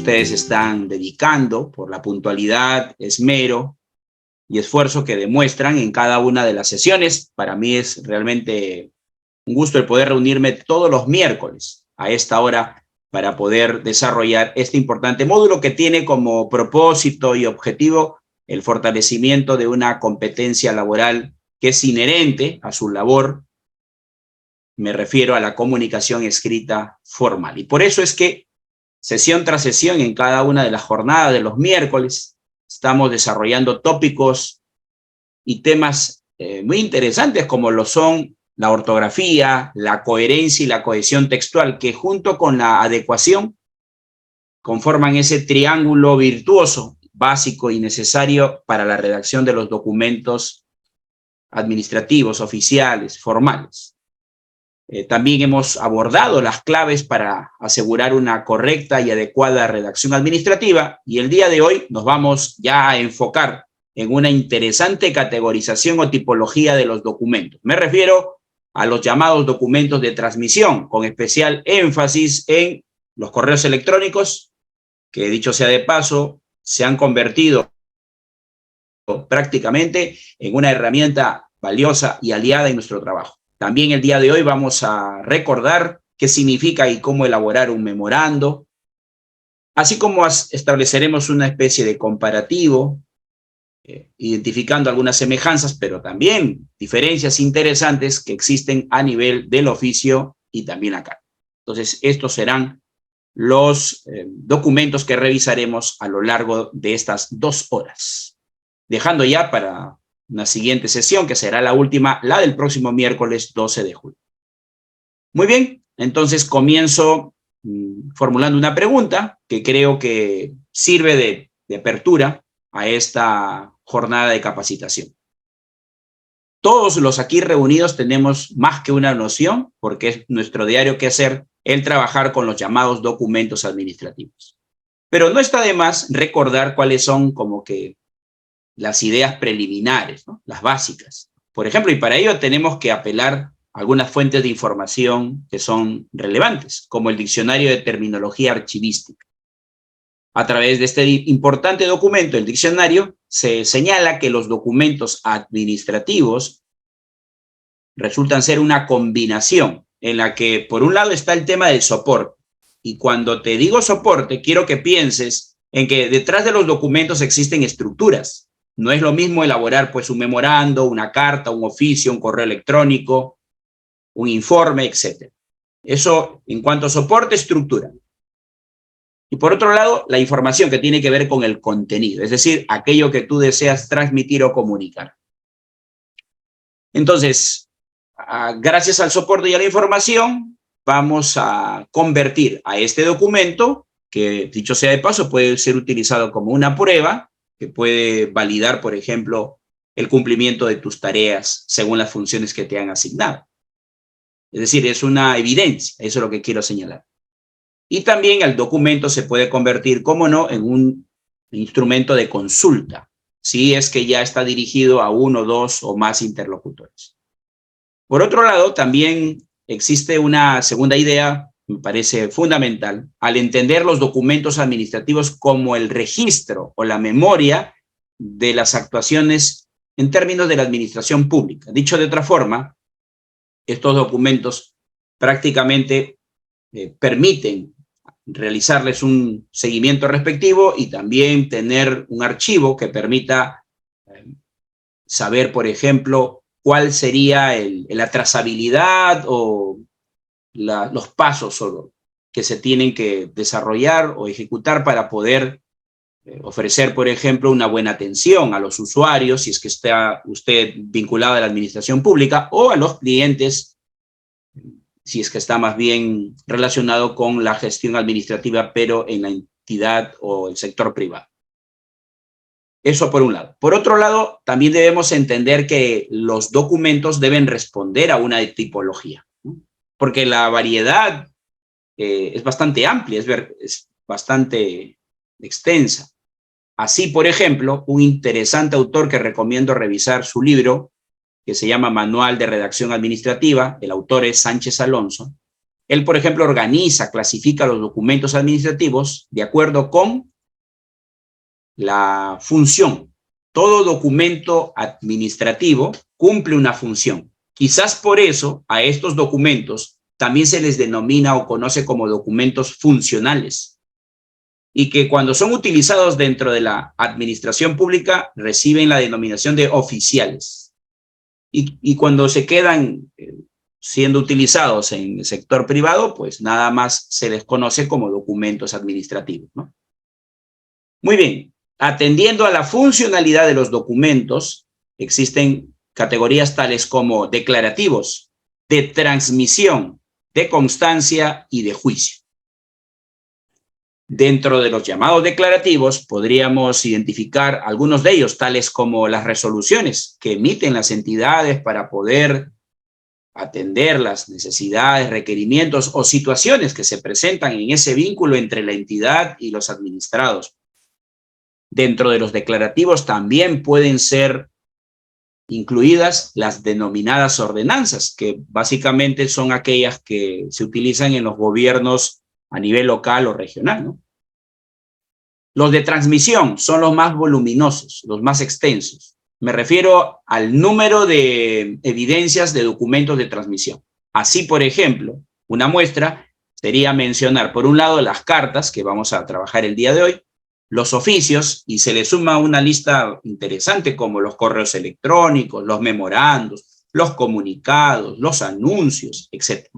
ustedes están dedicando, por la puntualidad, esmero y esfuerzo que demuestran en cada una de las sesiones. Para mí es realmente un gusto el poder reunirme todos los miércoles a esta hora para poder desarrollar este importante módulo que tiene como propósito y objetivo el fortalecimiento de una competencia laboral que es inherente a su labor. Me refiero a la comunicación escrita formal. Y por eso es que sesión tras sesión en cada una de las jornadas de los miércoles estamos desarrollando tópicos y temas muy interesantes como lo son la ortografía, la coherencia y la cohesión textual, que junto con la adecuación conforman ese triángulo virtuoso, básico y necesario para la redacción de los documentos administrativos, oficiales, formales. También hemos abordado las claves para asegurar una correcta y adecuada redacción administrativa, y el día de hoy nos vamos ya a enfocar en una interesante categorización o tipología de los documentos. Me refiero a los llamados documentos de transmisión, con especial énfasis en los correos electrónicos, que dicho sea de paso, se han convertido prácticamente en una herramienta valiosa y aliada en nuestro trabajo. También el día de hoy vamos a recordar qué significa y cómo elaborar un memorando, así como estableceremos una especie de comparativo, identificando algunas semejanzas, pero también diferencias interesantes que existen a nivel del oficio y también acá. Entonces, estos serán los documentos que revisaremos a lo largo de estas 2 horas. Dejando ya para una siguiente sesión, que será la última, la del próximo miércoles 12 de julio. Muy bien, entonces comienzo formulando una pregunta que creo que sirve de apertura a esta jornada de capacitación. Todos los aquí reunidos tenemos más que una noción, porque es nuestro diario quehacer, el trabajar con los llamados documentos administrativos. Pero no está de más recordar cuáles son como que las ideas preliminares, ¿no? Las básicas. Por ejemplo, y para ello tenemos que apelar a algunas fuentes de información que son relevantes, como el Diccionario de Terminología Archivística. A través de este importante documento, el diccionario, se señala que los documentos administrativos resultan ser una combinación en la que, por un lado, está el tema del soporte. Y cuando te digo soporte, quiero que pienses en que detrás de los documentos existen estructuras. No es lo mismo elaborar pues un memorando, una carta, un oficio, un correo electrónico, un informe, etc. Eso en cuanto a soporte, estructura. Y por otro lado, la información que tiene que ver con el contenido, es decir, aquello que tú deseas transmitir o comunicar. Entonces, gracias al soporte y a la información, vamos a convertir a este documento, que dicho sea de paso, puede ser utilizado como una prueba, que puede validar, por ejemplo, el cumplimiento de tus tareas según las funciones que te han asignado. Es decir, es una evidencia, eso es lo que quiero señalar. Y también el documento se puede convertir, cómo no, en un instrumento de consulta, si es que ya está dirigido a 1, 2 o más interlocutores. Por otro lado, también existe una segunda idea, me parece fundamental, al entender los documentos administrativos como el registro o la memoria de las actuaciones en términos de la administración pública. Dicho de otra forma, estos documentos prácticamente permiten realizarles un seguimiento respectivo y también tener un archivo que permita saber, por ejemplo, cuál sería la trazabilidad o los pasos que se tienen que desarrollar o ejecutar para poder ofrecer, por ejemplo, una buena atención a los usuarios, si es que está usted vinculado a la administración pública, o a los clientes, si es que está más bien relacionado con la gestión administrativa, pero en la entidad o el sector privado. Eso por un lado. Por otro lado, también debemos entender que los documentos deben responder a una tipología, ¿no? Porque la variedad es bastante amplia, es bastante extensa. Así, por ejemplo, un interesante autor que recomiendo revisar su libro, que se llama Manual de Redacción Administrativa, el autor es Sánchez Alonso, Él, por ejemplo, organiza, clasifica los documentos administrativos de acuerdo con la función. Todo documento administrativo cumple una función. Quizás por eso a estos documentos también se les denomina o conoce como documentos funcionales, y que cuando son utilizados dentro de la administración pública reciben la denominación de oficiales. Y cuando se quedan siendo utilizados en el sector privado, pues nada más se les conoce como documentos administrativos, ¿no? Muy bien, atendiendo a la funcionalidad de los documentos, existen categorías tales como declarativos, de transmisión, de constancia y de juicio. Dentro de los llamados declarativos podríamos identificar algunos de ellos, tales como las resoluciones que emiten las entidades para poder atender las necesidades, requerimientos o situaciones que se presentan en ese vínculo entre la entidad y los administrados. Dentro de los declarativos también pueden ser incluidas las denominadas ordenanzas, que básicamente son aquellas que se utilizan en los gobiernos a nivel local o regional, ¿no? Los de transmisión son los más voluminosos, los más extensos. Me refiero al número de evidencias de documentos de transmisión. Así, por ejemplo, una muestra sería mencionar, por un lado, las cartas que vamos a trabajar el día de hoy, los oficios, y se le suma una lista interesante como los correos electrónicos, los memorandos, los comunicados, los anuncios, etc.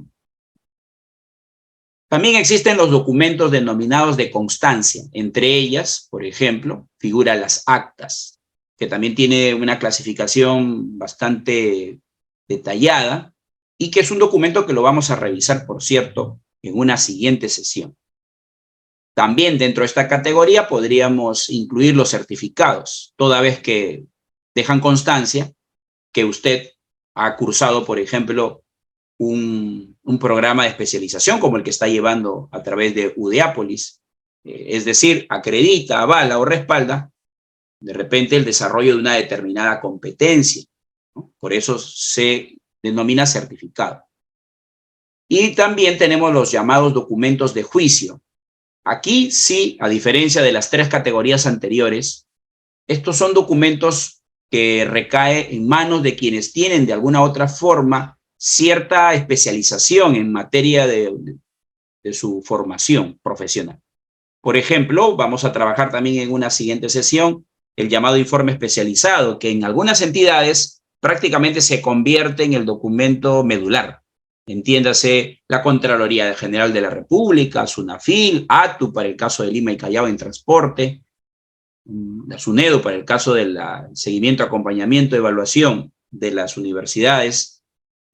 También existen los documentos denominados de constancia. Entre ellas, por ejemplo, figuran las actas, que también tiene una clasificación bastante detallada y que es un documento que lo vamos a revisar, por cierto, en una siguiente sesión. También dentro de esta categoría podríamos incluir los certificados, toda vez que dejan constancia que usted ha cursado, por ejemplo, un programa de especialización como el que está llevando a través de UDEAPOLIS, es decir, acredita, avala o respalda de repente el desarrollo de una determinada competencia, ¿no? Por eso se denomina certificado. Y también tenemos los llamados documentos de juicio. Aquí sí, a diferencia de las tres categorías anteriores, estos son documentos que recaen en manos de quienes tienen de alguna otra forma cierta especialización en materia de su formación profesional. Por ejemplo, vamos a trabajar también en una siguiente sesión el llamado informe especializado, que en algunas entidades prácticamente se convierte en el documento medular. Entiéndase la Contraloría General de la República, SUNAFIL, ATU para el caso de Lima y Callao en transporte, la SUNEDU para el caso del seguimiento, acompañamiento, evaluación de las universidades.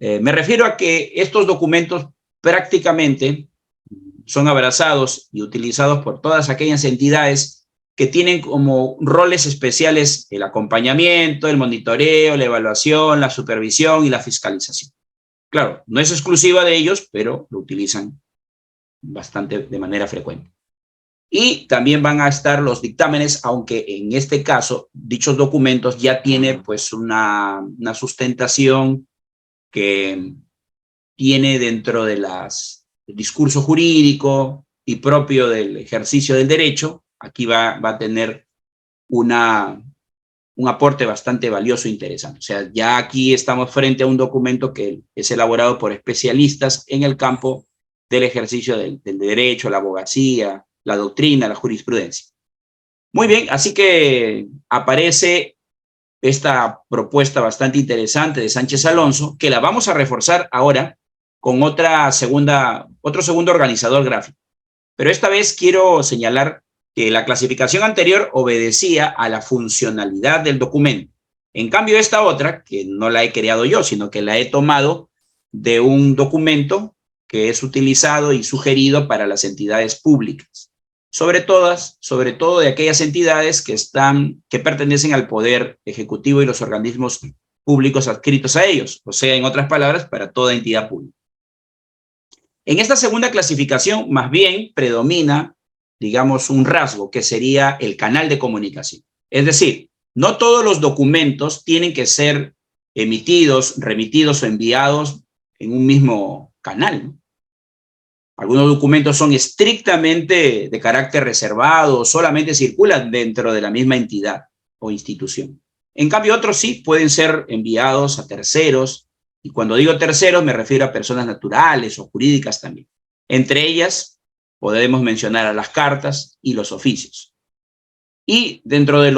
Me refiero a que estos documentos prácticamente son abrazados y utilizados por todas aquellas entidades que tienen como roles especiales el acompañamiento, el monitoreo, la evaluación, la supervisión y la fiscalización. Claro, no es exclusiva de ellos, pero lo utilizan bastante de manera frecuente. Y también van a estar los dictámenes, aunque en este caso dichos documentos ya tienen pues una sustentación que tiene dentro de el discurso jurídico y propio del ejercicio del derecho. Aquí va a tener un aporte bastante valioso e interesante. O sea, ya aquí estamos frente a un documento que es elaborado por especialistas en el campo del ejercicio del derecho, la abogacía, la doctrina, la jurisprudencia. Muy bien, así que aparece esta propuesta bastante interesante de Sánchez Alonso, que la vamos a reforzar ahora con otro segundo organizador gráfico. Pero esta vez quiero señalar que la clasificación anterior obedecía a la funcionalidad del documento. En cambio, esta otra, que no la he creado yo, sino que la he tomado de un documento que es utilizado y sugerido para las entidades públicas. Sobre todo de aquellas entidades que pertenecen al Poder Ejecutivo y los organismos públicos adscritos a ellos, o sea, en otras palabras, para toda entidad pública. En esta segunda clasificación, más bien, predomina, digamos, un rasgo que sería el canal de comunicación. Es decir, no todos los documentos tienen que ser emitidos, remitidos o enviados en un mismo canal, ¿no? Algunos documentos son estrictamente de carácter reservado, solamente circulan dentro de la misma entidad o institución. En cambio, otros sí pueden ser enviados a terceros, y cuando digo terceros me refiero a personas naturales o jurídicas también. Entre ellas podemos mencionar a las cartas y los oficios. Y dentro de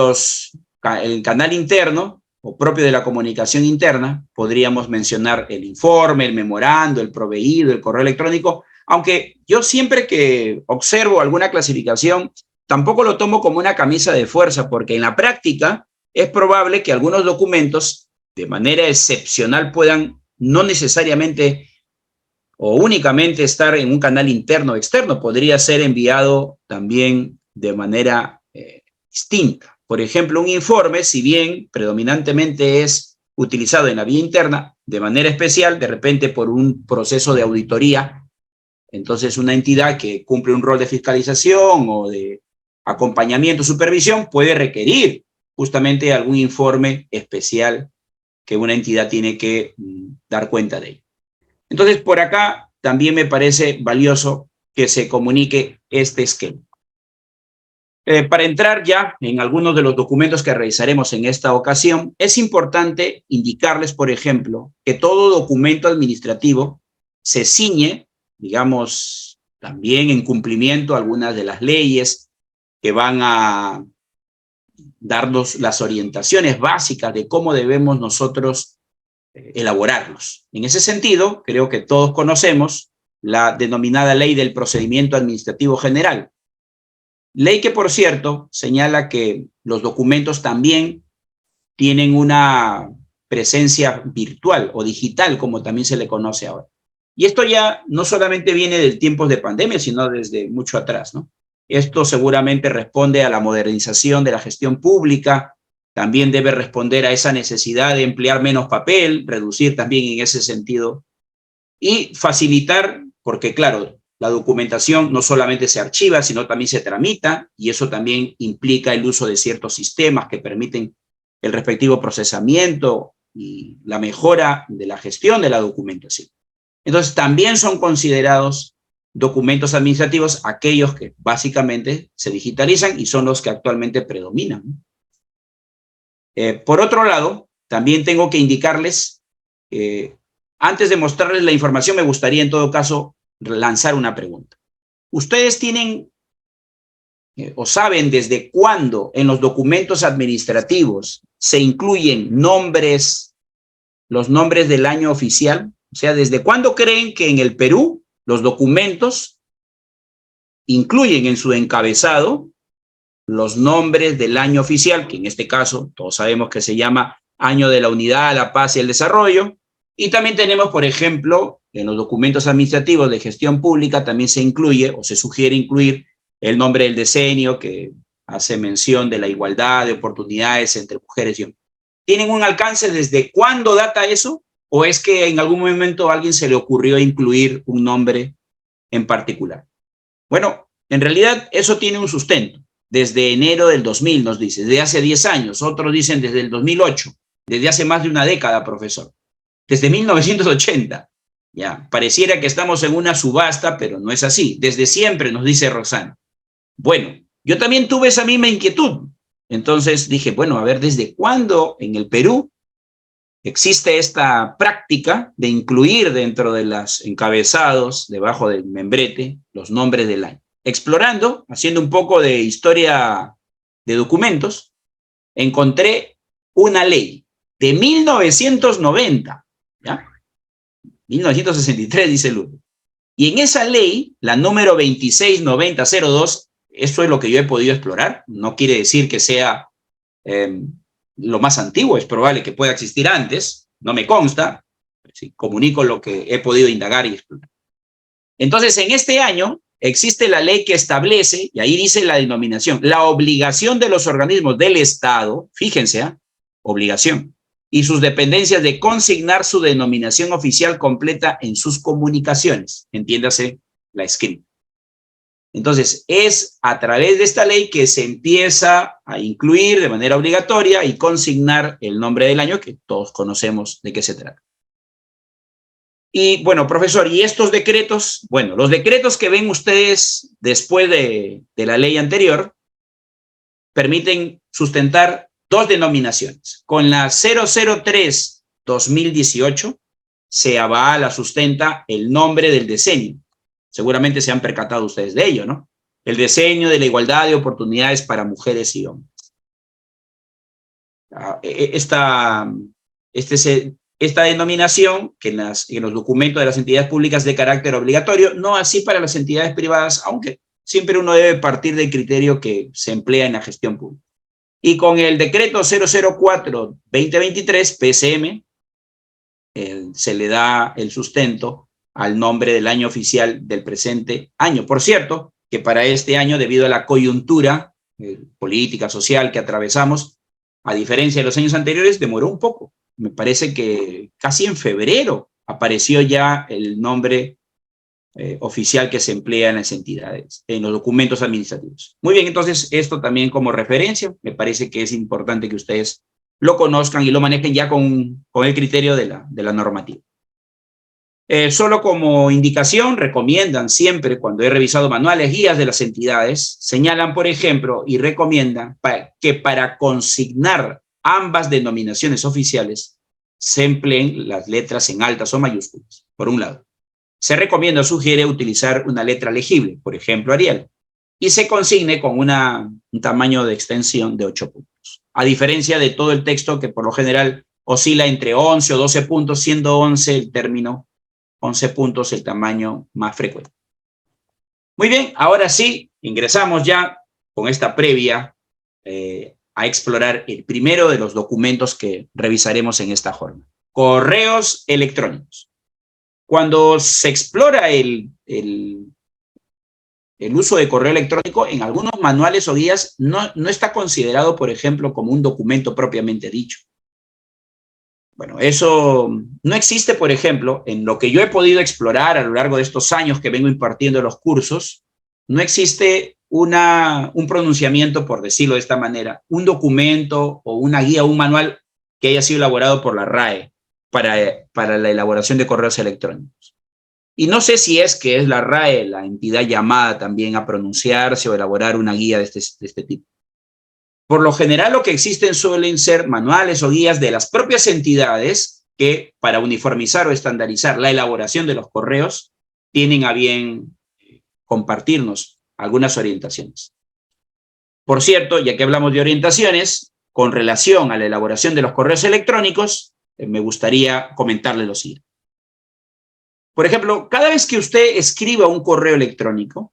el canal interno o propio de la comunicación interna, podríamos mencionar el informe, el memorando, el proveído, el correo electrónico, aunque yo siempre que observo alguna clasificación, tampoco lo tomo como una camisa de fuerza, porque en la práctica es probable que algunos documentos de manera excepcional puedan no necesariamente o únicamente estar en un canal interno o externo, podría ser enviado también de manera distinta. Por ejemplo, un informe, si bien predominantemente es utilizado en la vía interna, de manera especial, de repente por un proceso de auditoría, entonces una entidad que cumple un rol de fiscalización o de acompañamiento, supervisión, puede requerir justamente algún informe especial que una entidad tiene que dar cuenta de ello. Entonces, por acá también me parece valioso que se comunique este esquema. Para entrar ya en algunos de los documentos que revisaremos en esta ocasión, es importante indicarles, por ejemplo, que todo documento administrativo se ciñe, digamos, también en cumplimiento a algunas de las leyes que van a darnos las orientaciones básicas de cómo debemos nosotros elaborarlos. En ese sentido, creo que todos conocemos la denominada Ley del Procedimiento Administrativo General. Ley que, por cierto, señala que los documentos también tienen una presencia virtual o digital, como también se le conoce ahora. Y esto ya no solamente viene del tiempos de pandemia, sino desde mucho atrás, ¿no? Esto seguramente responde a la modernización de la gestión pública, también debe responder a esa necesidad de emplear menos papel, reducir también en ese sentido, y facilitar, porque claro, la documentación no solamente se archiva, sino también se tramita, y eso también implica el uso de ciertos sistemas que permiten el respectivo procesamiento y la mejora de la gestión de la documentación. Entonces, también son considerados documentos administrativos aquellos que básicamente se digitalizan y son los que actualmente predominan. Por otro lado, también tengo que indicarles, antes de mostrarles la información, me gustaría en todo caso lanzar una pregunta. ¿Ustedes tienen o saben desde cuándo en los documentos administrativos se incluyen nombres, los nombres del año oficial? O sea, ¿desde cuándo creen que en el Perú los documentos incluyen en su encabezado los nombres del año oficial, que en este caso todos sabemos que se llama Año de la Unidad, la Paz y el Desarrollo? Y también tenemos, por ejemplo, en los documentos administrativos de gestión pública también se incluye o se sugiere incluir el nombre del decenio, que hace mención de la igualdad de oportunidades entre mujeres y hombres. ¿Tienen un alcance desde cuándo data eso? ¿O es que en algún momento a alguien se le ocurrió incluir un nombre en particular? Bueno, en realidad eso tiene un sustento. Desde enero del 2000 nos dice, desde hace 10 años, otros dicen desde el 2008, desde hace más de una década, profesor. Desde 1980, ya, pareciera que estamos en una subasta, pero no es así. Desde siempre, nos dice Roxana. Bueno, yo también tuve esa misma inquietud. Entonces dije, bueno, a ver, ¿desde cuándo en el Perú existe esta práctica de incluir dentro de los encabezados, debajo del membrete, los nombres del año? Explorando, haciendo un poco de historia de documentos, encontré una ley de 1990, ¿ya? 1963 dice el uno. Y en esa ley, la número 269002, eso es lo que yo he podido explorar, no quiere decir que sea lo más antiguo, es probable que pueda existir antes, no me consta, sí, comunico lo que he podido indagar y explorar. Entonces, en este año existe la ley que establece, y ahí dice la denominación, la obligación de los organismos del Estado, fíjense, obligación, y sus dependencias de consignar su denominación oficial completa en sus comunicaciones, entiéndase la escrita. Entonces, es a través de esta ley que se empieza a incluir de manera obligatoria y consignar el nombre del año, que todos conocemos de qué se trata. Y bueno, profesor, ¿y estos decretos? Bueno, los decretos que ven ustedes después de la ley anterior permiten sustentar dos denominaciones. Con la 003-2018 se avala, sustenta el nombre del decenio. Seguramente se han percatado ustedes de ello, ¿no? El decenio de la igualdad de oportunidades para mujeres y hombres. Esta denominación, que en los documentos de las entidades públicas de carácter obligatorio, no así para las entidades privadas, aunque siempre uno debe partir del criterio que se emplea en la gestión pública. Y con el decreto 004-2023, PSM, se le da el sustento al nombre del año oficial del presente año. Por cierto, que para este año, debido a la coyuntura política, social que atravesamos, a diferencia de los años anteriores, demoró un poco. Me parece que casi en febrero apareció ya el nombre oficial que se emplea en las entidades, en los documentos administrativos. Muy bien, entonces esto también como referencia, me parece que es importante que ustedes lo conozcan y lo manejen ya con el criterio de la normativa. Solo como indicación, recomiendan siempre, cuando he revisado manuales, guías de las entidades, señalan, por ejemplo, y recomiendan que para consignar ambas denominaciones oficiales se empleen las letras en altas o mayúsculas, por un lado. Se recomienda o sugiere utilizar una letra legible, por ejemplo, Arial, y se consigne con un tamaño de extensión de 8 puntos. A diferencia de todo el texto que por lo general oscila entre 11 o 12 puntos, siendo 11 el término, 11 puntos el tamaño más frecuente. Muy bien, ahora sí, ingresamos ya con esta previa a explorar el primero de los documentos que revisaremos en esta jornada. Correos electrónicos. Cuando se explora el uso de correo electrónico, en algunos manuales o guías no está considerado, por ejemplo, como un documento propiamente dicho. Bueno, eso no existe, por ejemplo, en lo que yo he podido explorar a lo largo de estos años que vengo impartiendo los cursos, no existe un pronunciamiento, por decirlo de esta manera, un documento o una guía o un manual que haya sido elaborado por la RAE para la elaboración de correos electrónicos. Y no sé si es que es la RAE la entidad llamada también a pronunciarse o elaborar una guía de este tipo. Por lo general, lo que existen suelen ser manuales o guías de las propias entidades que, para uniformizar o estandarizar la elaboración de los correos, tienen a bien compartirnos algunas orientaciones. Por cierto, ya que hablamos de orientaciones, con relación a la elaboración de los correos electrónicos, me gustaría comentarle lo siguiente. Por ejemplo, cada vez que usted escriba un correo electrónico,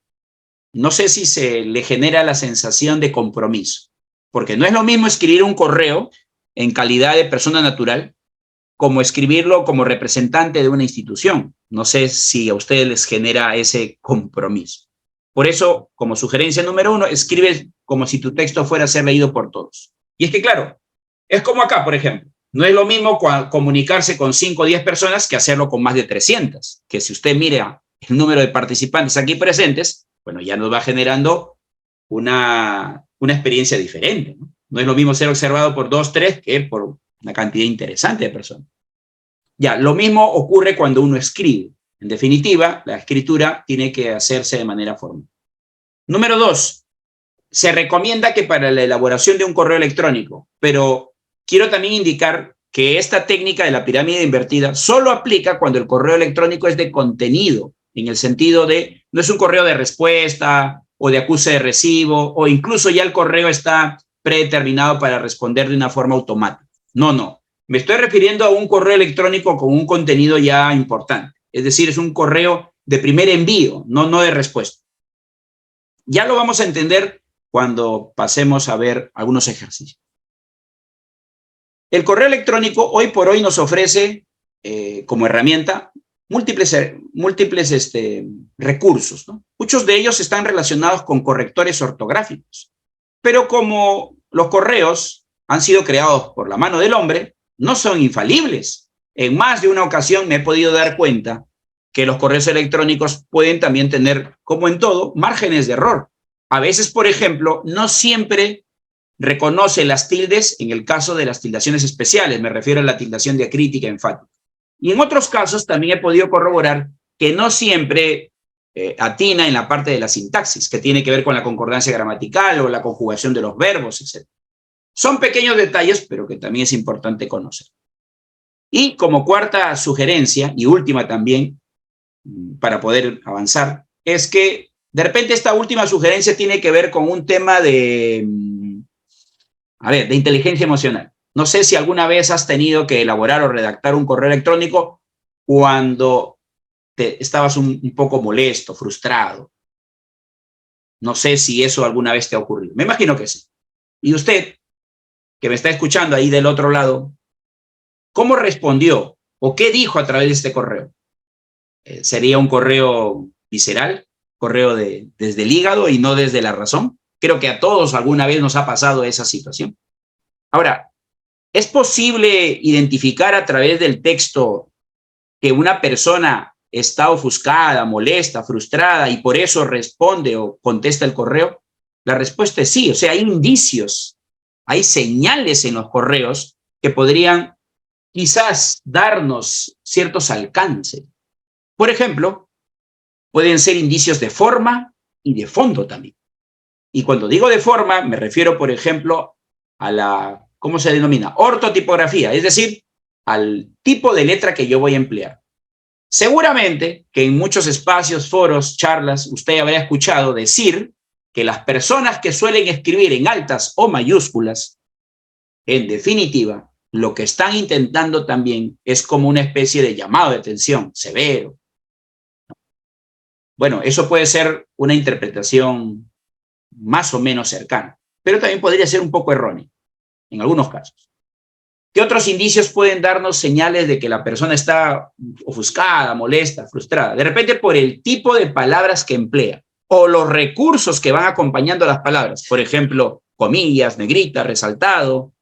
no sé si se le genera la sensación de compromiso. Porque no es lo mismo escribir un correo en calidad de persona natural como escribirlo como representante de una institución. No sé si a ustedes les genera ese compromiso. Por eso, como sugerencia número 1, escribe como si tu texto fuera a ser leído por todos. Y es que, claro, es como acá, por ejemplo. No es lo mismo comunicarse con 5 o 10 personas que hacerlo con más de 300. Que si usted mira el número de participantes aquí presentes, bueno, ya nos va generando una experiencia diferente, ¿no? No es lo mismo ser observado por 2, 3 que por una cantidad interesante de personas. Ya, lo mismo ocurre cuando uno escribe. En definitiva, la escritura tiene que hacerse de manera formal. Número 2, se recomienda que para la elaboración de un correo electrónico, pero quiero también indicar que esta técnica de la pirámide invertida solo aplica cuando el correo electrónico es de contenido, en el sentido de, no es un correo de respuesta o de acuse de recibo, o incluso ya el correo está predeterminado para responder de una forma automática. No. Me estoy refiriendo a un correo electrónico con un contenido ya importante. Es decir, es un correo de primer envío, no de respuesta. Ya lo vamos a entender cuando pasemos a ver algunos ejercicios. El correo electrónico hoy por hoy nos ofrece como herramienta múltiples recursos, ¿no? Muchos de ellos están relacionados con correctores ortográficos, pero como los correos han sido creados por la mano del hombre, no son infalibles. En más de una ocasión me he podido dar cuenta que los correos electrónicos pueden también tener, como en todo, márgenes de error. A veces, por ejemplo, no siempre reconoce las tildes en el caso de las tildaciones especiales, me refiero a la tildación diacrítica enfática. Y en otros casos también he podido corroborar que no siempre atina en la parte de la sintaxis, que tiene que ver con la concordancia gramatical o la conjugación de los verbos, etc. Son pequeños detalles, pero que también es importante conocer. Y como cuarta sugerencia, y última también, para poder avanzar, es que de repente esta última sugerencia tiene que ver con un tema de inteligencia emocional. No sé si alguna vez has tenido que elaborar o redactar un correo electrónico cuando estabas un poco molesto, frustrado. No sé si eso alguna vez te ha ocurrido. Me imagino que sí. Y usted, que me está escuchando ahí del otro lado, ¿cómo respondió o qué dijo a través de este correo? ¿Sería un correo visceral, correo desde el hígado y no desde la razón? Creo que a todos alguna vez nos ha pasado esa situación. Ahora, ¿es posible identificar a través del texto que una persona está ofuscada, molesta, frustrada y por eso responde o contesta el correo? La respuesta es sí. O sea, hay indicios, hay señales en los correos que podrían quizás darnos ciertos alcances. Por ejemplo, pueden ser indicios de forma y de fondo también. Y cuando digo de forma, me refiero, por ejemplo, a la, ¿cómo se denomina? Ortotipografía, es decir, al tipo de letra que yo voy a emplear. Seguramente que en muchos espacios, foros, charlas, usted habrá escuchado decir que las personas que suelen escribir en altas o mayúsculas, en definitiva, lo que están intentando también es como una especie de llamado de atención severo. Bueno, eso puede ser una interpretación más o menos cercana, pero también podría ser un poco errónea en algunos casos. ¿Qué otros indicios pueden darnos señales de que la persona está ofuscada, molesta, frustrada? De repente por el tipo de palabras que emplea o los recursos que van acompañando las palabras. Por ejemplo, comillas, negrita, resaltado,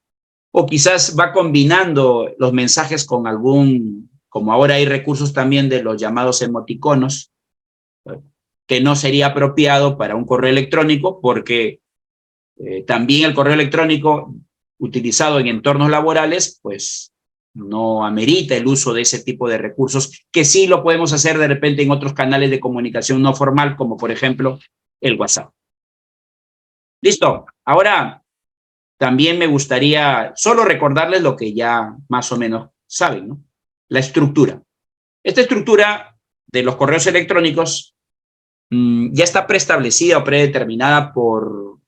o quizás va combinando los mensajes con algún, como ahora hay recursos también de los llamados emoticonos, que no sería apropiado para un correo electrónico porque también el correo electrónico utilizado en entornos laborales, pues no amerita el uso de ese tipo de recursos, que sí lo podemos hacer de repente en otros canales de comunicación no formal, como por ejemplo el WhatsApp. Listo. Ahora, también me gustaría solo recordarles lo que ya más o menos saben, ¿no? La estructura. Esta estructura de los correos electrónicos ya está preestablecida o predeterminada por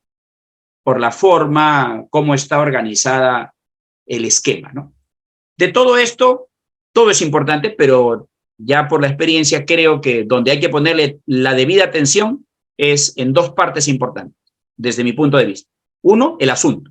la forma como está organizada el esquema, ¿no? De todo esto, todo es importante, pero ya por la experiencia creo que donde hay que ponerle la debida atención es en dos partes importantes, desde mi punto de vista. Uno, el asunto.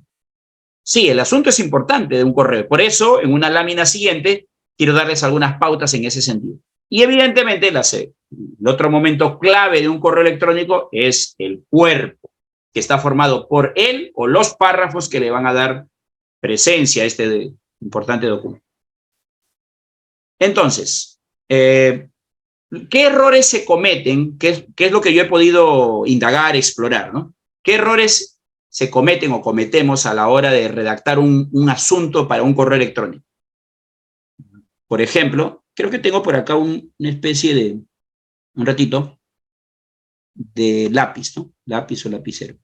Sí, el asunto es importante de un correo. Por eso, en una lámina siguiente, quiero darles algunas pautas en ese sentido. Y evidentemente, el otro momento clave de un correo electrónico es el cuerpo, que está formado por él o los párrafos que le van a dar presencia a este importante documento. Entonces, ¿qué errores se cometen? ¿Qué es lo que yo he podido indagar, explorar, ¿no? ¿Qué errores se cometen o cometemos a la hora de redactar un asunto para un correo electrónico? Por ejemplo, creo que tengo por acá una especie de, un ratito, de lápiz, ¿no? Lápiz o lapicero.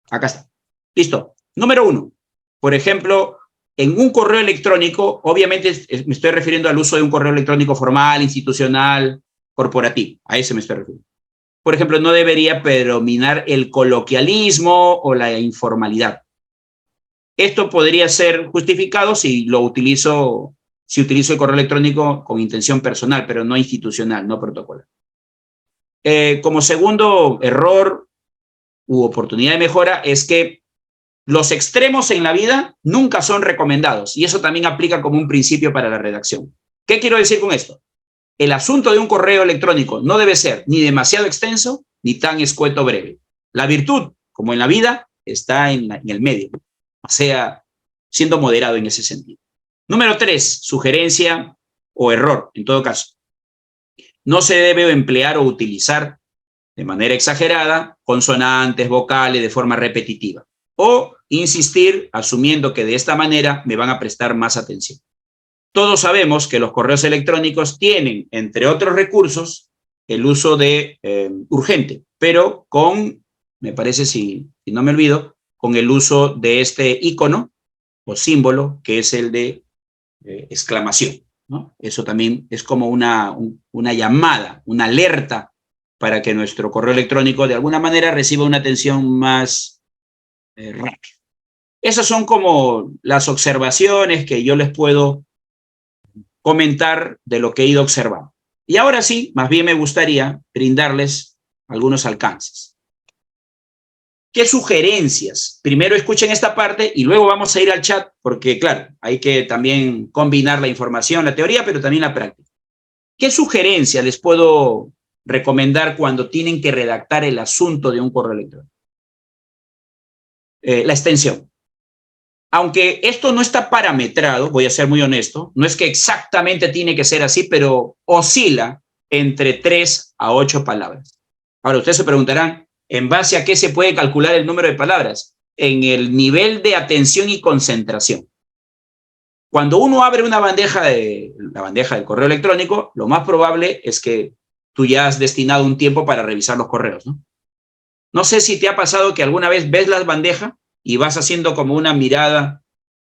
Acá está. Listo. Número 1. Por ejemplo, en un correo electrónico, obviamente me estoy refiriendo al uso de un correo electrónico formal, institucional, corporativo. A ese me estoy refiriendo. Por ejemplo, no debería predominar el coloquialismo o la informalidad. Esto podría ser justificado si utilizo el correo electrónico con intención personal, pero no institucional, no protocolar. Como segundo error u oportunidad de mejora es que los extremos en la vida nunca son recomendados y eso también aplica como un principio para la redacción. ¿Qué quiero decir con esto? El asunto de un correo electrónico no debe ser ni demasiado extenso ni tan escueto breve. La virtud, como en la vida, está en el medio, o sea, siendo moderado en ese sentido. Número 3, sugerencia o error, en todo caso. No se debe emplear o utilizar de manera exagerada consonantes, vocales de forma repetitiva o insistir asumiendo que de esta manera me van a prestar más atención. Todos sabemos que los correos electrónicos tienen, entre otros recursos, el uso de urgente, pero con, me parece, si no me olvido, con el uso de este icono o símbolo que es el de exclamación, ¿no? Eso también es como una llamada, una alerta para que nuestro correo electrónico de alguna manera reciba una atención más rápida. Esas son como las observaciones que yo les puedo comentar de lo que he ido observando. Y ahora sí, más bien me gustaría brindarles algunos alcances. ¿Qué sugerencias? Primero escuchen esta parte y luego vamos a ir al chat, porque claro, hay que también combinar la información, la teoría, pero también la práctica. ¿Qué sugerencias les puedo recomendar cuando tienen que redactar el asunto de un correo electrónico? La extensión. Aunque esto no está parametrado, voy a ser muy honesto, no es que exactamente tiene que ser así, pero oscila entre 3 a 8 palabras. Ahora, ustedes se preguntarán, ¿en base a qué se puede calcular el número de palabras? En el nivel de atención y concentración. Cuando uno abre la bandeja del correo electrónico, lo más probable es que tú ya has destinado un tiempo para revisar los correos, ¿no? No sé si te ha pasado que alguna vez ves las bandejas y vas haciendo como una mirada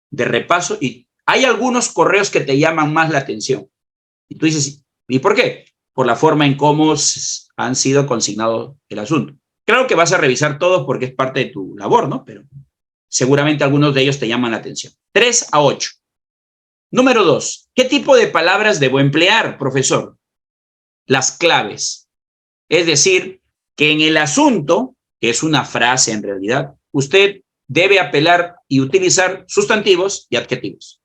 de repaso y hay algunos correos que te llaman más la atención. Y tú dices, ¿y por qué? Por la forma en cómo han sido consignados el asunto. Claro que vas a revisar todos porque es parte de tu labor, ¿no? Pero seguramente algunos de ellos te llaman la atención. 3 a 8. Número 2. ¿Qué tipo de palabras debo emplear, profesor? Las claves. Es decir, que en el asunto, que es una frase en realidad, usted debe apelar y utilizar sustantivos y adjetivos,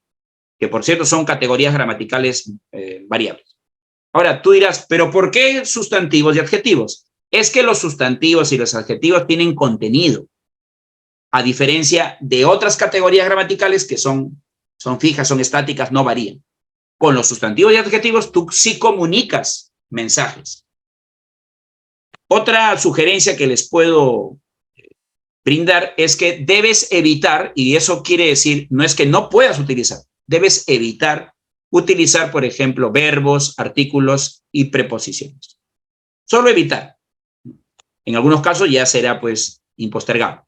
que por cierto son categorías gramaticales variables. Ahora, tú dirás, ¿pero por qué sustantivos y adjetivos? Es que los sustantivos y los adjetivos tienen contenido, a diferencia de otras categorías gramaticales que son fijas, son estáticas, no varían. Con los sustantivos y adjetivos tú sí comunicas mensajes. Otra sugerencia que les puedo brindar es que debes evitar, y eso quiere decir, no es que no puedas utilizar, debes evitar utilizar, por ejemplo, verbos, artículos y preposiciones. Solo evitar. En algunos casos ya será, pues, impostergable.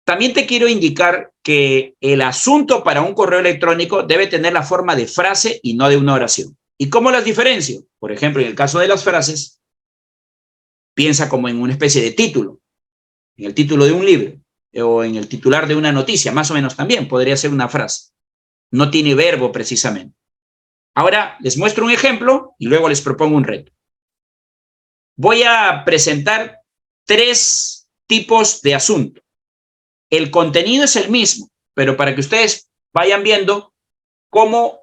También te quiero indicar que el asunto para un correo electrónico debe tener la forma de frase y no de una oración. ¿Y cómo las diferencio? Por ejemplo, en el caso de las frases, piensa como en una especie de título, en el título de un libro o en el titular de una noticia, más o menos también podría ser una frase. No tiene verbo precisamente. Ahora les muestro un ejemplo y luego les propongo un reto. Voy a presentar 3 tipos de asunto. El contenido es el mismo, pero para que ustedes vayan viendo cómo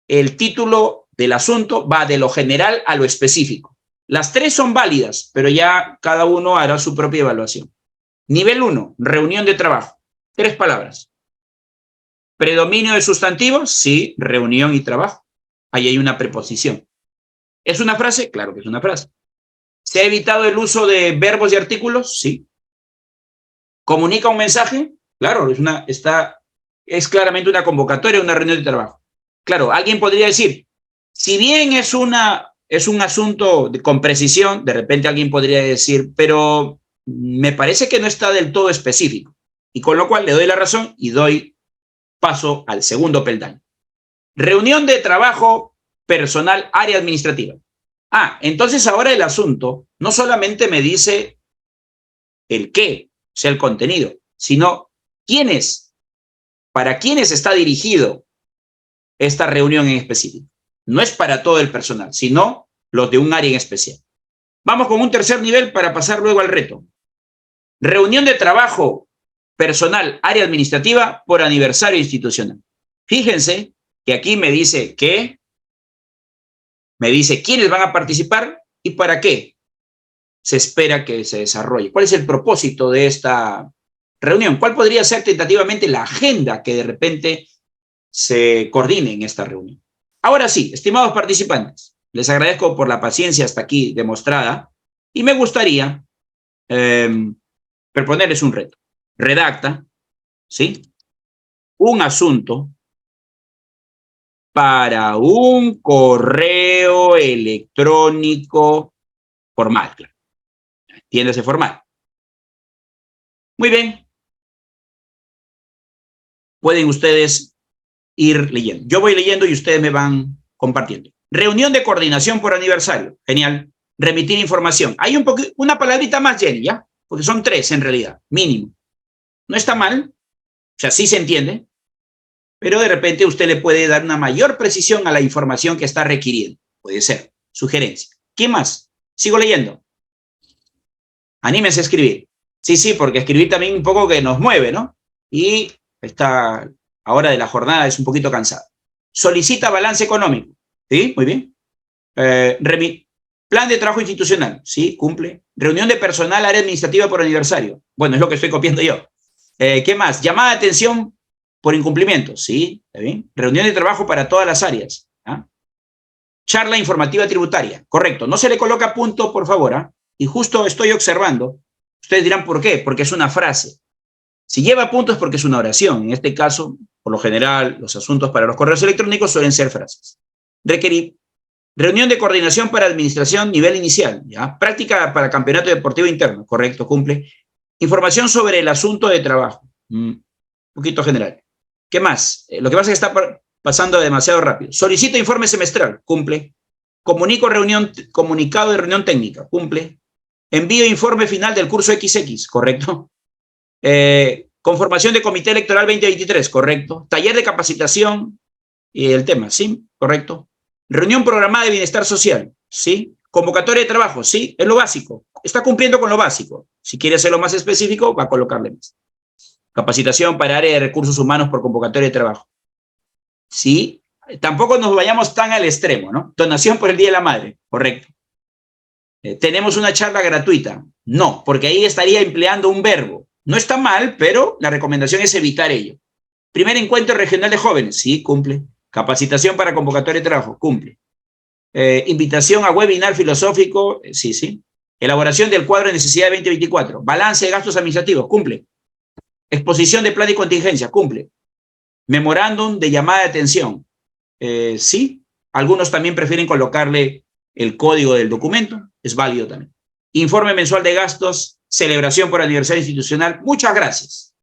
el título del asunto va de lo general a lo específico. Las 3 son válidas, pero ya cada uno hará su propia evaluación. Nivel 1, reunión de trabajo. 3 palabras. ¿Predominio de sustantivos? Sí, reunión y trabajo. Ahí hay una preposición. ¿Es una frase? Claro que es una frase. ¿Se ha evitado el uso de verbos y artículos? Sí. ¿Comunica un mensaje? Claro, es claramente una convocatoria, una reunión de trabajo. Claro, alguien podría decir, si bien es un asunto con precisión, de repente alguien podría decir, pero me parece que no está del todo específico. Y con lo cual le doy la razón y doy paso al segundo peldaño. Reunión de trabajo personal, área administrativa. Entonces ahora el asunto no solamente me dice el qué, o sea, el contenido, sino quiénes, para quiénes está dirigido esta reunión en específico. No es para todo el personal, sino los de un área en especial. Vamos con un tercer nivel para pasar luego al reto. Reunión de trabajo personal, área administrativa por aniversario institucional. Fíjense que aquí me dice qué, me dice quiénes van a participar y para qué se espera que se desarrolle. ¿Cuál es el propósito de esta reunión? ¿Cuál podría ser tentativamente la agenda que de repente se coordine en esta reunión? Ahora sí, estimados participantes, les agradezco por la paciencia hasta aquí demostrada y me gustaría proponerles un reto. Redacta, ¿sí?, un asunto para un correo electrónico formal, claro. Entiéndase formal. Muy bien. Pueden ustedes ir leyendo. Yo voy leyendo y ustedes me van compartiendo. Reunión de coordinación por aniversario. Genial. Remitir información. Hay una palabrita más, Jenny, ¿ya? Porque son 3 en realidad, mínimo. No está mal, o sea, sí se entiende, pero de repente usted le puede dar una mayor precisión a la información que está requiriendo. Puede ser. Sugerencia. ¿Qué más? Sigo leyendo. Anímense a escribir. Sí, sí, porque escribir también un poco que nos mueve, ¿no? Y esta hora de la jornada es un poquito cansada. Solicita balance económico. ¿Sí? Muy bien. Plan de trabajo institucional. Sí, cumple. Reunión de personal, área administrativa por aniversario. Bueno, es lo que estoy copiando yo. ¿Qué más? Llamada de atención por incumplimiento. Sí, está bien. Reunión de trabajo para todas las áreas. ¿Ah? Charla informativa tributaria. Correcto. No se le coloca punto, por favor. ¿Ah? Y justo estoy observando. Ustedes dirán, ¿por qué? Porque es una frase. Si lleva puntos es porque es una oración. En este caso, por lo general, los asuntos para los correos electrónicos suelen ser frases. Requerir. Reunión de coordinación para administración nivel inicial. ¿Ya? Práctica para campeonato deportivo interno. Correcto, cumple. Información sobre el asunto de trabajo. Un poquito general. ¿Qué más? Lo que pasa es que está pasando demasiado rápido. Solicito informe semestral. Cumple. Comunicado de reunión técnica. Cumple. Envío informe final del curso XX. Correcto. Conformación de comité electoral 2023. Correcto. Taller de capacitación y el tema. Sí, correcto. Reunión programada de bienestar social. Sí. Convocatoria de trabajo. Sí, es lo básico. Está cumpliendo con lo básico. Si quiere hacerlo más específico, va a colocarle más. Capacitación para área de recursos humanos por convocatoria de trabajo. Sí, tampoco nos vayamos tan al extremo, ¿no? Donación por el Día de la Madre, correcto. ¿Tenemos una charla gratuita? No, porque ahí estaría empleando un verbo. No está mal, pero la recomendación es evitar ello. Primer encuentro regional de jóvenes, sí, cumple. Capacitación para convocatoria de trabajo, cumple. Invitación a webinar filosófico, sí, sí. Elaboración del cuadro de necesidad de 2024. Balance de gastos administrativos, cumple. Exposición de plan y contingencia, cumple. Memorándum de llamada de atención, sí. Algunos también prefieren colocarle el código del documento, es válido también. Informe mensual de gastos, celebración por aniversario institucional, muchas gracias.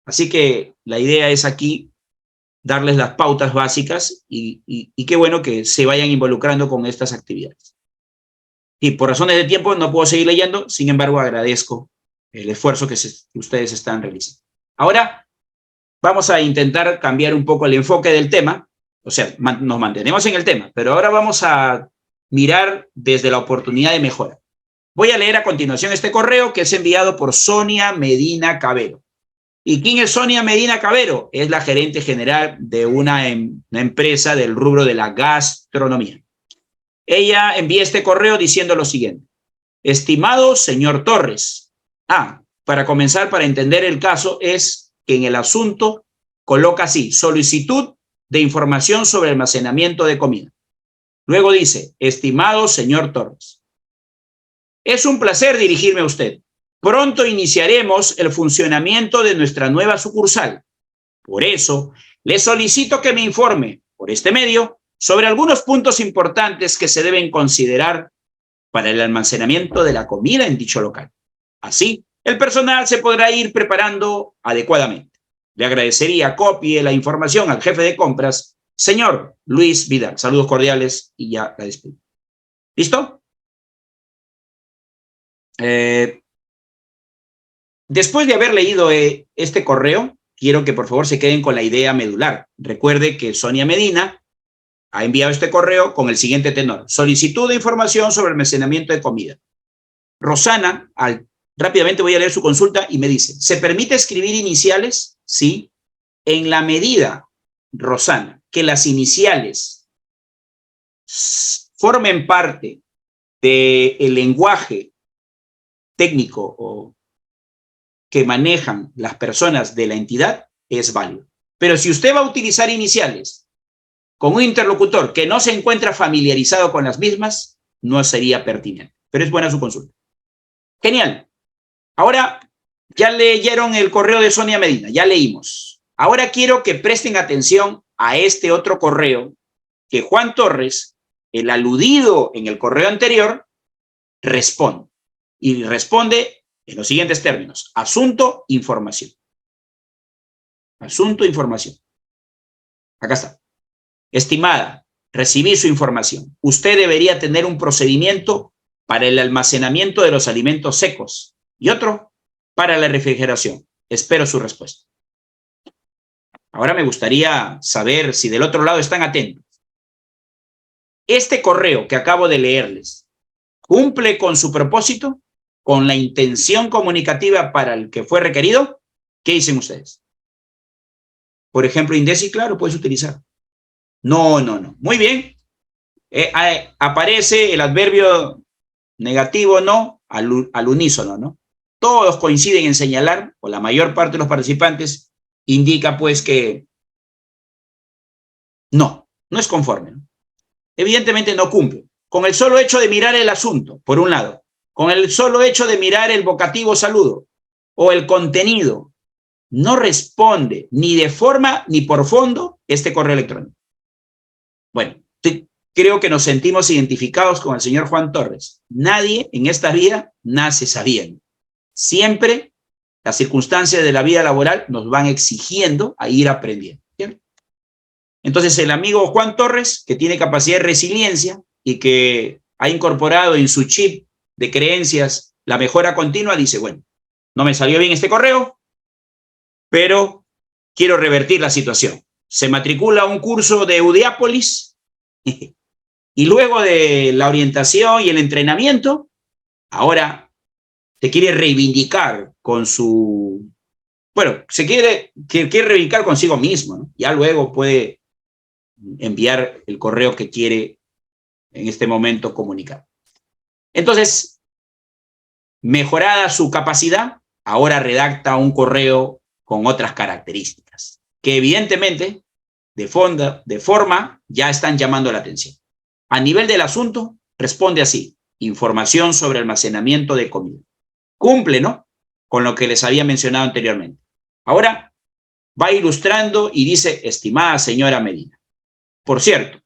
Así que la idea es aquí darles las pautas básicas y qué bueno que se vayan involucrando con estas actividades. Y por razones de tiempo no puedo seguir leyendo, sin embargo agradezco el esfuerzo que ustedes están realizando. Ahora vamos a intentar cambiar un poco el enfoque del tema, o sea, nos mantenemos en el tema, pero ahora vamos a mirar desde la oportunidad de mejora. Voy a leer a continuación este correo que es enviado por Sonia Medina Cabero. ¿Y quién es Sonia Medina Cabero? Es la gerente general de una empresa del rubro de la gastronomía. Ella envía este correo diciendo lo siguiente. Estimado señor Torres. Para comenzar, para entender el caso, es que en el asunto coloca así, solicitud de información sobre almacenamiento de comida. Luego dice, estimado señor Torres. Es un placer dirigirme a usted. Pronto iniciaremos el funcionamiento de nuestra nueva sucursal. Por eso, le solicito que me informe, por este medio, sobre algunos puntos importantes que se deben considerar para el almacenamiento de la comida en dicho local. Así, el personal se podrá ir preparando adecuadamente. Le agradecería copie la información al jefe de compras, señor Luis Vidal. Saludos cordiales y ya la despido. ¿Listo? Después de haber leído este correo, quiero que por favor se queden con la idea medular. Recuerde que Sonia Medina ha enviado este correo con el siguiente tenor. Solicitud de información sobre almacenamiento de comida. Rosana, rápidamente voy a leer su consulta y me dice, ¿se permite escribir iniciales? Sí. En la medida, Rosana, que las iniciales formen parte del lenguaje técnico o que manejan las personas de la entidad, es válido. Pero si usted va a utilizar iniciales con un interlocutor que no se encuentra familiarizado con las mismas, no sería pertinente. Pero es buena su consulta. Genial. Ahora ya leyeron el correo de Sonia Medina, ya leímos. Ahora quiero que presten atención a este otro correo que Juan Torres, el aludido en el correo anterior, responde. Y responde en los siguientes términos: asunto, información. Asunto, información. Acá está. Estimada, recibí su información. Usted debería tener un procedimiento para el almacenamiento de los alimentos secos y otro para la refrigeración. Espero su respuesta. Ahora me gustaría saber si del otro lado están atentos. Este correo que acabo de leerles cumple con su propósito, con la intención comunicativa para el que fue requerido. ¿Qué dicen ustedes? Por ejemplo, Indesi, claro, puedes utilizar. No. Muy bien. Aparece el adverbio negativo no al unísono, ¿no? Todos coinciden en señalar, o la mayor parte de los participantes indica pues que no es conforme, ¿no? Evidentemente no cumple. Con el solo hecho de mirar el asunto, por un lado, con el solo hecho de mirar el vocativo saludo o el contenido, no responde ni de forma ni por fondo este correo electrónico. Bueno, creo que nos sentimos identificados con el señor Juan Torres. Nadie en esta vida nace sabiendo. Siempre las circunstancias de la vida laboral nos van exigiendo a ir aprendiendo. ¿Bien? Entonces, el amigo Juan Torres, que tiene capacidad de resiliencia y que ha incorporado en su chip de creencias la mejora continua, dice, bueno, no me salió bien este correo, pero quiero revertir la situación. Se matricula a un curso de Udiápolis y luego de la orientación y el entrenamiento, ahora se quiere reivindicar con su... Bueno, quiere reivindicar consigo mismo, ¿no? Ya luego puede enviar el correo que quiere en este momento comunicar. Entonces, mejorada su capacidad, ahora redacta un correo con otras características, que evidentemente, de forma, ya están llamando la atención. A nivel del asunto, responde así: información sobre almacenamiento de comida. Cumple, ¿no?, con lo que les había mencionado anteriormente. Ahora va ilustrando y dice: estimada señora Medina, por cierto,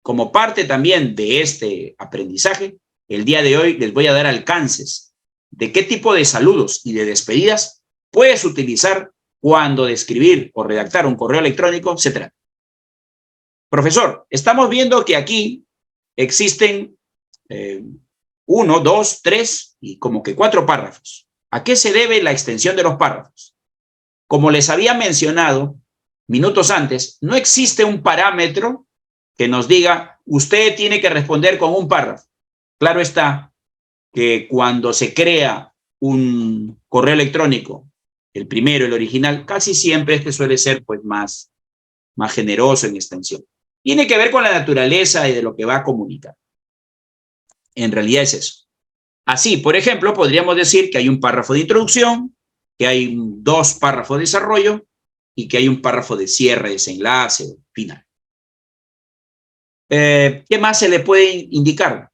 como parte también de este aprendizaje, el día de hoy les voy a dar alcances de qué tipo de saludos y de despedidas puedes utilizar cuando de escribir o redactar un correo electrónico se trata. Profesor, estamos viendo que aquí existen 1, 2, 3 y como que 4 párrafos. ¿A qué se debe la extensión de los párrafos? Como les había mencionado minutos antes, no existe un parámetro que nos diga, usted tiene que responder con un párrafo. Claro está que cuando se crea un correo electrónico, el primero, el original, casi siempre este suele ser pues más generoso en extensión. Tiene que ver con la naturaleza y de lo que va a comunicar. En realidad es eso. Así, por ejemplo, podríamos decir que hay un párrafo de introducción, que hay 2 párrafos de desarrollo y que hay un párrafo de cierre, desenlace, final. ¿Qué más se le puede indicar?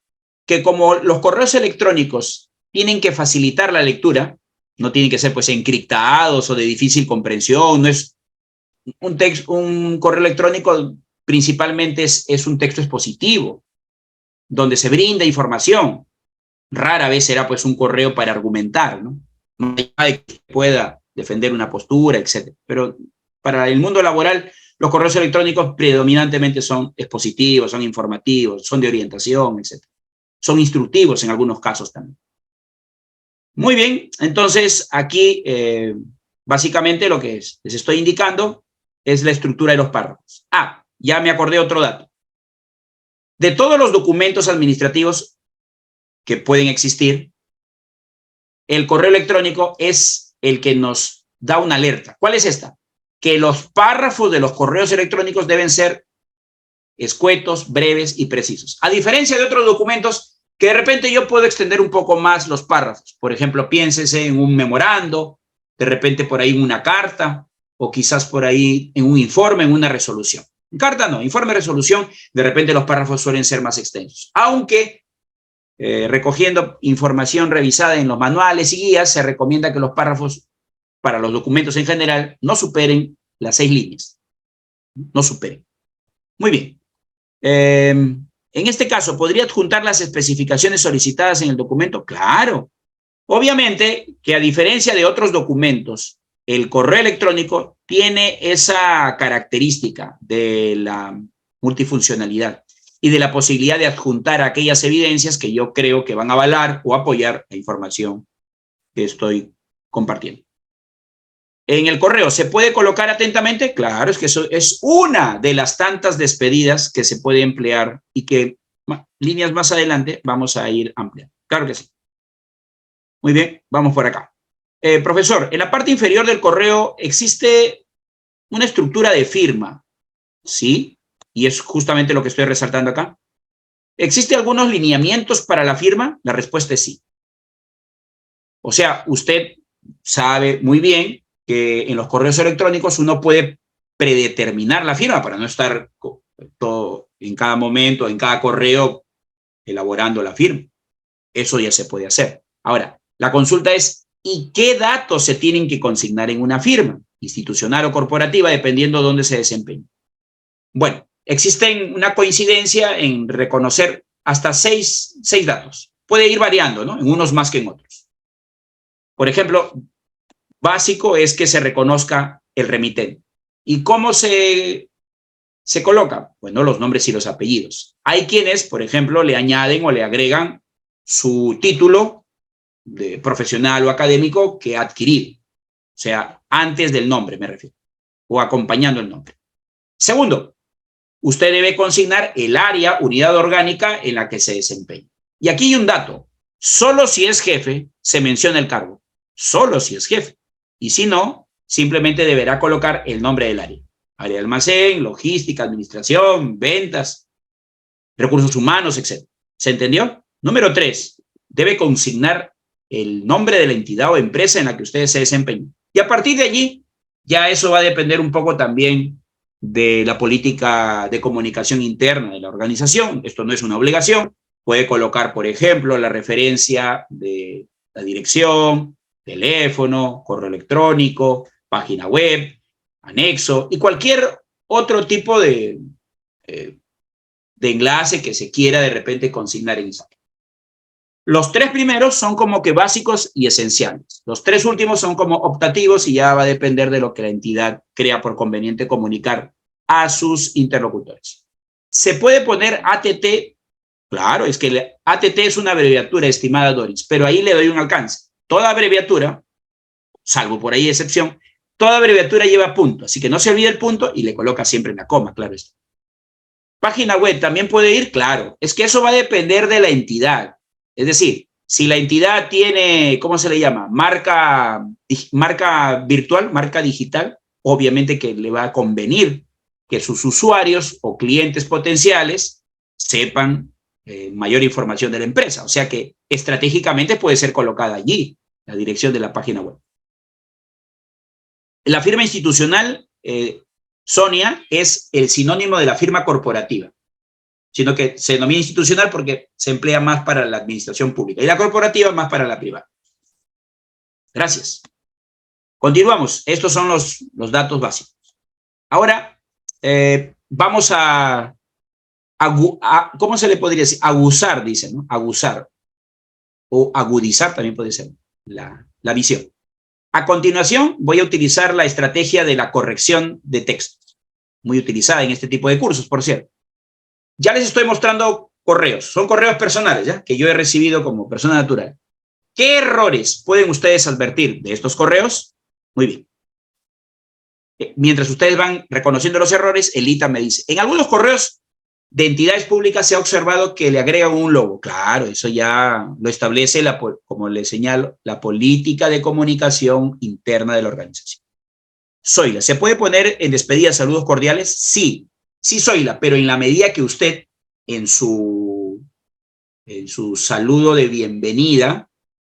Que como los correos electrónicos tienen que facilitar la lectura, no tienen que ser pues encriptados o de difícil comprensión, no es un correo electrónico principalmente es un texto expositivo, donde se brinda información. Rara vez será pues un correo para argumentar, ¿no? No hay nadie que pueda defender una postura, etc. Pero para el mundo laboral, los correos electrónicos predominantemente son expositivos, son informativos, son de orientación, etc. Son instructivos en algunos casos también. Muy bien, entonces aquí básicamente lo que les estoy indicando es la estructura de los párrafos. Ya me acordé otro dato. De todos los documentos administrativos que pueden existir, el correo electrónico es el que nos da una alerta. ¿Cuál es esta? Que los párrafos de los correos electrónicos deben ser escuetos, breves y precisos. A diferencia de otros documentos que de repente yo puedo extender un poco más los párrafos. Por ejemplo, piénsese en un memorando, de repente por ahí en una carta, o quizás por ahí en un informe, en una resolución. En carta no, informe, resolución, de repente los párrafos suelen ser más extensos. Aunque recogiendo información revisada en los manuales y guías, se recomienda que los párrafos para los documentos en general no superen las 6 líneas. No superen. Muy bien. En este caso, ¿podría adjuntar las especificaciones solicitadas en el documento? Claro. Obviamente que a diferencia de otros documentos, el correo electrónico tiene esa característica de la multifuncionalidad y de la posibilidad de adjuntar aquellas evidencias que yo creo que van a avalar o apoyar la información que estoy compartiendo. En el correo, ¿se puede colocar atentamente? Claro, es que eso es una de las tantas despedidas que se puede emplear y que líneas más adelante vamos a ir ampliando. Claro que sí. Muy bien, vamos por acá. Profesor, en la parte inferior del correo existe una estructura de firma, ¿sí? Y es justamente lo que estoy resaltando acá. ¿Existen algunos lineamientos para la firma? La respuesta es sí. O sea, usted sabe muy bien que en los correos electrónicos uno puede predeterminar la firma para no estar todo en cada momento, en cada correo, elaborando la firma. Eso ya se puede hacer. Ahora, la consulta es, ¿y qué datos se tienen que consignar en una firma, institucional o corporativa, dependiendo de dónde se desempeñe? Bueno, existe una coincidencia en reconocer hasta seis datos. Puede ir variando, ¿no? En unos más que en otros. Por ejemplo, básico es que se reconozca el remitente. ¿Y cómo se coloca? Bueno, los nombres y los apellidos. Hay quienes, por ejemplo, le añaden o le agregan su título de profesional o académico que ha adquirido. O sea, antes del nombre me refiero, o acompañando el nombre. Segundo, usted debe consignar el área, unidad orgánica en la que se desempeña. Y aquí hay un dato. Solo si es jefe, se menciona el cargo. Solo si es jefe. Y si no, simplemente deberá colocar el nombre del área. Área de almacén, logística, administración, ventas, recursos humanos, etc. ¿Se entendió? Número 3, debe consignar el nombre de la entidad o empresa en la que ustedes se desempeñan. Y a partir de allí, ya eso va a depender un poco también de la política de comunicación interna de la organización. Esto no es una obligación. Puede colocar, por ejemplo, la referencia de la dirección, teléfono, correo electrónico, página web, anexo y cualquier otro tipo de enlace que se quiera de repente consignar en esa. Los 3 primeros son como que básicos y esenciales. Los 3 últimos son como optativos y ya va a depender de lo que la entidad crea por conveniente comunicar a sus interlocutores. ¿Se puede poner ATT? Claro, es que el ATT es una abreviatura, estimada Doris, pero ahí le doy un alcance. Toda abreviatura, salvo por ahí excepción, toda abreviatura lleva punto, así que no se olvide el punto y le coloca siempre en la coma, claro está. Página web también puede ir, claro, es que eso va a depender de la entidad. Es decir, si la entidad tiene, ¿cómo se le llama? Marca virtual, marca digital, obviamente que le va a convenir que sus usuarios o clientes potenciales sepan mayor información de la empresa. O sea que estratégicamente puede ser colocada allí la dirección de la página web. La firma institucional, Sonia, es el sinónimo de la firma corporativa, sino que se denomina institucional porque se emplea más para la administración pública y la corporativa más para la privada. Gracias. Continuamos. Estos son los datos básicos. Ahora vamos a ¿cómo se le podría decir? Aguzar, dice, ¿no? Aguzar. O agudizar también puede ser la visión. A continuación voy a utilizar la estrategia de la corrección de textos, muy utilizada en este tipo de cursos, por cierto. Ya les estoy mostrando correos, son correos personales, ¿ya? Que yo he recibido como persona natural. ¿Qué errores pueden ustedes advertir de estos correos? Muy bien. Mientras ustedes van reconociendo los errores, el ITA me dice, en algunos correos de entidades públicas se ha observado que le agregan un logo. Claro, eso ya lo establece, como le señalo, la política de comunicación interna de la organización. Zoila, ¿se puede poner en despedida saludos cordiales? Sí, sí, Zoila, pero en la medida que usted en su saludo de bienvenida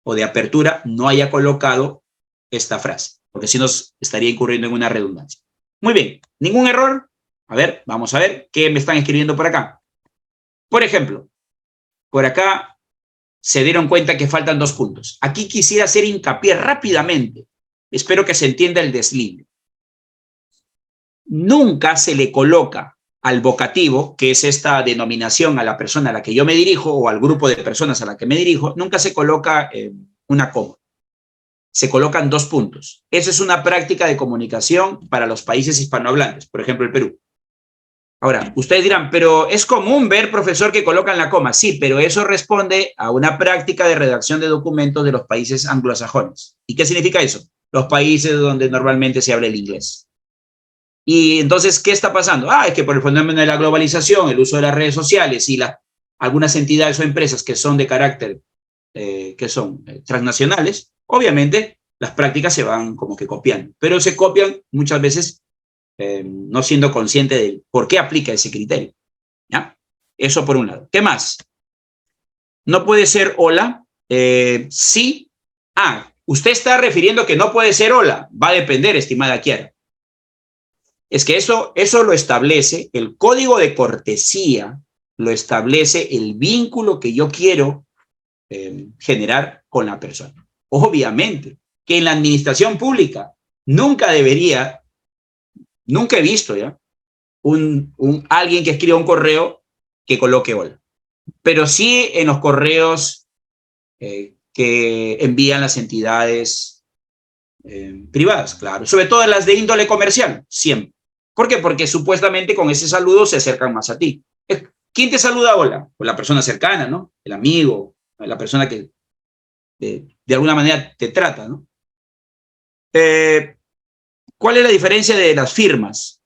o de apertura no haya colocado esta frase, porque si no estaría incurriendo en una redundancia. Muy bien, ¿ningún error? A ver, vamos a ver qué me están escribiendo por acá. Por ejemplo, por acá se dieron cuenta que faltan 2 puntos. Aquí quisiera hacer hincapié rápidamente. Espero que se entienda el deslinde. Nunca se le coloca al vocativo, que es esta denominación a la persona a la que yo me dirijo o al grupo de personas a la que me dirijo, nunca se coloca una coma. Se colocan 2 puntos. Esa es una práctica de comunicación para los países hispanohablantes, por ejemplo, el Perú. Ahora, ustedes dirán, pero es común ver, profesor, que colocan la coma. Sí, pero eso responde a una práctica de redacción de documentos de los países anglosajones. ¿Y qué significa eso? Los países donde normalmente se habla el inglés. Y entonces, ¿qué está pasando? Es que por el fenómeno de la globalización, el uso de las redes sociales y algunas entidades o empresas que son de carácter, transnacionales, obviamente las prácticas se van como que copiando, pero se copian muchas veces no siendo consciente de por qué aplica ese criterio. ¿Ya? Eso por un lado. ¿Qué más? No puede ser hola. Sí. Usted está refiriendo que no puede ser hola. Va a depender, estimada Kiara. Es que eso lo establece el código de cortesía, lo establece el vínculo que yo quiero generar con la persona. Obviamente que en la administración pública nunca he visto ya alguien que escriba un correo que coloque hola, pero sí en los correos que envían las entidades privadas, claro, sobre todo las de índole comercial, siempre. ¿Por qué? Porque supuestamente con ese saludo se acercan más a ti. ¿Quién te saluda hola? Pues la persona cercana, ¿no? El amigo, la persona que de alguna manera te trata, ¿no? ¿Cuál es la diferencia de las firmas?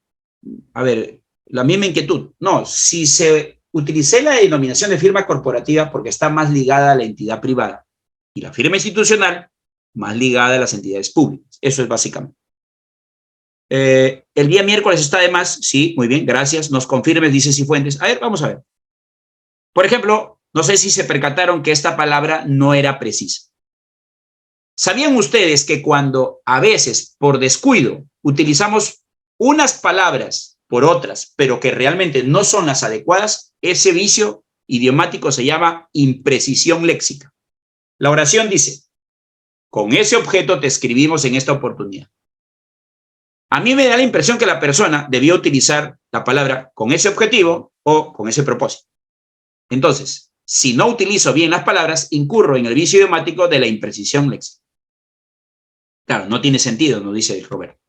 A ver, la misma inquietud. No, si se utilicé la denominación de firma corporativa porque está más ligada a la entidad privada y la firma institucional más ligada a las entidades públicas. Eso es básicamente. El día miércoles está de más. Sí, muy bien, gracias. Nos confirmes, dice Cifuentes. A ver, vamos a ver. Por ejemplo, no sé si se percataron que esta palabra no era precisa. ¿Sabían ustedes que cuando a veces, por descuido, utilizamos unas palabras por otras, pero que realmente no son las adecuadas, ese vicio idiomático se llama imprecisión léxica? La oración dice, con ese objeto te escribimos en esta oportunidad. A mí me da la impresión que la persona debió utilizar la palabra con ese objetivo o con ese propósito. Entonces, si no utilizo bien las palabras, incurro en el vicio idiomático de la imprecisión léxica. Claro, no tiene sentido, nos dice Roberto.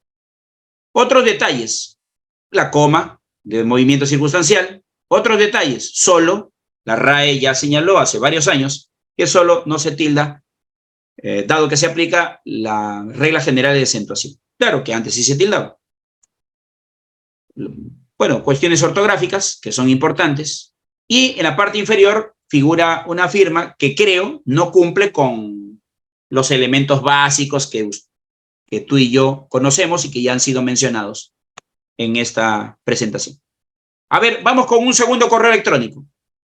Otros detalles, la coma de movimiento circunstancial. Otros detalles, solo, la RAE ya señaló hace varios años que solo no se tilda, dado que se aplica la regla general de acentuación. Claro que antes sí se tildaba. Bueno, cuestiones ortográficas que son importantes. Y en la parte inferior figura una firma que creo no cumple con los elementos básicos que tú y yo conocemos y que ya han sido mencionados en esta presentación. A ver, vamos con un segundo correo electrónico.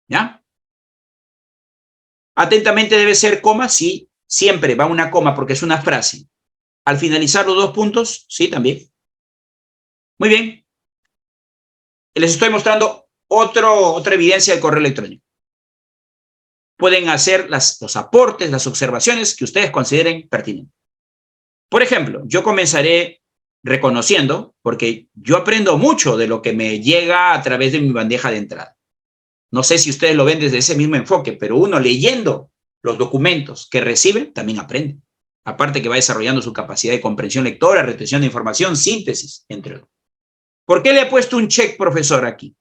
¿Ya? Atentamente debe ser coma, sí, siempre va una coma porque es una frase. Al finalizar los 2 puntos, sí, también. Muy bien. Les estoy mostrando otra evidencia del correo electrónico. Pueden hacer los aportes, las observaciones que ustedes consideren pertinentes. Por ejemplo, yo comenzaré reconociendo, porque yo aprendo mucho de lo que me llega a través de mi bandeja de entrada. No sé si ustedes lo ven desde ese mismo enfoque, pero uno leyendo los documentos que recibe también aprende. Aparte que va desarrollando su capacidad de comprensión lectora, retención de información, síntesis, entre otros. ¿Por qué le he puesto un check, profesor, aquí?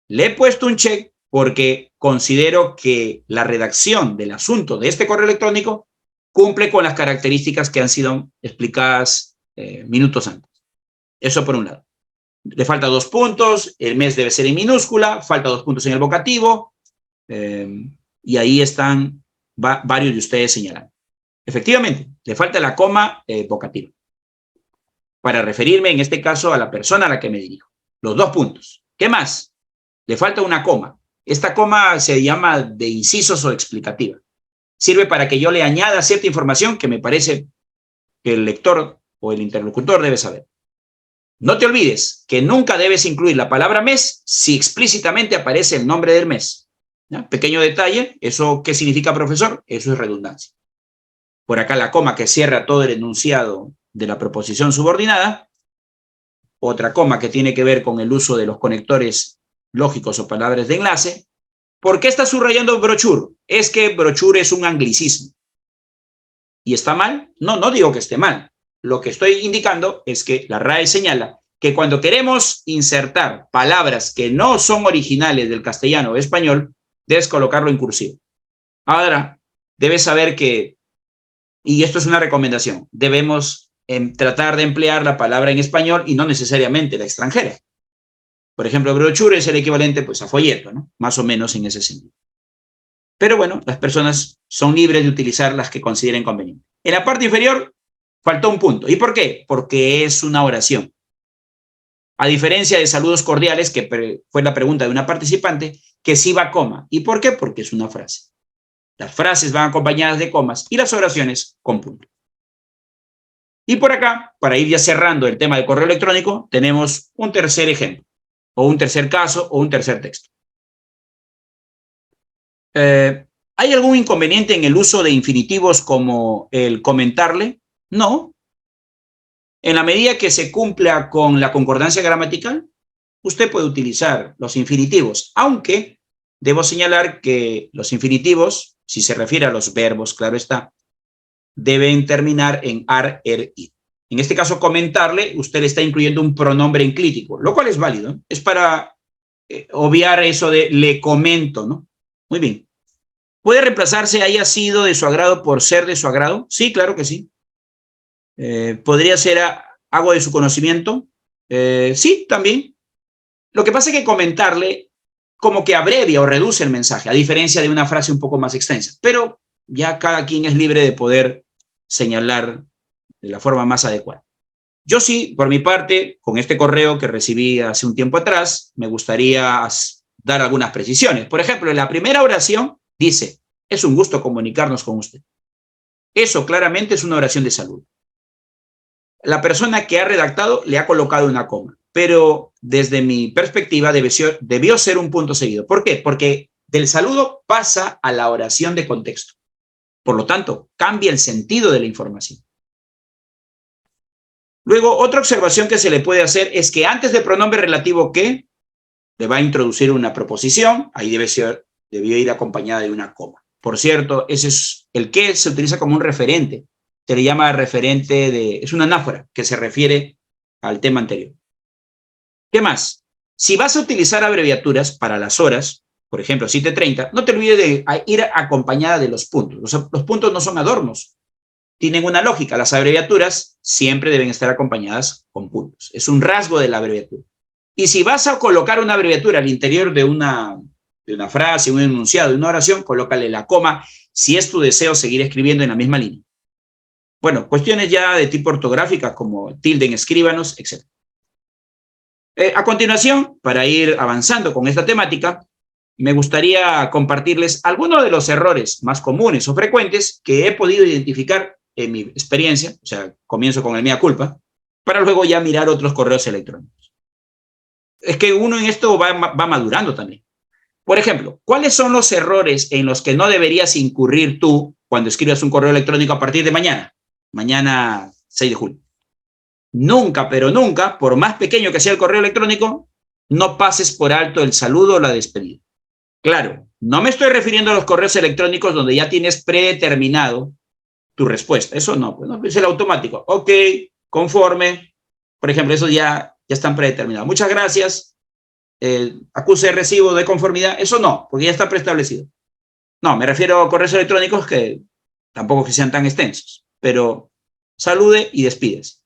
Le he puesto un check porque considero que la redacción del asunto de este correo electrónico cumple con las características que han sido explicadas minutos antes. Eso por un lado. Le falta 2 puntos, el mes debe ser en minúscula, falta 2 puntos en el vocativo, y ahí están varios de ustedes señalando. Efectivamente, le falta la coma vocativa, para referirme en este caso a la persona a la que me dirijo. Los 2 puntos. ¿Qué más? Le falta una coma. Esta coma se llama de incisos o explicativa. Sirve para que yo le añada cierta información que me parece que el lector o el interlocutor debe saber. No te olvides que nunca debes incluir la palabra mes si explícitamente aparece el nombre del mes. ¿Ya? Pequeño detalle, ¿eso qué significa, profesor? Eso es redundancia. Por acá la coma que cierra todo el enunciado de la proposición subordinada. Otra coma que tiene que ver con el uso de los conectores lógicos o palabras de enlace. ¿Por qué está subrayando brochure? Es que brochure es un anglicismo. ¿Y está mal? No, no digo que esté mal. Lo que estoy indicando es que la RAE señala que cuando queremos insertar palabras que no son originales del castellano o español, debes colocarlo en cursivo. Ahora, debes saber que, y esto es una recomendación, debemos tratar de emplear la palabra en español y no necesariamente la extranjera. Por ejemplo, brochure es el equivalente pues, a folleto, ¿no? Más o menos en ese sentido. Pero bueno, las personas son libres de utilizar las que consideren conveniente. En la parte inferior faltó un punto. ¿Y por qué? Porque es una oración. A diferencia de saludos cordiales, que fue la pregunta de una participante, que sí va coma. ¿Y por qué? Porque es una frase. Las frases van acompañadas de comas y las oraciones con punto. Y por acá, para ir ya cerrando el tema del correo electrónico, tenemos un tercer ejemplo, o un tercer caso, o un tercer texto. ¿Hay algún inconveniente en el uso de infinitivos como el comentarle? No. En la medida que se cumpla con la concordancia gramatical, usted puede utilizar los infinitivos, aunque debo señalar que los infinitivos, si se refiere a los verbos, claro está, deben terminar en ar, er, id. En este caso, comentarle, usted está incluyendo un pronombre enclítico, lo cual es válido, ¿no? Es para obviar eso de le comento, ¿no? Muy bien. ¿Puede reemplazarse haya sido de su agrado por ser de su agrado? Sí, claro que sí. ¿Podría ser hago de su conocimiento? Sí, también. Lo que pasa es que comentarle como que abrevia o reduce el mensaje, a diferencia de una frase un poco más extensa. Pero ya cada quien es libre de poder señalar de la forma más adecuada. Yo sí, por mi parte, con este correo que recibí hace un tiempo atrás, me gustaría dar algunas precisiones. Por ejemplo, en la primera oración dice, es un gusto comunicarnos con usted. Eso claramente es una oración de salud. La persona que ha redactado le ha colocado una coma, pero desde mi perspectiva debió ser un punto seguido. ¿Por qué? Porque del saludo pasa a la oración de contexto. Por lo tanto, cambia el sentido de la información. Luego, otra observación que se le puede hacer es que antes del pronombre relativo que, le va a introducir una proposición, ahí debió ir acompañada de una coma. Por cierto, ese es el que se utiliza como un referente. Se le llama referente es una anáfora que se refiere al tema anterior. ¿Qué más? Si vas a utilizar abreviaturas para las horas, por ejemplo, 7:30, no te olvides de ir acompañada de los puntos. Los puntos no son adornos, tienen una lógica. Las abreviaturas siempre deben estar acompañadas con puntos. Es un rasgo de la abreviatura. Y si vas a colocar una abreviatura al interior de una frase, un enunciado, de una oración, colócale la coma si es tu deseo seguir escribiendo en la misma línea. Bueno, cuestiones ya de tipo ortográfica como tilde en escríbanos, etc. A continuación, para ir avanzando con esta temática, me gustaría compartirles algunos de los errores más comunes o frecuentes que he podido identificar en mi experiencia, o sea, comienzo con el mea culpa, para luego ya mirar otros correos electrónicos. Es que uno en esto va madurando también. Por ejemplo, ¿cuáles son los errores en los que no deberías incurrir tú cuando escribas un correo electrónico a partir de mañana? Mañana 6 de julio. Nunca, pero nunca, por más pequeño que sea el correo electrónico, no pases por alto el saludo o la despedida. Claro, no me estoy refiriendo a los correos electrónicos donde ya tienes predeterminado tu respuesta. Eso no, pues no, es el automático. Ok, conforme. Por ejemplo, eso ya están predeterminados. Muchas gracias. Acuse de recibo de conformidad. Eso no, porque ya está preestablecido. No, me refiero a correos electrónicos que tampoco que sean tan extensos, pero salude y despides.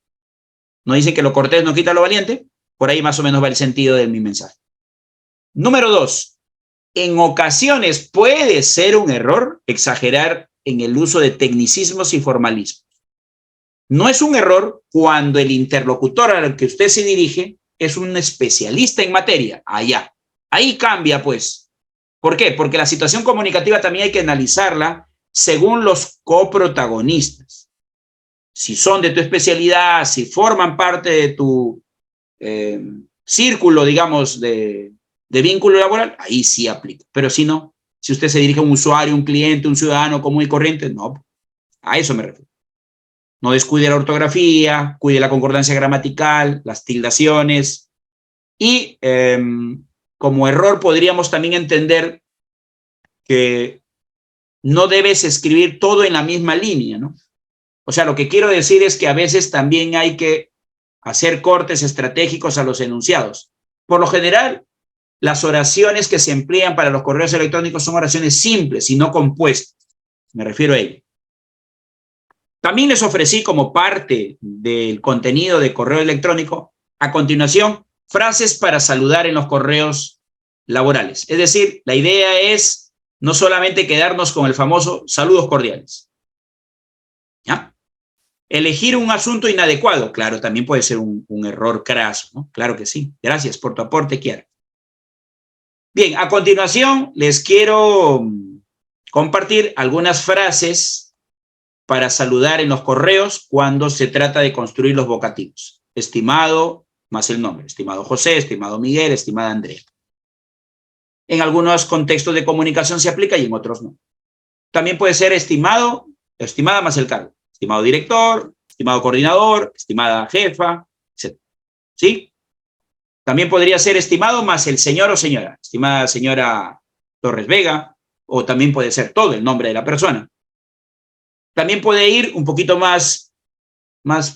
No dicen que lo cortés no quita lo valiente. Por ahí más o menos va el sentido de mi mensaje. Número 2. En ocasiones puede ser un error exagerar en el uso de tecnicismos y formalismos. No es un error cuando el interlocutor al que usted se dirige es un especialista en materia. Allá. Ahí cambia, pues. ¿Por qué? Porque la situación comunicativa también hay que analizarla según los coprotagonistas. Si son de tu especialidad, si forman parte de tu círculo, digamos, de vínculo laboral, ahí sí aplica. Pero si no, si usted se dirige a un usuario, un cliente, un ciudadano común y corriente, no, a eso me refiero. No descuide la ortografía, cuide la concordancia gramatical, las tildaciones y como error podríamos también entender que no debes escribir todo en la misma línea, ¿no? O sea, lo que quiero decir es que a veces también hay que hacer cortes estratégicos a los enunciados. Por lo general, las oraciones que se emplean para los correos electrónicos son oraciones simples y no compuestas. Me refiero a ello. También les ofrecí como parte del contenido de correo electrónico, a continuación, frases para saludar en los correos laborales. Es decir, la idea es no solamente quedarnos con el famoso saludos cordiales. ¿Ya? Elegir un asunto inadecuado, claro, también puede ser un error craso, ¿no? Claro que sí. Gracias por tu aporte, Kiara. Bien, a continuación les quiero compartir algunas frases para saludar en los correos cuando se trata de construir los vocativos. Estimado, más el nombre. Estimado José, estimado Miguel, estimada Andrea. En algunos contextos de comunicación se aplica y en otros no. También puede ser estimado, estimada más el cargo. Estimado director, estimado coordinador, estimada jefa, etc. ¿Sí? También podría ser estimado más el señor o señora. Estimada señora Torres Vega, o también puede ser todo el nombre de la persona. También puede ir un poquito más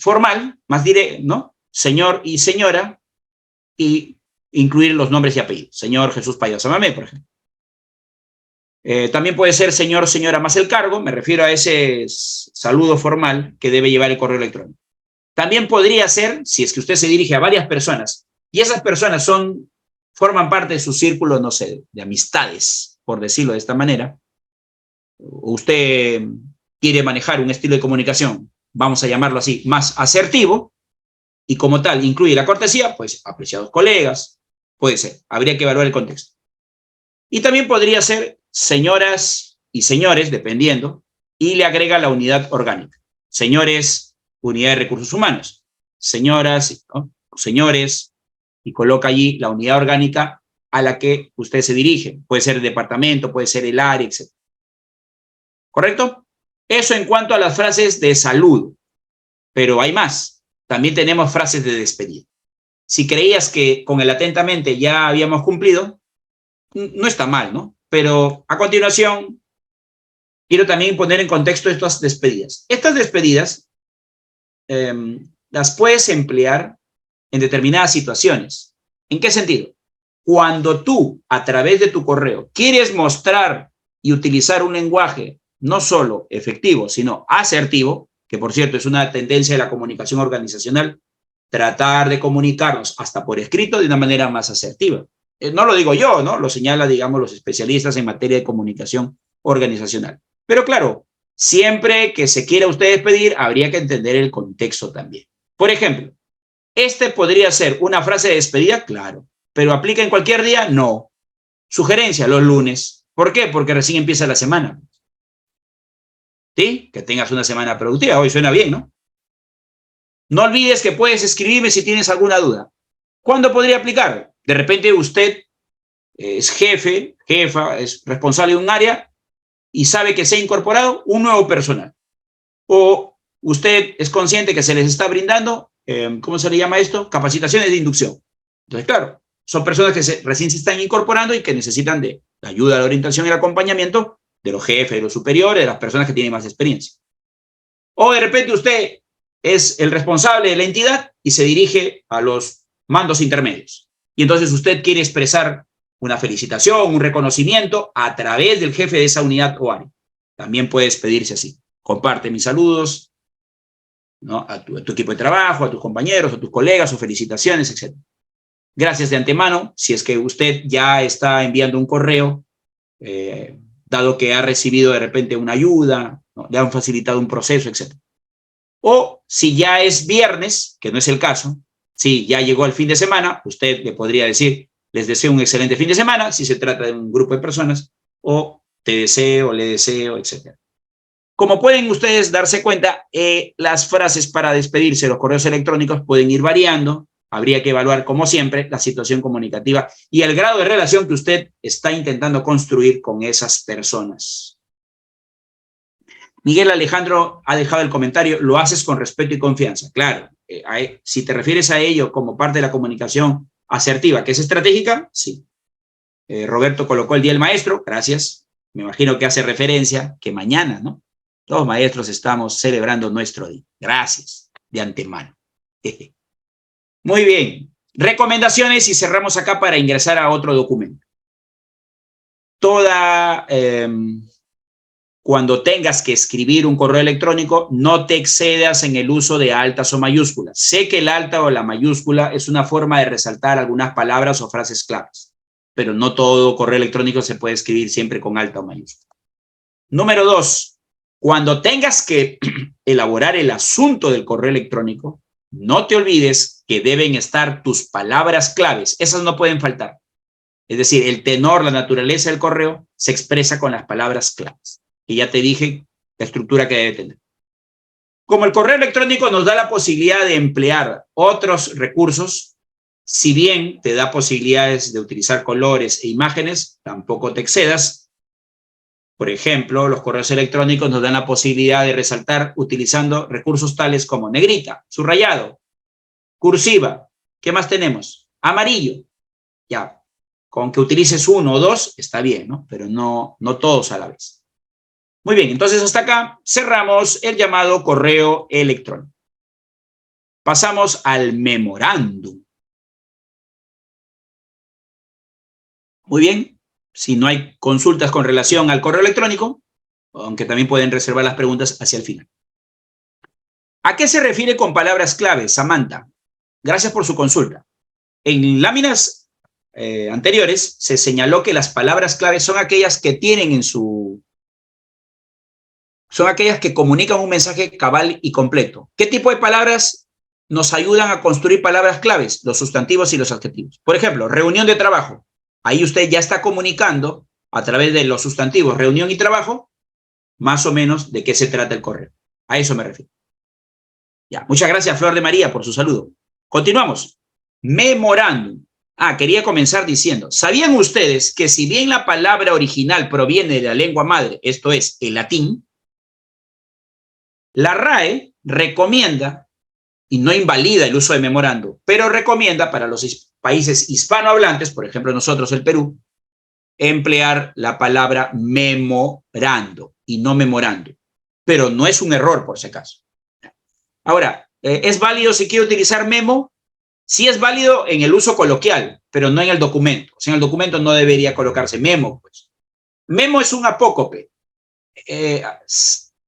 formal, más directo, ¿no? Señor y señora, y incluir los nombres y apellidos. Señor Jesús Payá Samamé, por ejemplo. También puede ser señor o señora más el cargo, me refiero a ese saludo formal que debe llevar el correo electrónico. También podría ser, si es que usted se dirige a varias personas, y esas personas forman parte de su círculo, no sé, de amistades, por decirlo de esta manera. Usted quiere manejar un estilo de comunicación, vamos a llamarlo así, más asertivo, y como tal incluye la cortesía, pues apreciados colegas, puede ser, habría que evaluar el contexto. Y también podría ser señoras y señores, dependiendo, y le agrega la unidad orgánica. Señores, unidad de recursos humanos. Señoras, ¿no? Señores, y coloca allí la unidad orgánica a la que usted se dirige. Puede ser el departamento, puede ser el área, etc. ¿Correcto? Eso en cuanto a las frases de saludo. Pero hay más. También tenemos frases de despedida. Si creías que con el atentamente ya habíamos cumplido, no está mal, ¿no? Pero a continuación, quiero también poner en contexto estas despedidas. Estas despedidas las puedes emplear en determinadas situaciones. ¿En qué sentido? Cuando tú, a través de tu correo, quieres mostrar y utilizar un lenguaje no solo efectivo, sino asertivo, que por cierto es una tendencia de la comunicación organizacional, tratar de comunicarnos hasta por escrito de una manera más asertiva. No lo digo yo, ¿no? Lo señala, digamos, los especialistas en materia de comunicación organizacional. Pero claro, siempre que se quiera usted despedir, habría que entender el contexto también. Por ejemplo, este podría ser una frase de despedida, claro, pero ¿aplica en cualquier día? No. Sugerencia, los lunes. ¿Por qué? Porque recién empieza la semana. ¿Sí? Que tengas una semana productiva. Hoy suena bien, ¿no? No olvides que puedes escribirme si tienes alguna duda. ¿Cuándo podría aplicar? De repente usted es jefe, jefa, es responsable de un área y sabe que se ha incorporado un nuevo personal. O usted es consciente que se les está brindando, ¿cómo se le llama esto? Capacitaciones de inducción. Entonces, claro, son personas que recién se están incorporando y que necesitan de la ayuda, la orientación y el acompañamiento de los jefes, de los superiores, de las personas que tienen más experiencia. O de repente usted es el responsable de la entidad y se dirige a los mandos intermedios. Y entonces usted quiere expresar una felicitación, un reconocimiento a través del jefe de esa unidad o área. También puedes pedirse así. Comparte mis saludos, ¿no? a tu equipo de trabajo, a tus compañeros, a tus colegas, o felicitaciones, etc. Gracias de antemano, si es que usted ya está enviando un correo, dado que ha recibido de repente una ayuda, ¿no? Le han facilitado un proceso, etc. O si ya es viernes, que no es el caso, si ya llegó el fin de semana, usted le podría decir, les deseo un excelente fin de semana, si se trata de un grupo de personas, o te deseo, le deseo, etc. Como pueden ustedes darse cuenta, las frases para despedirse de los correos electrónicos pueden ir variando. Habría que evaluar, como siempre, la situación comunicativa y el grado de relación que usted está intentando construir con esas personas. Miguel Alejandro ha dejado el comentario, lo haces con respeto y confianza. Claro, si te refieres a ello como parte de la comunicación asertiva, que es estratégica, sí. Roberto colocó el Día del Maestro, gracias. Me imagino que hace referencia que mañana, ¿no? Los maestros estamos celebrando nuestro día. Gracias de antemano. Muy bien. Recomendaciones y cerramos acá para ingresar a otro documento. Cuando tengas que escribir un correo electrónico, no te excedas en el uso de altas o mayúsculas. Sé que el alta o la mayúscula es una forma de resaltar algunas palabras o frases claves, pero no todo correo electrónico se puede escribir siempre con alta o mayúscula. Número 2, cuando tengas que elaborar el asunto del correo electrónico, no te olvides que deben estar tus palabras claves. Esas no pueden faltar. Es decir, el tenor, la naturaleza del correo se expresa con las palabras claves. Y ya te dije la estructura que debe tener. Como el correo electrónico nos da la posibilidad de emplear otros recursos, si bien te da posibilidades de utilizar colores e imágenes, tampoco te excedas. Por ejemplo, los correos electrónicos nos dan la posibilidad de resaltar utilizando recursos tales como negrita, subrayado, cursiva. ¿Qué más tenemos? Amarillo. Ya, con que utilices uno o dos está bien, ¿no? Pero no todos a la vez. Muy bien, entonces hasta acá cerramos el llamado correo electrónico. Pasamos al memorándum. Muy bien, si no hay consultas con relación al correo electrónico, aunque también pueden reservar las preguntas hacia el final. ¿A qué se refiere con palabras clave, Samantha? Gracias por su consulta. En láminas anteriores se señaló que las palabras clave son aquellas que tienen en su... Son aquellas que comunican un mensaje cabal y completo. ¿Qué tipo de palabras nos ayudan a construir palabras claves? Los sustantivos y los adjetivos. Por ejemplo, reunión de trabajo. Ahí usted ya está comunicando a través de los sustantivos reunión y trabajo, más o menos de qué se trata el correo. A eso me refiero. Ya, muchas gracias, Flor de María, por su saludo. Continuamos. Memorándum. Quería comenzar diciendo, ¿sabían ustedes que si bien la palabra original proviene de la lengua madre, esto es, el latín, la RAE recomienda, y no invalida el uso de memorando, pero recomienda para los países hispanohablantes, por ejemplo nosotros, el Perú, emplear la palabra memorando y no memorando. Pero no es un error, por si acaso. Ahora, ¿es válido si quiero utilizar memo? Sí es válido en el uso coloquial, pero no en el documento. O sea, en el documento no debería colocarse memo, pues. Memo es un apócope.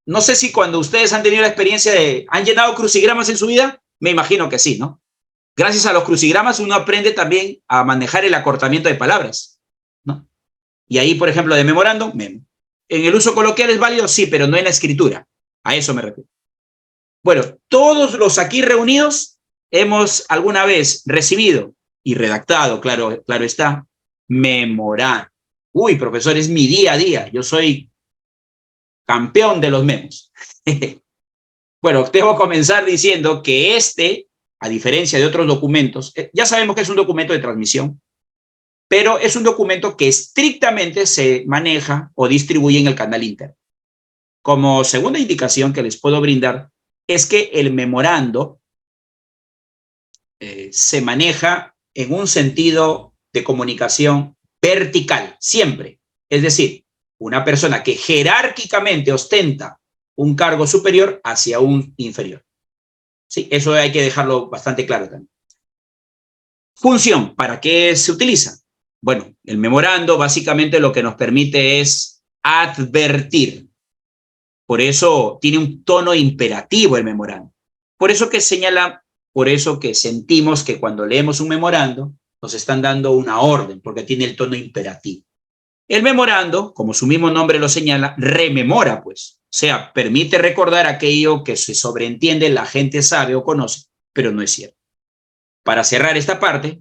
No sé si cuando ustedes han tenido la experiencia de... ¿Han llenado crucigramas en su vida? Me imagino que sí, ¿no? Gracias a los crucigramas uno aprende también a manejar el acortamiento de palabras, ¿no? Y ahí, por ejemplo, de memorando, memo. ¿En el uso coloquial es válido? Sí, pero no en la escritura. A eso me refiero. Bueno, todos los aquí reunidos hemos alguna vez recibido y redactado, claro está, memorando. Uy, profesor, es mi día a día. Yo soy campeón de los memos. Bueno, debo comenzar diciendo que a diferencia de otros documentos, ya sabemos que es un documento de transmisión, pero es un documento que estrictamente se maneja o distribuye en el canal interno. Como segunda indicación que les puedo brindar es que el memorando se maneja en un sentido de comunicación vertical, siempre. Es decir, una persona que jerárquicamente ostenta un cargo superior hacia un inferior. Sí, eso hay que dejarlo bastante claro también. Función, ¿para qué se utiliza? Bueno, el memorando básicamente lo que nos permite es advertir. Por eso tiene un tono imperativo el memorando. Por eso que sentimos que cuando leemos un memorando nos están dando una orden, porque tiene el tono imperativo. El memorando, como su mismo nombre lo señala, rememora, pues. O sea, permite recordar aquello que se sobreentiende, la gente sabe o conoce, pero no es cierto. Para cerrar esta parte,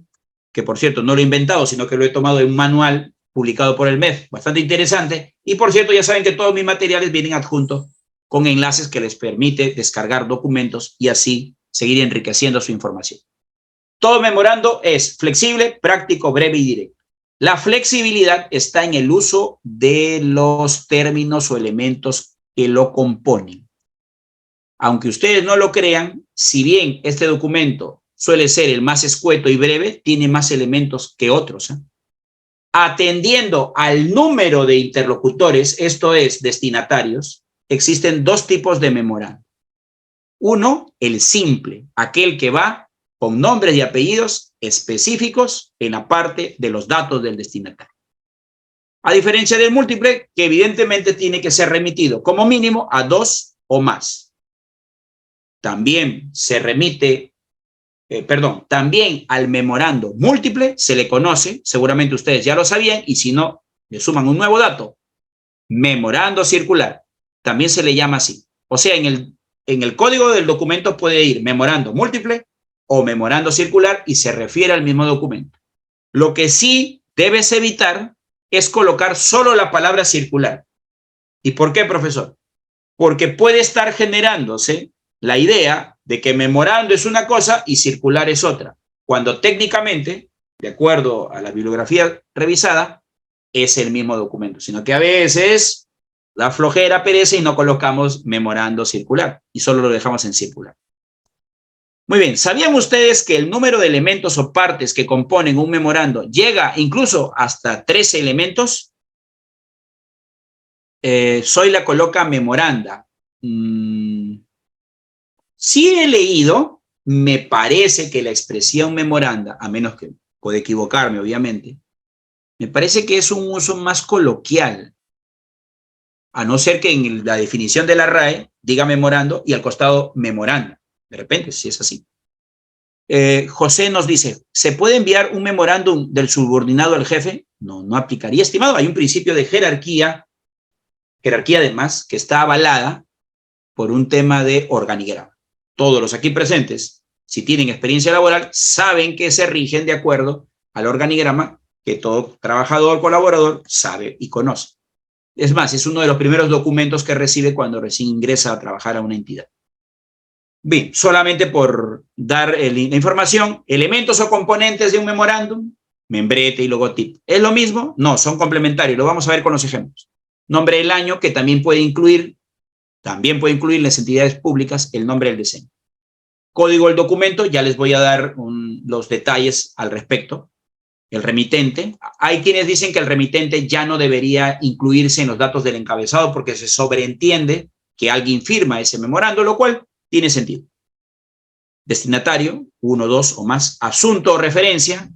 que por cierto no lo he inventado, sino que lo he tomado de un manual publicado por el MEF, bastante interesante, y por cierto ya saben que todos mis materiales vienen adjuntos con enlaces que les permite descargar documentos y así seguir enriqueciendo su información. Todo memorando es flexible, práctico, breve y directo. La flexibilidad está en el uso de los términos o elementos que lo componen. Aunque ustedes no lo crean, si bien este documento suele ser el más escueto y breve, tiene más elementos que otros. Atendiendo al número de interlocutores, esto es, destinatarios, existen dos tipos de memorando. Uno, el simple, aquel que va con nombres y apellidos específicos en la parte de los datos del destinatario. A diferencia del múltiple, que evidentemente tiene que ser remitido como mínimo a 2 o más. También se remite, también al memorando múltiple se le conoce, seguramente ustedes ya lo sabían, y si no, le suman un nuevo dato, memorando circular. También se le llama así. O sea, en el código del documento puede ir memorando múltiple o memorando circular y se refiere al mismo documento. Lo que sí debes evitar es colocar solo la palabra circular. ¿Y por qué, profesor? Porque puede estar generándose la idea de que memorando es una cosa y circular es otra, cuando técnicamente, de acuerdo a la bibliografía revisada, es el mismo documento, sino que a veces da flojera, pereza y no colocamos memorando circular y solo lo dejamos en circular. Muy bien, ¿sabían ustedes que el número de elementos o partes que componen un memorando llega incluso hasta 13 elementos? Soy la coloca memoranda. Sí he leído, me parece que la expresión memoranda, a menos que pueda equivocarme, obviamente, me parece que es un uso más coloquial, a no ser que en la definición de la RAE diga memorando y al costado memoranda. De repente, si es así. José nos dice, ¿se puede enviar un memorándum del subordinado al jefe? No, no aplicaría, estimado. Hay un principio de jerarquía además, que está avalada por un tema de organigrama. Todos los aquí presentes, si tienen experiencia laboral, saben que se rigen de acuerdo al organigrama que todo trabajador, colaborador sabe y conoce. Es más, es uno de los primeros documentos que recibe cuando recién ingresa a trabajar a una entidad. Bien, solamente por dar la información, elementos o componentes de un memorándum, membrete y logotipo. ¿Es lo mismo? No, son complementarios, lo vamos a ver con los ejemplos. Nombre del año, que también puede incluir en las entidades públicas el nombre del diseño. Código del documento, ya les voy a dar los detalles al respecto. El remitente, hay quienes dicen que el remitente ya no debería incluirse en los datos del encabezado porque se sobreentiende que alguien firma ese memorando, lo cual tiene sentido. Destinatario, 1, 2 o más. Asunto o referencia,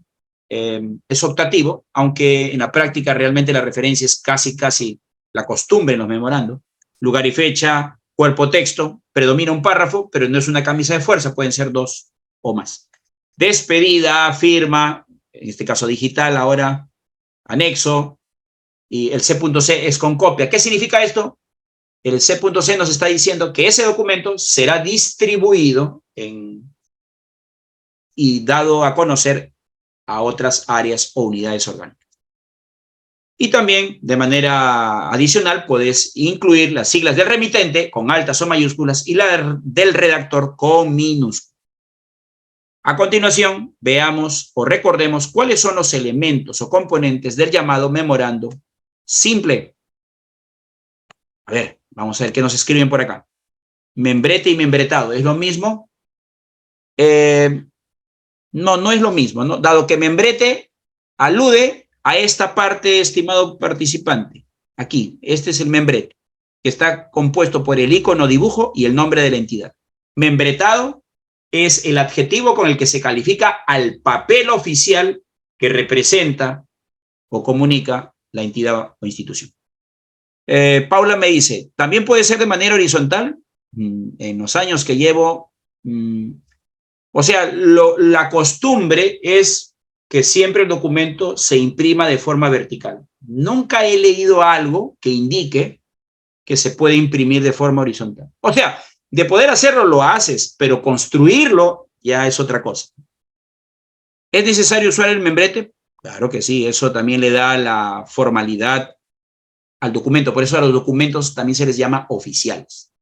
es optativo, aunque en la práctica realmente la referencia es casi la costumbre en los memorandos. Lugar y fecha, cuerpo texto, predomina un párrafo, pero no es una camisa de fuerza, pueden ser 2 o más. Despedida, firma, en este caso digital, ahora anexo, y el C.C es con copia. ¿Qué significa esto? El C.C nos está diciendo que ese documento será distribuido y dado a conocer a otras áreas o unidades orgánicas. Y también, de manera adicional, puedes incluir las siglas del remitente con altas o mayúsculas y la del redactor con minúsculas. A continuación, veamos o recordemos cuáles son los elementos o componentes del llamado memorando simple. A ver, vamos a ver qué nos escriben por acá. Membrete y membretado, ¿es lo mismo? No, no es lo mismo, ¿no? Dado que membrete alude a esta parte, estimado participante. Aquí, este es el membrete, que está compuesto por el icono dibujo y el nombre de la entidad. Membretado es el adjetivo con el que se califica al papel oficial que representa o comunica la entidad o institución. Paula me dice, ¿también puede ser de manera horizontal? En los años que llevo, o sea, la costumbre es que siempre el documento se imprima de forma vertical. Nunca he leído algo que indique que se puede imprimir de forma horizontal. O sea, de poder hacerlo lo haces, pero construirlo ya es otra cosa. ¿Es necesario usar el membrete? Claro que sí, eso también le da la formalidad al documento, por eso a los documentos también se les llama oficiales.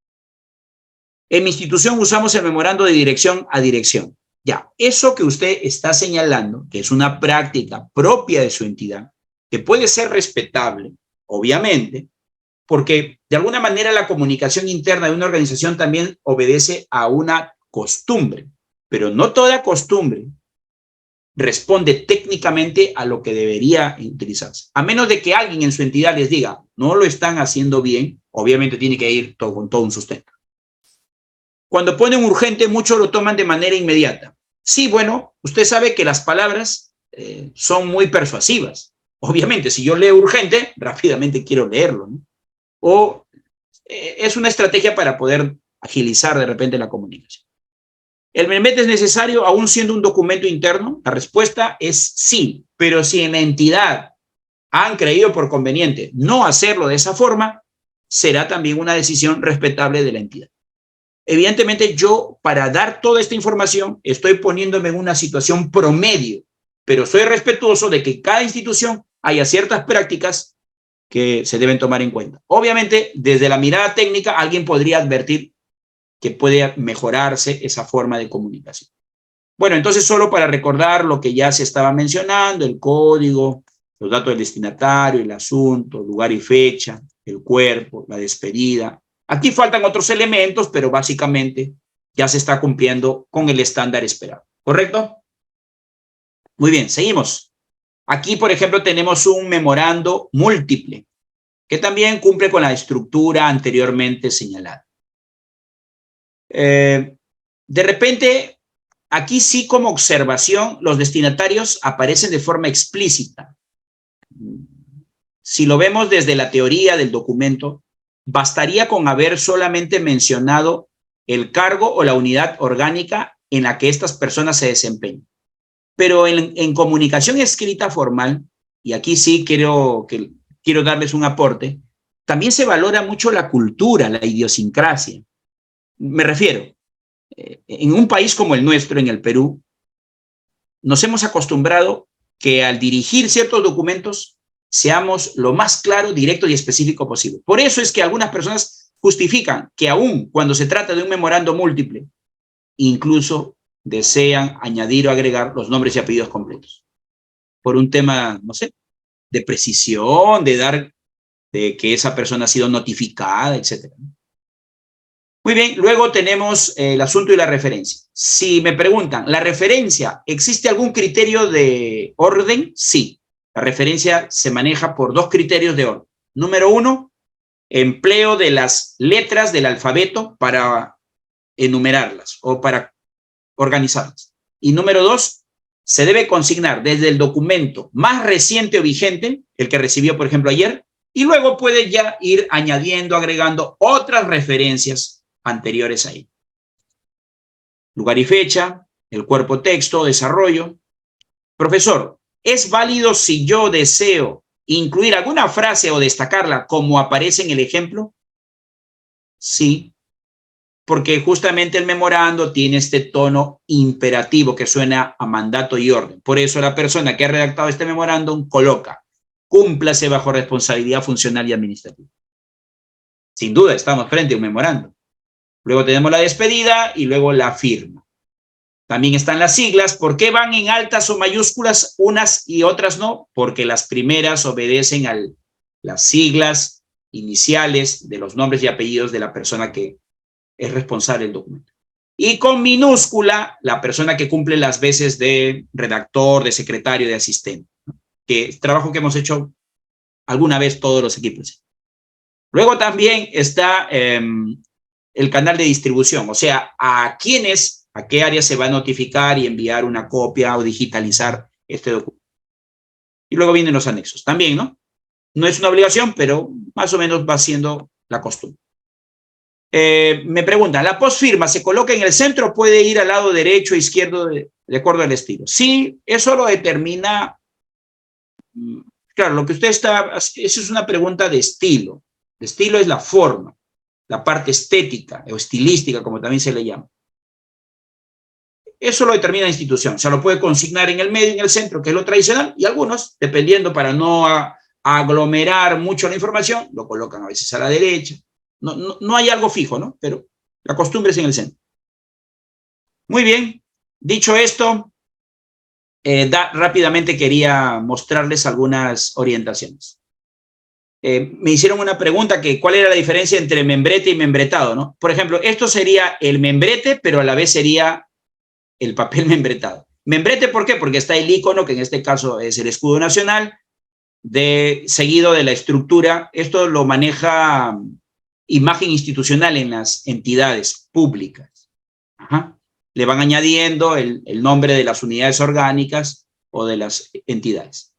En mi institución usamos el memorando de dirección a dirección. Ya, eso que usted está señalando, que es una práctica propia de su entidad, que puede ser respetable, obviamente, porque de alguna manera la comunicación interna de una organización también obedece a una costumbre, pero no toda costumbre responde técnicamente a lo que debería utilizarse. A menos de que alguien en su entidad les diga, no lo están haciendo bien, obviamente tiene que ir todo, con todo un sustento. Cuando ponen urgente, muchos lo toman de manera inmediata. Sí, bueno, usted sabe que las palabras son muy persuasivas. Obviamente, si yo leo urgente, rápidamente quiero leerlo, ¿no? O es una estrategia para poder agilizar de repente la comunicación. ¿El membrete es necesario aún siendo un documento interno? La respuesta es sí, pero si en la entidad han creído por conveniente no hacerlo de esa forma, será también una decisión respetable de la entidad. Evidentemente yo, para dar toda esta información, estoy poniéndome en una situación promedio, pero soy respetuoso de que cada institución haya ciertas prácticas que se deben tomar en cuenta. Obviamente, desde la mirada técnica, alguien podría advertir que puede mejorarse esa forma de comunicación. Bueno, entonces solo para recordar lo que ya se estaba mencionando, el código, los datos del destinatario, el asunto, lugar y fecha, el cuerpo, la despedida. Aquí faltan otros elementos, pero básicamente ya se está cumpliendo con el estándar esperado. ¿Correcto? Muy bien, seguimos. Aquí, por ejemplo, tenemos un memorando múltiple, que también cumple con la estructura anteriormente señalada. De repente, aquí sí como observación, los destinatarios aparecen de forma explícita. Si lo vemos desde la teoría del documento, bastaría con haber solamente mencionado el cargo o la unidad orgánica en la que estas personas se desempeñan. Pero en comunicación escrita formal, y aquí sí quiero darles un aporte, también se valora mucho la cultura, la idiosincrasia. Me refiero, en un país como el nuestro, en el Perú, nos hemos acostumbrado que al dirigir ciertos documentos seamos lo más claro, directo y específico posible. Por eso es que algunas personas justifican que aún cuando se trata de un memorando múltiple, incluso desean añadir o agregar los nombres y apellidos completos. Por un tema, no sé, de precisión, de que esa persona ha sido notificada, etcétera. Muy bien, luego tenemos el asunto y la referencia. Si me preguntan, ¿la referencia existe algún criterio de orden? Sí. La referencia se maneja por dos criterios de orden. Número uno, empleo de las letras del alfabeto para enumerarlas o para organizarlas. Y número dos, se debe consignar desde el documento más reciente o vigente, el que recibió, por ejemplo, ayer, y luego puede ya ir añadiendo, agregando otras referencias anteriores ahí. Lugar y fecha, el cuerpo texto, desarrollo. Profesor, ¿es válido si yo deseo incluir alguna frase o destacarla como aparece en el ejemplo? Sí, porque justamente el memorando tiene este tono imperativo que suena a mandato y orden. Por eso la persona que ha redactado este memorándum coloca, cúmplase bajo responsabilidad funcional y administrativa. Sin duda estamos frente a un memorándum. Luego tenemos la despedida y luego la firma. También están las siglas. ¿Por qué van en altas o mayúsculas unas y otras no? Porque las primeras obedecen a las siglas iniciales de los nombres y apellidos de la persona que es responsable del documento. Y con minúscula, la persona que cumple las veces de redactor, de secretario, de asistente, ¿no? Que es trabajo que hemos hecho alguna vez todos los equipos. Luego también está el canal de distribución, o sea, a qué área se va a notificar y enviar una copia o digitalizar este documento. Y luego vienen los anexos también, ¿no? No es una obligación, pero más o menos va siendo la costumbre. Me preguntan, ¿la postfirma se coloca en el centro o puede ir al lado derecho o izquierdo de acuerdo al estilo? Sí, eso lo determina. Claro, lo que usted está, eso es una pregunta de estilo. El estilo es la forma, la parte estética o estilística, como también se le llama. Eso lo determina la institución. O sea, lo puede consignar en el medio, en el centro, que es lo tradicional, y algunos, dependiendo para no aglomerar mucho la información, lo colocan a veces a la derecha. No hay algo fijo, ¿no? Pero la costumbre es en el centro. Muy bien. Dicho esto, rápidamente quería mostrarles algunas orientaciones. Me hicieron una pregunta que cuál era la diferencia entre membrete y membretado, ¿no? Por ejemplo, esto sería el membrete, pero a la vez sería el papel membretado. Membrete, ¿por qué? Porque está el icono, que en este caso es el escudo nacional, seguido de la estructura. Esto lo maneja imagen institucional en las entidades públicas. Ajá. Le van añadiendo el nombre de las unidades orgánicas o de las entidades.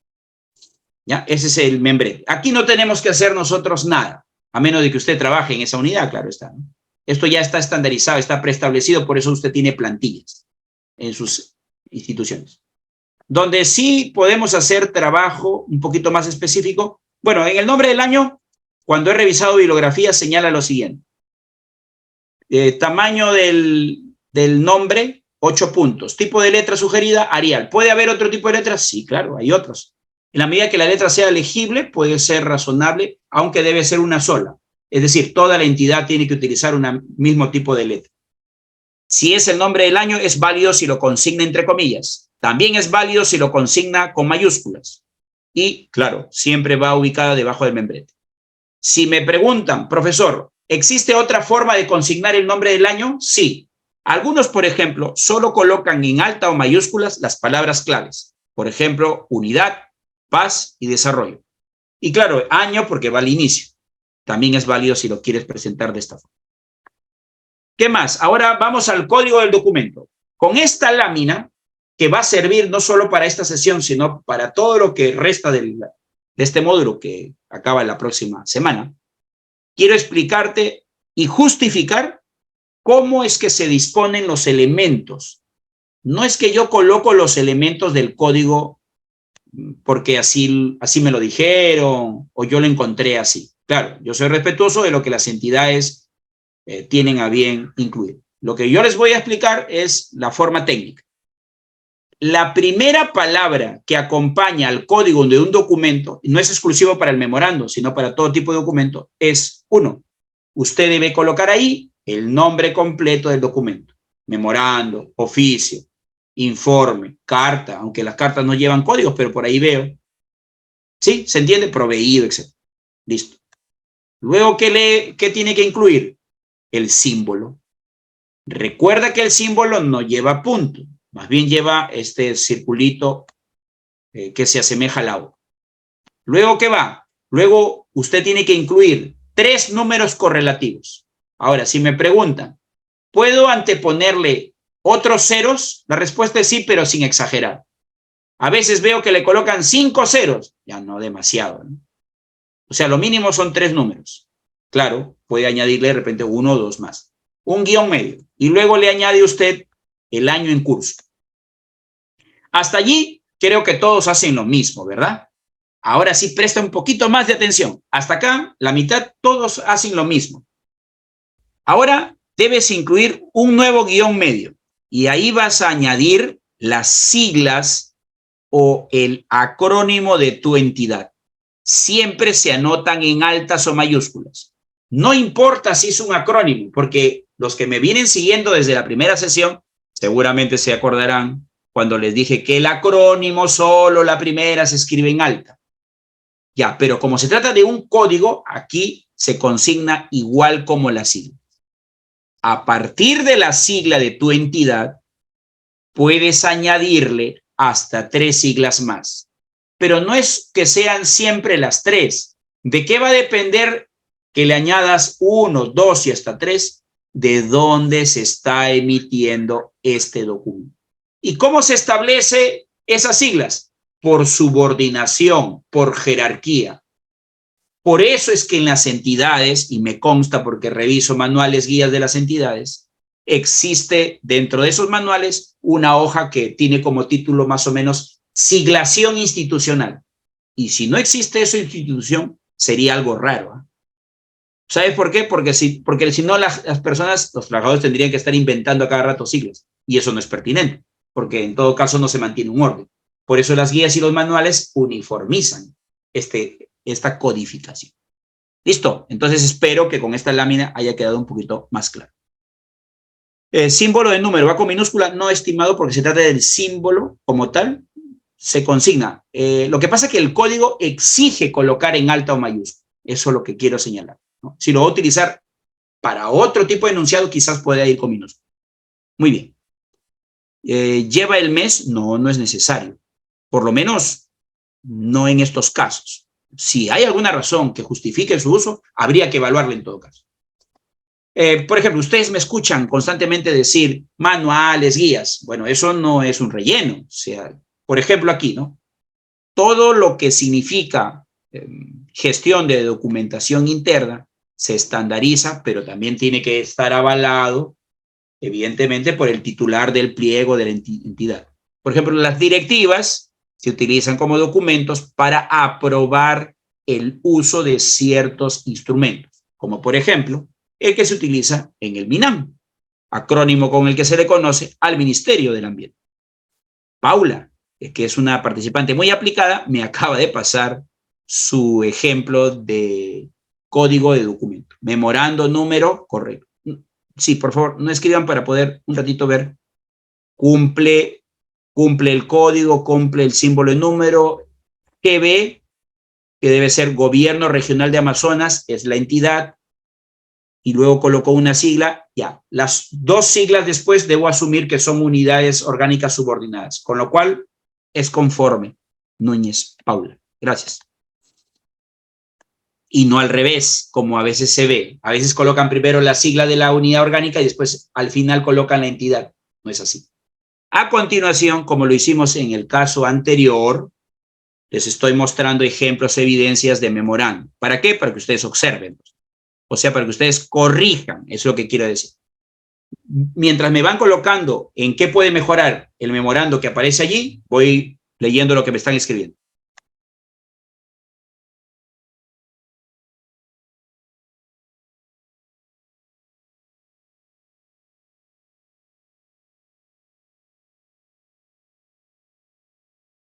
¿Ya? Ese es el membrete. Aquí no tenemos que hacer nosotros nada, a menos de que usted trabaje en esa unidad, claro está, ¿no? Esto ya está estandarizado, está preestablecido, por eso usted tiene plantillas en sus instituciones. Donde sí podemos hacer trabajo un poquito más específico, bueno, en el nombre del año, cuando he revisado bibliografía, señala lo siguiente. Tamaño del nombre, 8 puntos. Tipo de letra sugerida, Arial. ¿Puede haber otro tipo de letras? Sí, claro, hay otros. En la medida que la letra sea legible, puede ser razonable, aunque debe ser una sola. Es decir, toda la entidad tiene que utilizar un mismo tipo de letra. Si es el nombre del año, es válido si lo consigna entre comillas. También es válido si lo consigna con mayúsculas. Y, claro, siempre va ubicada debajo del membrete. Si me preguntan, profesor, ¿existe otra forma de consignar el nombre del año? Sí. Algunos, por ejemplo, solo colocan en alta o mayúsculas las palabras claves. Por ejemplo, unidad, paz y desarrollo. Y claro, año porque va al inicio. También es válido si lo quieres presentar de esta forma. ¿Qué más? Ahora vamos al código del documento. Con esta lámina, que va a servir no solo para esta sesión, sino para todo lo que resta de este módulo que acaba la próxima semana, quiero explicarte y justificar cómo es que se disponen los elementos. No es que yo coloco los elementos del código porque así me lo dijeron o yo lo encontré así. Claro, yo soy respetuoso de lo que las entidades tienen a bien incluir. Lo que yo les voy a explicar es la forma técnica. La primera palabra que acompaña al código de un documento, no es exclusivo para el memorando, sino para todo tipo de documento, es 1. Usted debe colocar ahí el nombre completo del documento. Memorando, oficio, informe, carta, aunque las cartas no llevan códigos, pero por ahí veo. ¿Sí? ¿Se entiende? Proveído, etc. Listo. Luego, ¿qué tiene que incluir? El símbolo. Recuerda que el símbolo no lleva punto, más bien lleva este circulito que se asemeja al agua. Luego, ¿qué va? Luego, usted tiene que incluir 3 números correlativos. Ahora, si me preguntan, ¿puedo anteponerle otros ceros? La respuesta es sí, pero sin exagerar. A veces veo que le colocan 5 ceros. Ya no demasiado, ¿no? O sea, lo mínimo son 3 números. Claro, puede añadirle de repente 1 o 2 más. Un guión medio. Y luego le añade usted el año en curso. Hasta allí creo que todos hacen lo mismo, ¿verdad? Ahora sí presta un poquito más de atención. Hasta acá, la mitad, todos hacen lo mismo. Ahora debes incluir un nuevo guión medio. Y ahí vas a añadir las siglas o el acrónimo de tu entidad. Siempre se anotan en altas o mayúsculas. No importa si es un acrónimo, porque los que me vienen siguiendo desde la primera sesión seguramente se acordarán cuando les dije que el acrónimo solo la primera se escribe en alta. Ya, pero como se trata de un código, aquí se consigna igual como la sigla. A partir de la sigla de tu entidad, puedes añadirle hasta 3 siglas más. Pero no es que sean siempre las 3. ¿De qué va a depender que le añadas 1, 2 y hasta 3? De dónde se está emitiendo este documento. ¿Y cómo se establece esas siglas? Por subordinación, por jerarquía. Por eso es que en las entidades, y me consta porque reviso manuales, guías de las entidades, existe dentro de esos manuales una hoja que tiene como título más o menos siglación institucional. Y si no existe esa institución, sería algo raro, ¿eh? ¿Sabes por qué? Porque si no las personas, los trabajadores tendrían que estar inventando a cada rato siglas. Y eso no es pertinente, porque en todo caso no se mantiene un orden. Por eso las guías y los manuales uniformizan esta codificación. ¿Listo? Entonces espero que con esta lámina haya quedado un poquito más claro. Símbolo de número, va con minúscula, no estimado porque se trata del símbolo como tal, se consigna. Lo que pasa es que el código exige colocar en alta o mayúscula. Eso es lo que quiero señalar, ¿no? Si lo voy a utilizar para otro tipo de enunciado, quizás pueda ir con minúscula. Muy bien. ¿Lleva el mes? No, no es necesario. Por lo menos no en estos casos. Si hay alguna razón que justifique su uso, habría que evaluarlo en todo caso. Por ejemplo, ustedes me escuchan constantemente decir manuales, guías. Bueno, eso no es un relleno. O sea, por ejemplo, aquí, ¿no? Todo lo que significa gestión de documentación interna se estandariza, pero también tiene que estar avalado, evidentemente, por el titular del pliego de la entidad. Por ejemplo, las directivas se utilizan como documentos para aprobar el uso de ciertos instrumentos, como por ejemplo, el que se utiliza en el MINAM, acrónimo con el que se le conoce al Ministerio del Ambiente. Paula, que es una participante muy aplicada, me acaba de pasar su ejemplo de código de documento. Memorando número correcto. Sí, por favor, no escriban para poder un ratito ver. Cumple el código, cumple el símbolo de número. GB, que debe ser Gobierno Regional de Amazonas, es la entidad. Y luego colocó una sigla, ya. Las dos siglas después debo asumir que son unidades orgánicas subordinadas, con lo cual es conforme. Núñez Paula. Gracias. Y no al revés, como a veces se ve. A veces colocan primero la sigla de la unidad orgánica y después al final colocan la entidad. No es así. A continuación, como lo hicimos en el caso anterior, les estoy mostrando ejemplos, evidencias de memorando. ¿Para qué? Para que ustedes observen. O sea, para que ustedes corrijan, es lo que quiero decir. Mientras me van colocando en qué puede mejorar el memorando que aparece allí, voy leyendo lo que me están escribiendo.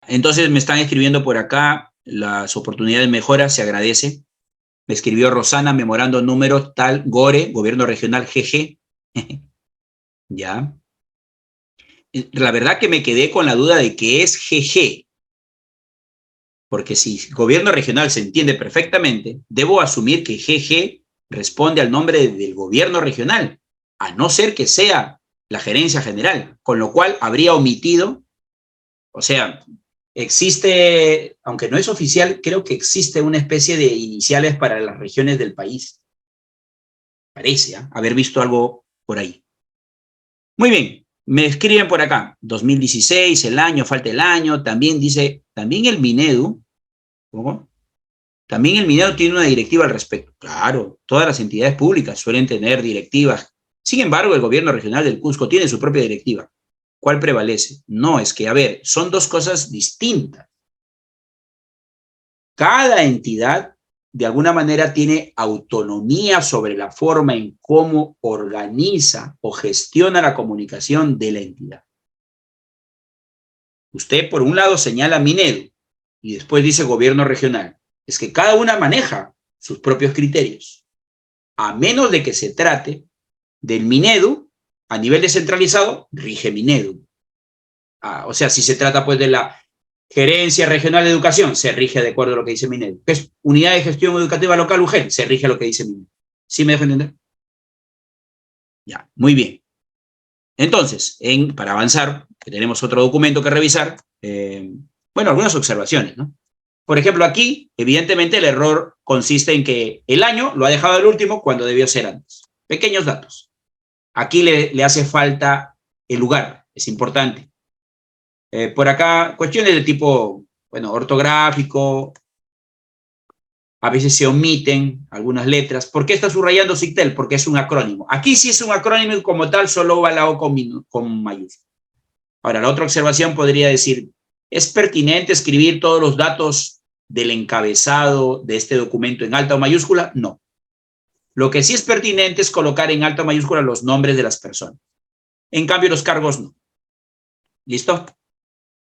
Entonces me están escribiendo por acá las oportunidades de mejora, se agradece. Me escribió Rosana, memorando número tal, GORE, Gobierno Regional GG. Ya. La verdad que me quedé con la duda de qué es GG. Porque si Gobierno Regional se entiende perfectamente, debo asumir que GG responde al nombre del Gobierno Regional, a no ser que sea la Gerencia General, con lo cual habría omitido, o sea, existe, aunque no es oficial, creo que existe una especie de iniciales para las regiones del país. Parece haber visto algo por ahí. Muy bien, me escriben por acá, 2016, el año, falta el año, también dice, también el Minedu, ¿cómo? También el Minedu tiene una directiva al respecto. Claro, todas las entidades públicas suelen tener directivas. Sin embargo, el gobierno regional del Cusco tiene su propia directiva. ¿Cuál prevalece? No, es que, a ver, son dos cosas distintas. Cada entidad, de alguna manera, tiene autonomía sobre la forma en cómo organiza o gestiona la comunicación de la entidad. Usted, por un lado, señala Minedu y después dice gobierno regional. Es que cada una maneja sus propios criterios, a menos de que se trate del Minedu a nivel descentralizado, rige Minedu. O sea, si se trata pues de la Gerencia Regional de Educación, se rige de acuerdo a lo que dice Minedu. ¿Qué es Unidad de Gestión Educativa Local, UGEL? Se rige a lo que dice Minedu. ¿Sí me dejo entender? Ya, muy bien. Entonces, para avanzar, que tenemos otro documento que revisar, bueno, algunas observaciones, ¿no? Por ejemplo, aquí, evidentemente, el error consiste en que el año lo ha dejado al último cuando debió ser antes. Pequeños datos. Aquí le hace falta el lugar, es importante. Por acá, cuestiones de tipo, bueno, ortográfico, a veces se omiten algunas letras. ¿Por qué está subrayando SICTEL? Porque es un acrónimo. Aquí sí es un acrónimo y como tal solo va la O con mayúscula. Ahora, la otra observación podría decir, ¿es pertinente escribir todos los datos del encabezado de este documento en alta o mayúscula? No. Lo que sí es pertinente es colocar en alta o mayúscula los nombres de las personas. En cambio, los cargos no. ¿Listo?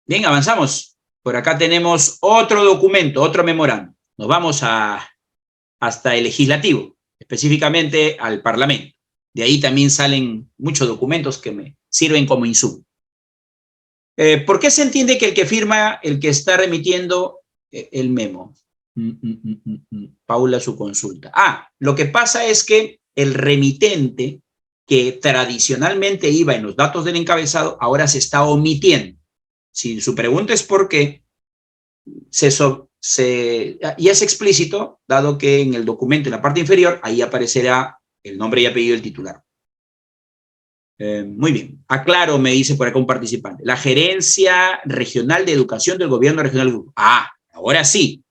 Bien, avanzamos. Por acá tenemos otro documento, otro memorando. Nos vamos hasta el legislativo, específicamente al Parlamento. De ahí también salen muchos documentos que me sirven como insumo. ¿Por qué se entiende que el que firma, el que está remitiendo el memo? Paula, su consulta. Lo que pasa es que el remitente que tradicionalmente iba en los datos del encabezado, ahora se está omitiendo. Si su pregunta es por qué, y es explícito, dado que en el documento, en la parte inferior, ahí aparecerá el nombre y apellido del titular. Muy bien. Aclaro, me dice por acá un participante. La Gerencia Regional de Educación del Gobierno Regional del Grupo. Ah, ahora sí.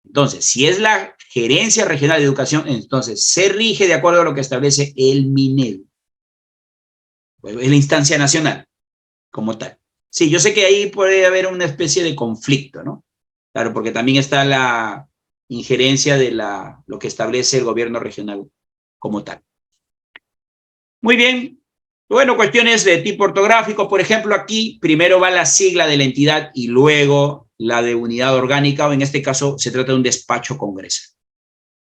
Entonces, si es la Gerencia Regional de Educación, entonces se rige de acuerdo a lo que establece el MINEDU. Es la instancia nacional, como tal. Sí, yo sé que ahí puede haber una especie de conflicto, ¿no? Claro, porque también está la injerencia de lo que establece el gobierno regional como tal. Muy bien. Bueno, cuestiones de tipo ortográfico, por ejemplo, aquí primero va la sigla de la entidad y luego la de unidad orgánica, o en este caso se trata de un despacho congreso.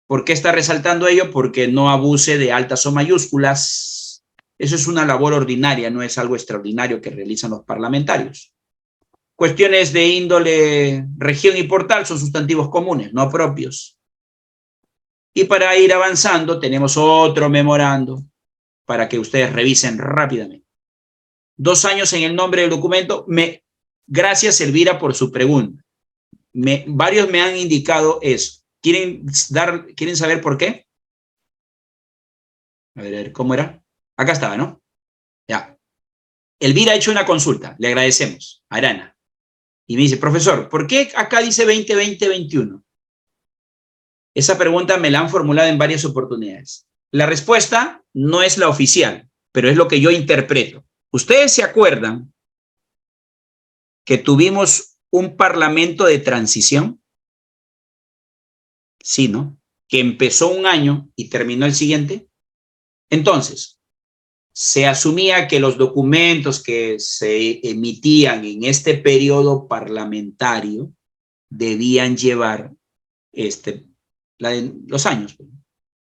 ¿Por qué está resaltando ello? Porque no abuse de altas o mayúsculas. Eso es una labor ordinaria, no es algo extraordinario que realizan los parlamentarios. Cuestiones de índole región y portal son sustantivos comunes, no propios. Y para ir avanzando tenemos otro memorando para que ustedes revisen rápidamente. 2 años en el nombre del documento. Gracias, Elvira, por su pregunta. Varios me han indicado eso. ¿Quieren saber por qué? A ver, ¿cómo era? Acá estaba, ¿no? Ya. Elvira ha hecho una consulta. Le agradecemos. Arana. Y me dice, profesor, ¿por qué acá dice 2020-21? Esa pregunta me la han formulado en varias oportunidades. La respuesta no es la oficial, pero es lo que yo interpreto. ¿Ustedes se acuerdan que tuvimos un parlamento de transición? Sí, ¿no? Que empezó un año y terminó el siguiente. Entonces, se asumía que los documentos que se emitían en este periodo parlamentario debían llevar los años.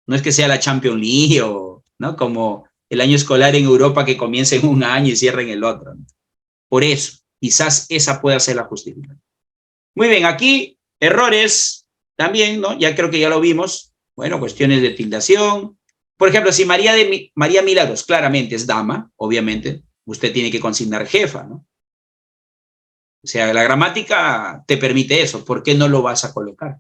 No es que sea la Champions League o, ¿no?, como el año escolar en Europa que comienza en un año y cierra en el otro, ¿no? Por eso, quizás esa pueda ser la justificación. Muy bien, aquí errores también, ¿no? Ya creo que ya lo vimos. Bueno, cuestiones de tildación. Por ejemplo, si María Milagros claramente es dama, obviamente, usted tiene que consignar jefa, ¿no? O sea, la gramática te permite eso. ¿Por qué no lo vas a colocar?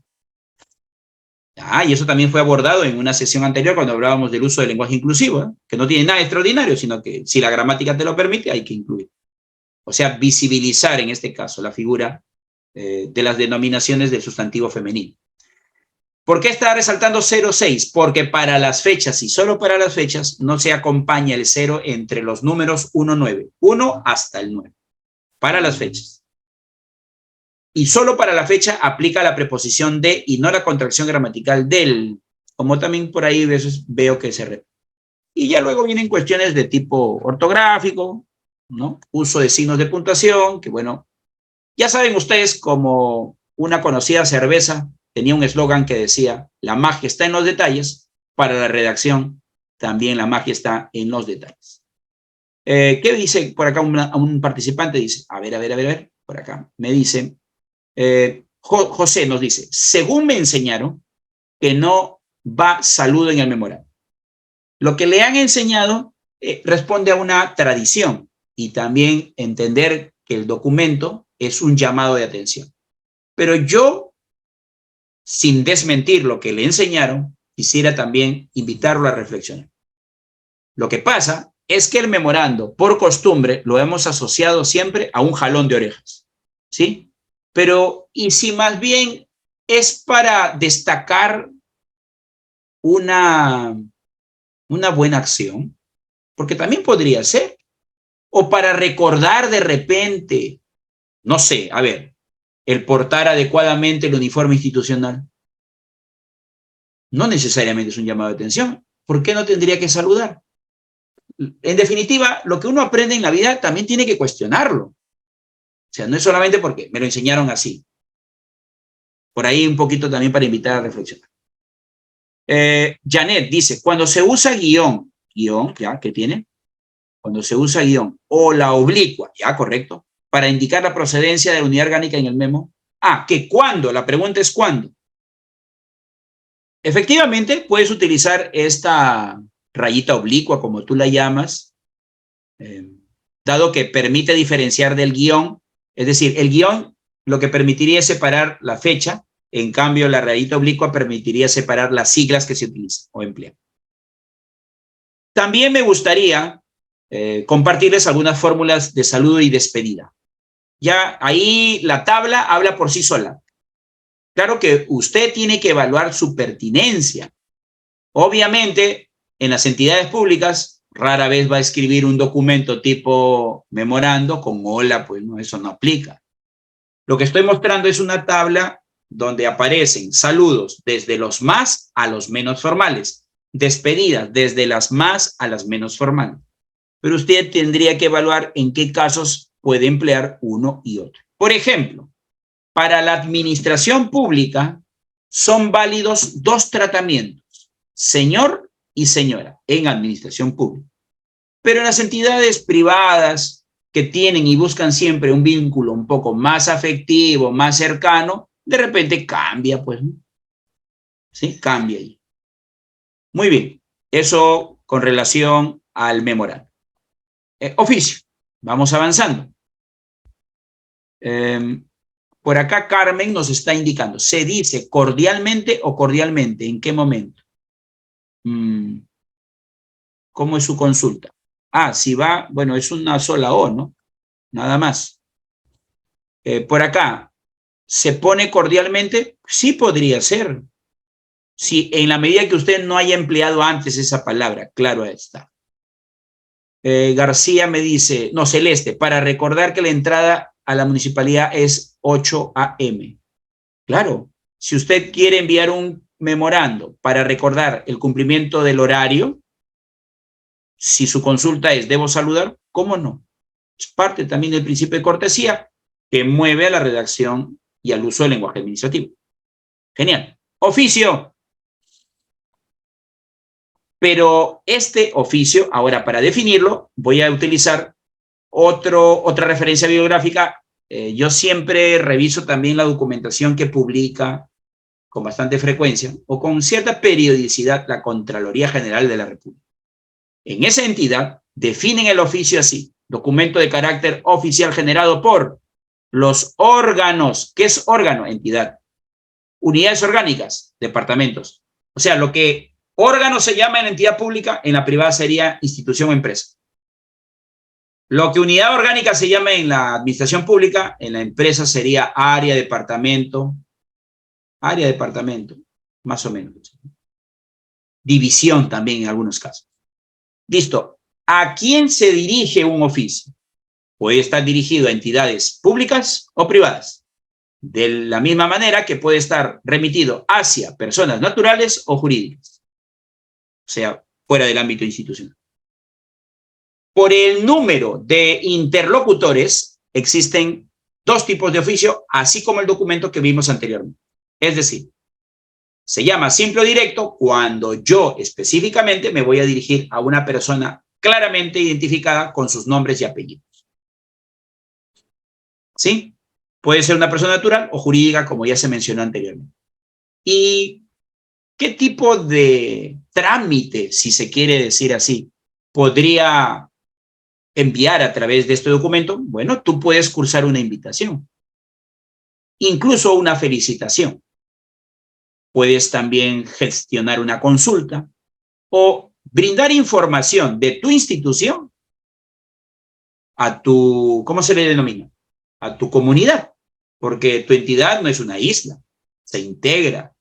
Y eso también fue abordado en una sesión anterior cuando hablábamos del uso del lenguaje inclusivo, ¿eh? Que no tiene nada extraordinario, sino que si la gramática te lo permite, hay que incluir. O sea, visibilizar en este caso la figura de las denominaciones del sustantivo femenino. ¿Por qué está resaltando 06? Porque para las fechas, y solo para las fechas, no se acompaña el 0 entre los números 1, 9. 1 hasta el 9. Para las fechas. Y solo para la fecha aplica la preposición de y no la contracción gramatical del, como también por ahí a veces veo que se repite. Y ya luego vienen cuestiones de tipo ortográfico, ¿no? Uso de signos de puntuación, que bueno, ya saben ustedes, como una conocida cerveza tenía un eslogan que decía, la magia está en los detalles. Para la redacción también la magia está en los detalles. ¿Qué dice por acá un participante? Dice, a ver, por acá, me dice, José nos dice, según me enseñaron que no va saludo en el memorando. Lo que le han enseñado responde a una tradición y también entender que el documento es un llamado de atención. Pero yo, sin desmentir lo que le enseñaron, quisiera también invitarlo a reflexionar. Lo que pasa es que el memorando, por costumbre, lo hemos asociado siempre a un jalón de orejas, ¿sí? Pero, ¿y si más bien es para destacar una buena acción? Porque también podría ser. O para recordar de repente, no sé, a ver, el portar adecuadamente el uniforme institucional. No necesariamente es un llamado de atención. ¿Por qué no tendría que saludar? En definitiva, lo que uno aprende en la vida también tiene que cuestionarlo. O sea, no es solamente porque me lo enseñaron así. Por ahí un poquito también para invitar a reflexionar. Janet dice, cuando se usa guión, ya, ¿qué tiene? Cuando se usa guión o la oblicua, ya, correcto, para indicar la procedencia de la unidad orgánica en el memo. Que cuándo, la pregunta es cuándo. Efectivamente, puedes utilizar esta rayita oblicua, como tú la llamas, dado que permite diferenciar del guión. Es decir, el guión lo que permitiría es separar la fecha, en cambio la rayita oblicua permitiría separar las siglas que se utilizan o emplean. También me gustaría compartirles algunas fórmulas de saludo y despedida. Ya ahí la tabla habla por sí sola. Claro que usted tiene que evaluar su pertinencia. Obviamente, en las entidades públicas, rara vez va a escribir un documento tipo memorando con hola, pues no, eso no aplica. Lo que estoy mostrando es una tabla donde aparecen saludos desde los más a los menos formales, despedidas desde las más a las menos formales. Pero usted tendría que evaluar en qué casos puede emplear uno y otro. Por ejemplo, para la administración pública son válidos dos tratamientos, señor y señora, en administración pública. Pero en las entidades privadas que tienen y buscan siempre un vínculo un poco más afectivo, más cercano, de repente cambia, pues, ¿no? ¿Sí? Cambia ahí. Muy bien, eso con relación al memorando. Oficio, vamos avanzando. Por acá Carmen nos está indicando, ¿se dice cordialmente o cordialmente? ¿En qué momento? ¿Cómo es su consulta? Ah, si va, bueno, es una sola O, ¿no? Nada más. Por acá, ¿se pone cordialmente? Sí podría ser. Si en la medida que usted no haya empleado antes esa palabra, claro está. García me dice, no, Celeste, para recordar que la entrada a la municipalidad es 8 a.m. Claro, si usted quiere enviar un memorando para recordar el cumplimiento del horario, si su consulta es, ¿debo saludar? ¿Cómo no? Es parte también del principio de cortesía que mueve a la redacción y al uso del lenguaje administrativo. Genial. Oficio. Pero este oficio, ahora para definirlo, voy a utilizar otra referencia bibliográfica. Yo siempre reviso también la documentación que publica con bastante frecuencia o con cierta periodicidad la Contraloría General de la República. En esa entidad definen el oficio así: documento de carácter oficial generado por los órganos. ¿Qué es órgano? Entidad. Unidades orgánicas, departamentos. O sea, lo que órgano se llama en la entidad pública, en la privada sería institución o empresa. Lo que unidad orgánica se llama en la administración pública, en la empresa sería área, departamento, más o menos. División también en algunos casos. Listo. ¿A quién se dirige un oficio? Puede estar dirigido a entidades públicas o privadas. De la misma manera que puede estar remitido hacia personas naturales o jurídicas. O sea, fuera del ámbito institucional. Por el número de interlocutores, existen dos tipos de oficio, así como el documento que vimos anteriormente. Es decir, se llama simple o directo cuando yo específicamente me voy a dirigir a una persona claramente identificada con sus nombres y apellidos. ¿Sí? Puede ser una persona natural o jurídica, como ya se mencionó anteriormente. ¿Y qué tipo de trámite, si se quiere decir así, podría enviar a través de este documento? Bueno, tú puedes cursar una invitación, incluso una felicitación. Puedes también gestionar una consulta o brindar información de tu institución a tu, ¿cómo se le denomina? A tu comunidad, porque tu entidad no es una isla, se integra.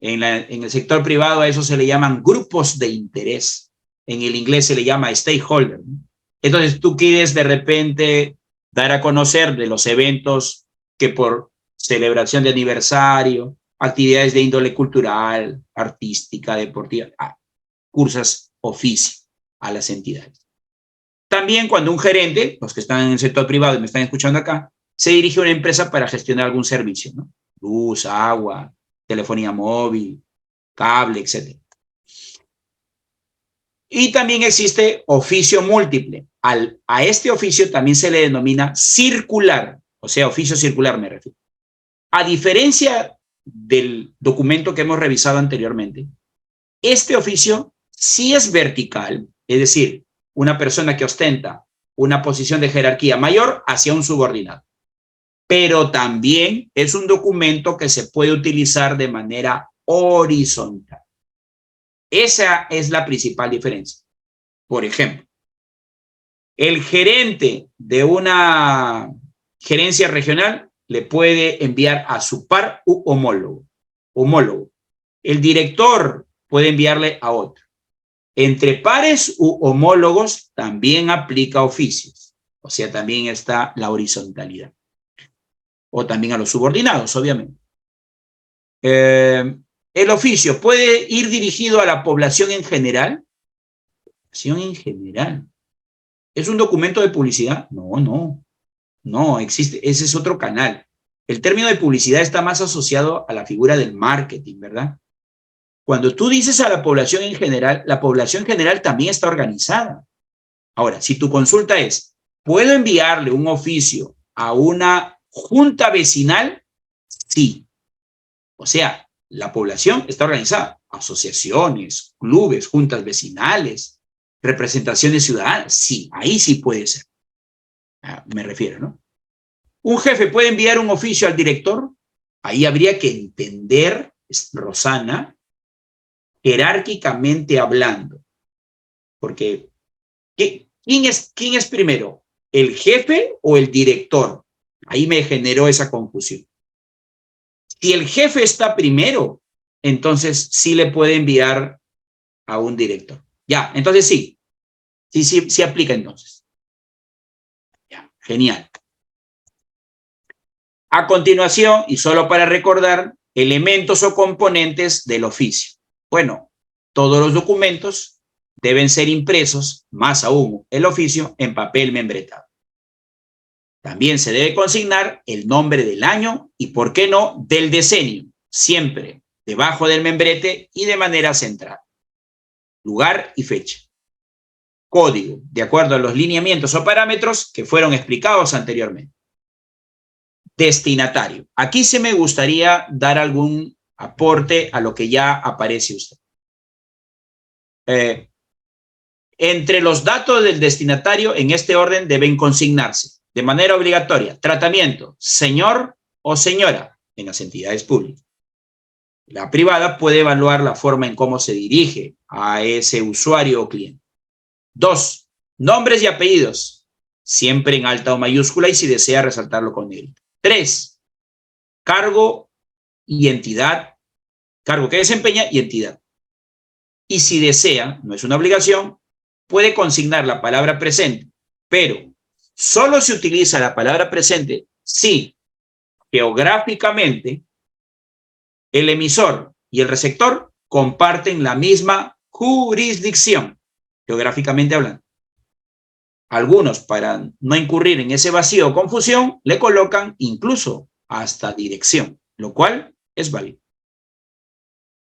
En el sector privado a eso se le llaman grupos de interés. En el inglés se le llama stakeholder, ¿no? Entonces tú quieres de repente dar a conocer de los eventos que por celebración de aniversario, actividades de índole cultural, artística, deportiva, cursas oficio a las entidades. También cuando un gerente, los que están en el sector privado y me están escuchando acá, se dirige a una empresa para gestionar algún servicio, ¿no? Luz, agua, telefonía móvil, cable, etc. Y también existe oficio múltiple. A este oficio también se le denomina circular, o sea, oficio circular me refiero. A diferencia del documento que hemos revisado anteriormente, este oficio Si es vertical, es decir, una persona que ostenta una posición de jerarquía mayor hacia un subordinado. Pero también es un documento que se puede utilizar de manera horizontal. Esa es la principal diferencia. Por ejemplo, el gerente de una gerencia regional le puede enviar a su par u homólogo. El director puede enviarle a otro. Entre pares u homólogos también aplica oficios. O sea, también está la horizontalidad. O también a los subordinados, obviamente. El oficio puede ir dirigido a la población en general. Población en general. ¿Es un documento de publicidad? No existe. Ese es otro canal. El término de publicidad está más asociado a la figura del marketing, ¿verdad? Cuando tú dices a la población en general, la población en general también está organizada. Ahora, si tu consulta es, ¿puedo enviarle un oficio a una junta vecinal? Sí. O sea, la población está organizada. Asociaciones, clubes, juntas vecinales, representaciones ciudadanas. Sí, ahí sí puede ser. Me refiero, ¿no? ¿Un jefe puede enviar un oficio al director? Ahí habría que entender, Rosana, jerárquicamente hablando. Porque, ¿quién es primero? ¿El jefe o el director? Ahí me generó esa confusión. Si el jefe está primero, entonces sí le puede enviar a un director. Ya, entonces sí aplica entonces. Ya, genial. A continuación, y solo para recordar, elementos o componentes del oficio. Bueno, todos los documentos deben ser impresos, más aún el oficio, en papel membretado. También se debe consignar el nombre del año y, ¿por qué no?, del decenio, siempre debajo del membrete y de manera central. Lugar y fecha. Código, de acuerdo a los lineamientos o parámetros que fueron explicados anteriormente. Destinatario. Aquí sí me gustaría dar algún aporte a lo que ya aparece usted. Entre los datos del destinatario, en este orden deben consignarse de manera obligatoria: tratamiento, señor o señora, en las entidades públicas. La privada puede evaluar la forma en cómo se dirige a ese usuario o cliente. 2. Nombres y apellidos, siempre en alta o mayúscula y si desea resaltarlo con negrita. 3. Cargo y entidad, cargo que desempeña y entidad. Y si desea, no es una obligación, puede consignar la palabra presente, pero solo se utiliza la palabra presente si geográficamente el emisor y el receptor comparten la misma jurisdicción, geográficamente hablando. Algunos, para no incurrir en ese vacío o confusión, le colocan incluso hasta dirección, lo cual es válido.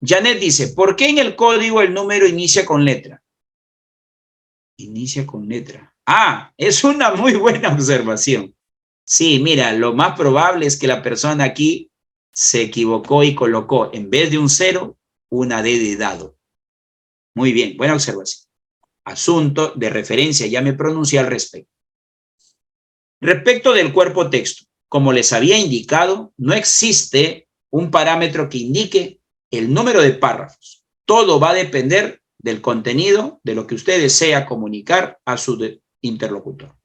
Janet dice, ¿por qué en el código el número inicia con letra? Inicia con letra. Ah, es una muy buena observación. Sí, mira, lo más probable es que la persona aquí se equivocó y colocó, en vez de un 0, una D de dado. Muy bien, buena observación. Asunto de referencia, ya me pronuncié al respecto. Respecto del cuerpo texto, como les había indicado, no existe un parámetro que indique el número de párrafos. Todo va a depender del contenido, de lo que usted desea comunicar a su interlocutor.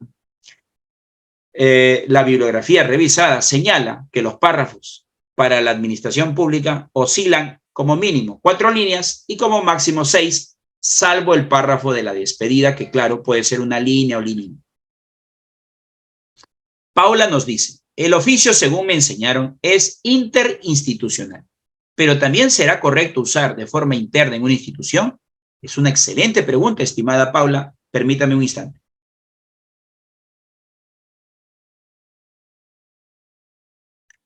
La bibliografía revisada señala que los párrafos para la administración pública oscilan como mínimo 4 líneas y como máximo 6, salvo el párrafo de la despedida, que claro, puede ser una línea o línea. Paula nos dice, el oficio, según me enseñaron, es interinstitucional, pero también será correcto usar de forma interna en una institución. Es una excelente pregunta, estimada Paula. Permítame un instante.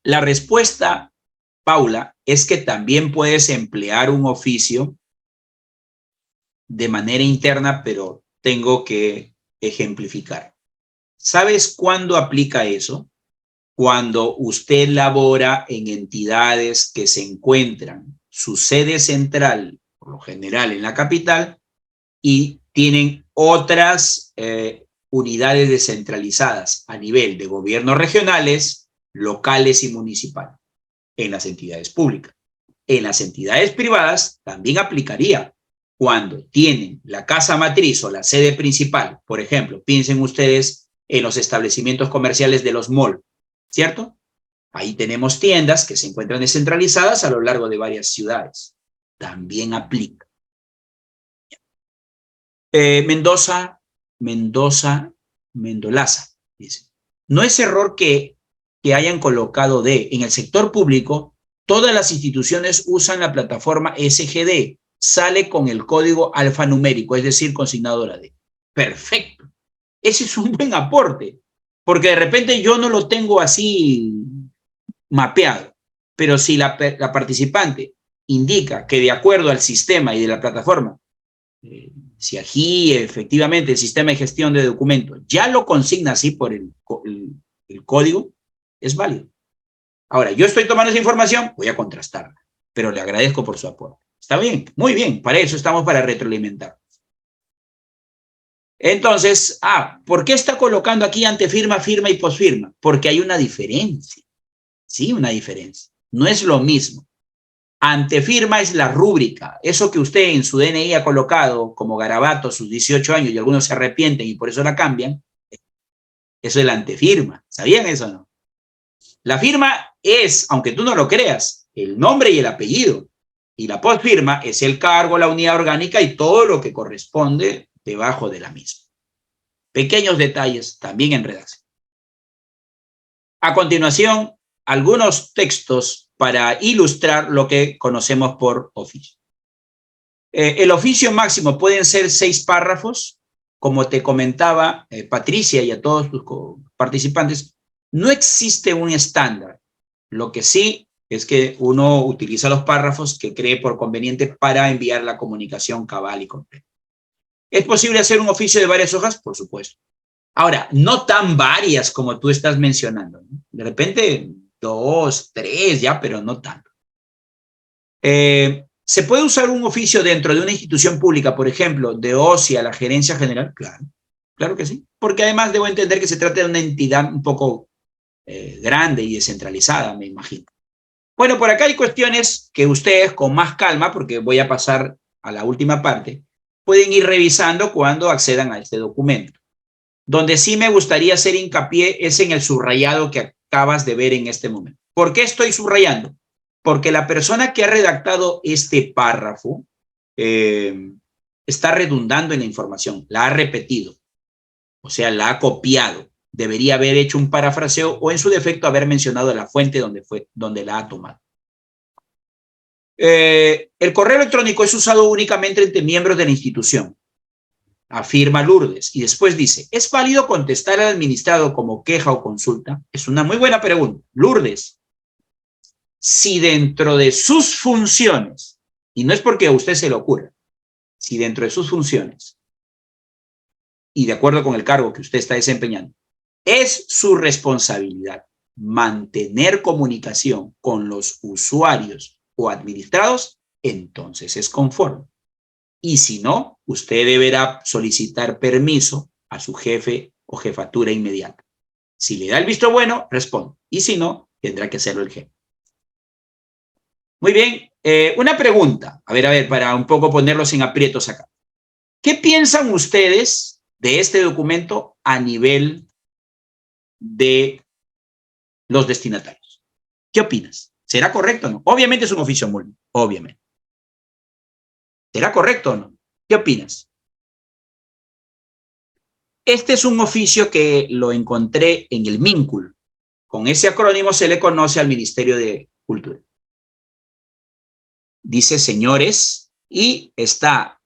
La respuesta, Paula, es que también puedes emplear un oficio de manera interna, pero tengo que ejemplificar. ¿Sabes cuándo aplica eso? Cuando usted labora en entidades que se encuentran su sede central, por lo general en la capital, y tienen otras unidades descentralizadas a nivel de gobiernos regionales, locales y municipales en las entidades públicas. En las entidades privadas también aplicaría cuando tienen la casa matriz o la sede principal. Por ejemplo, piensen ustedes en los establecimientos comerciales de los malls, ¿cierto? Ahí tenemos tiendas que se encuentran descentralizadas a lo largo de varias ciudades. También aplica. Mendolaza, dice. No es error que hayan colocado en el sector público, todas las instituciones usan la plataforma SGD, sale con el código alfanumérico, es decir, consignadora D. Perfecto. Ese es un buen aporte, porque de repente yo no lo tengo así mapeado, pero si la participante indica que de acuerdo al sistema y de la plataforma, si aquí efectivamente el sistema de gestión de documentos ya lo consigna así por el código, es válido. Ahora, yo estoy tomando esa información, voy a contrastarla, pero le agradezco por su aporte. Está bien, muy bien, para eso estamos, para retroalimentar. Entonces, ¿por qué está colocando aquí antefirma, firma y posfirma? Porque hay una diferencia. Sí, una diferencia. No es lo mismo. Antefirma es la rúbrica. Eso que usted en su DNI ha colocado como garabato sus 18 años y algunos se arrepienten y por eso la cambian. Eso es la antefirma. ¿Sabían eso o no? La firma es, aunque tú no lo creas, el nombre y el apellido. Y la posfirma es el cargo, la unidad orgánica y todo lo que corresponde debajo de la misma. Pequeños detalles también en redacción. A continuación, algunos textos para ilustrar lo que conocemos por oficio. El oficio máximo pueden ser 6 párrafos. Como te comentaba Patricia y a todos tus participantes, no existe un estándar. Lo que sí es que uno utiliza los párrafos que cree por conveniente para enviar la comunicación cabal y completa. ¿Es posible hacer un oficio de varias hojas? Por supuesto. Ahora, no tan varias como tú estás mencionando, ¿no? De repente 2, 3 ya, pero no tanto. ¿Se puede usar un oficio dentro de una institución pública, por ejemplo, de OSI a la gerencia general? Claro, claro que sí. Porque además debo entender que se trata de una entidad un poco grande y descentralizada, me imagino. Bueno, por acá hay cuestiones que ustedes con más calma, porque voy a pasar a la última parte, pueden ir revisando cuando accedan a este documento. Donde sí me gustaría hacer hincapié es en el subrayado que acabas de ver en este momento. ¿Por qué estoy subrayando? Porque la persona que ha redactado este párrafo está redundando en la información, la ha repetido, o sea, la ha copiado. Debería haber hecho un parafraseo o en su defecto haber mencionado la fuente donde la ha tomado. El correo electrónico es usado únicamente entre miembros de la institución, afirma Lourdes, y después dice, ¿es válido contestar al administrado como queja o consulta? Es una muy buena pregunta. Lourdes, si dentro de sus funciones, y no es porque a usted se le ocurra, si dentro de sus funciones, y de acuerdo con el cargo que usted está desempeñando, es su responsabilidad mantener comunicación con los usuarios o administrados, entonces es conforme. Y si no, usted deberá solicitar permiso a su jefe o jefatura inmediata. Si le da el visto bueno, responde. Y si no, tendrá que hacerlo el jefe. Muy bien, una pregunta. A ver, para un poco ponerlos en aprietos acá. ¿Qué piensan ustedes de este documento a nivel de los destinatarios? ¿Qué opinas? ¿Será correcto o no? Obviamente es un oficio múltiple, obviamente. ¿Será correcto o no? ¿Qué opinas? Este es un oficio que lo encontré en el MINCUL. Con ese acrónimo se le conoce al Ministerio de Cultura. Dice señores y está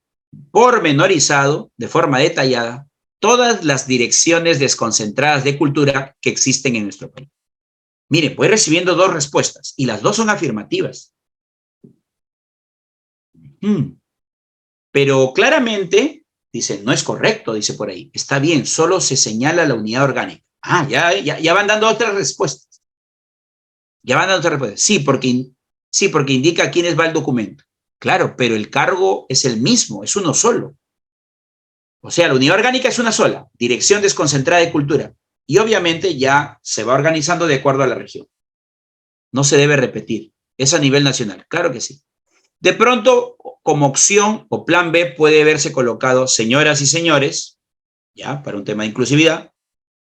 pormenorizado de forma detallada todas las direcciones desconcentradas de cultura que existen en nuestro país. Mire, voy recibiendo 2 respuestas y las 2 son afirmativas. Pero claramente, dice, no es correcto, dice por ahí. Está bien, solo se señala la unidad orgánica. Ya van dando otras respuestas. Ya van dando otras respuestas. Sí, porque indica a quiénes va el documento. Claro, pero el cargo es el mismo, es uno solo. O sea, la unidad orgánica es una sola, Dirección Desconcentrada de Cultura. Y obviamente ya se va organizando de acuerdo a la región. No se debe repetir. Es a nivel nacional, claro que sí. De pronto, como opción o plan B, puede verse colocado señoras y señores, ya, para un tema de inclusividad.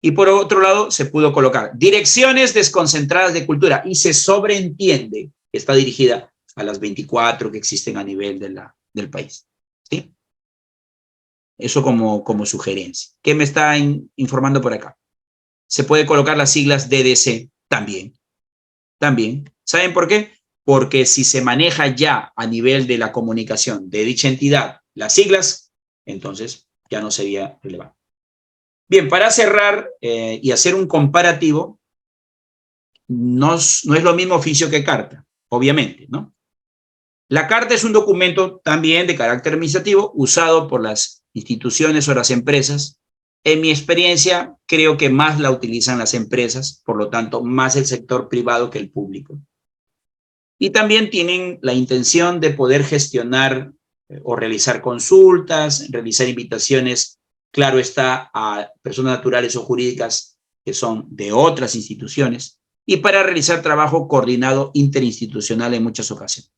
Y por otro lado, se pudo colocar direcciones desconcentradas de cultura y se sobreentiende que está dirigida a las 24 que existen a nivel del país. ¿Sí? Eso como sugerencia. ¿Qué me está informando por acá? Se puede colocar las siglas DDC también. También. ¿Saben por qué? Porque si se maneja ya a nivel de la comunicación de dicha entidad las siglas, entonces ya no sería relevante. Bien, para cerrar y hacer un comparativo, no es lo mismo oficio que carta, obviamente, ¿no? La carta es un documento también de carácter administrativo usado por las instituciones o las empresas. En mi experiencia, creo que más la utilizan las empresas, por lo tanto, más el sector privado que el público. Y también tienen la intención de poder gestionar o realizar consultas, realizar invitaciones, claro está, a personas naturales o jurídicas que son de otras instituciones, y para realizar trabajo coordinado interinstitucional en muchas ocasiones.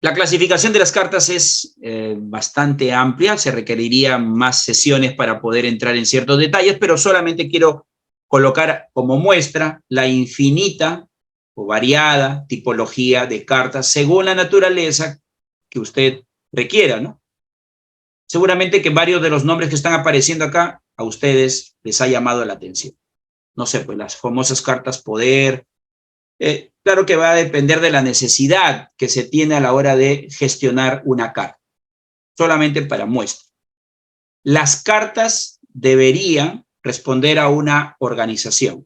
La clasificación de las cartas es bastante amplia, se requerirían más sesiones para poder entrar en ciertos detalles, pero solamente quiero colocar como muestra la infinita o variada tipología de cartas según la naturaleza que usted requiera, ¿no? Seguramente que varios de los nombres que están apareciendo acá a ustedes les ha llamado la atención. No sé, pues las famosas cartas poder. Claro que va a depender de la necesidad que se tiene a la hora de gestionar una carta, solamente para muestra. Las cartas deberían responder a una organización,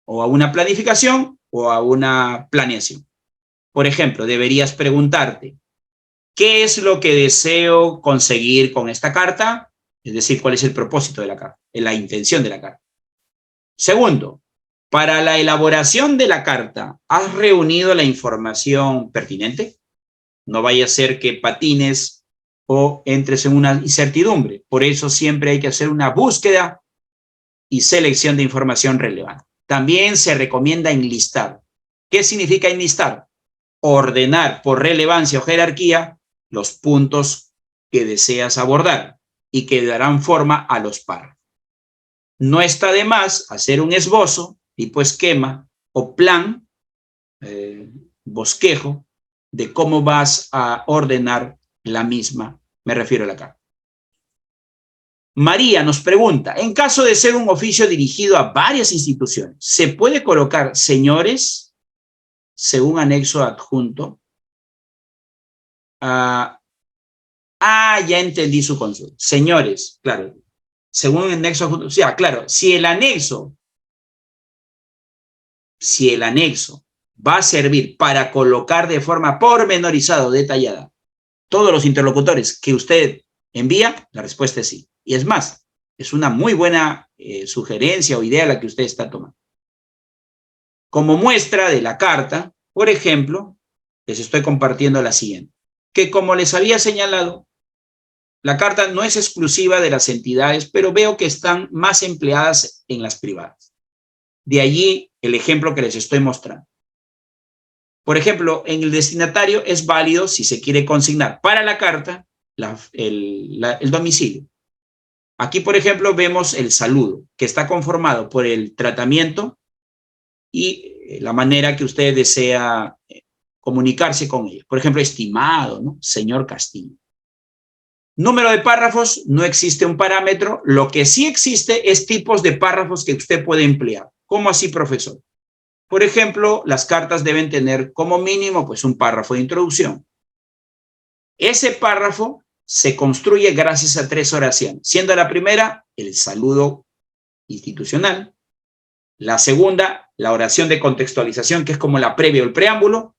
o a una planificación, o a una planeación. Por ejemplo, deberías preguntarte, ¿qué es lo que deseo conseguir con esta carta? Es decir, ¿cuál es el propósito de la carta? La intención de la carta. Segundo, para la elaboración de la carta, ¿has reunido la información pertinente? No vaya a ser que patines o entres en una incertidumbre. Por eso siempre hay que hacer una búsqueda y selección de información relevante. También se recomienda enlistar. ¿Qué significa enlistar? Ordenar por relevancia o jerarquía los puntos que deseas abordar y que darán forma a los párrafos. No está de más hacer un esbozo, tipo esquema o plan, bosquejo, de cómo vas a ordenar la misma, me refiero a la carta. María nos pregunta, en caso de ser un oficio dirigido a varias instituciones, ¿se puede colocar señores según anexo adjunto? Ya entendí su consulta. Señores, claro, según el anexo adjunto, o sea, claro, si el anexo va a servir para colocar de forma pormenorizada o detallada todos los interlocutores que usted envía, la respuesta es sí. Y es más, es una muy buena sugerencia o idea la que usted está tomando. Como muestra de la carta, por ejemplo, les estoy compartiendo la siguiente, que como les había señalado, la carta no es exclusiva de las entidades, pero veo que están más empleadas en las privadas. De allí el ejemplo que les estoy mostrando. Por ejemplo, en el destinatario es válido si se quiere consignar para la carta el domicilio. Aquí, por ejemplo, vemos el saludo, que está conformado por el tratamiento y la manera que usted desea comunicarse con ellos. Por ejemplo, estimado, ¿no? Señor Castillo. Número de párrafos, no existe un parámetro. Lo que sí existe es tipos de párrafos que usted puede emplear. ¿Cómo así, profesor? Por ejemplo, las cartas deben tener como mínimo pues un párrafo de introducción. Ese párrafo se construye gracias a 3 oraciones, siendo la primera el saludo institucional, la segunda la oración de contextualización, que es como la previa o el preámbulo,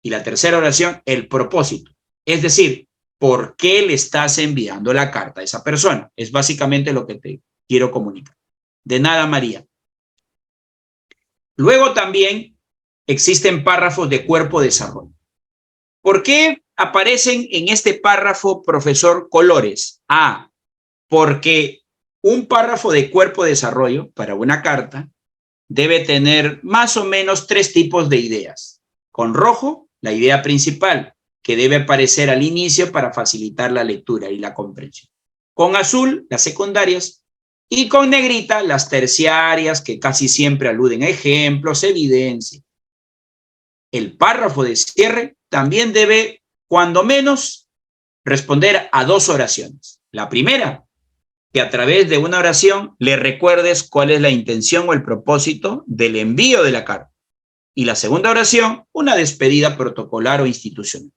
y la tercera oración el propósito. Es decir, ¿por qué le estás enviando la carta a esa persona? Es básicamente lo que te quiero comunicar. De nada, María. Luego también existen párrafos de cuerpo de desarrollo. ¿Por qué aparecen en este párrafo, profesor, colores? Porque un párrafo de cuerpo de desarrollo para una carta debe tener más o menos 3 tipos de ideas. Con rojo, la idea principal, que debe aparecer al inicio para facilitar la lectura y la comprensión. Con azul, las secundarias, y con negrita, las terciarias, que casi siempre aluden a ejemplos, evidencia. El párrafo de cierre también debe, cuando menos, responder a 2 oraciones. La primera, que a través de una oración le recuerdes cuál es la intención o el propósito del envío de la carta. Y la segunda oración, una despedida protocolar o institucional.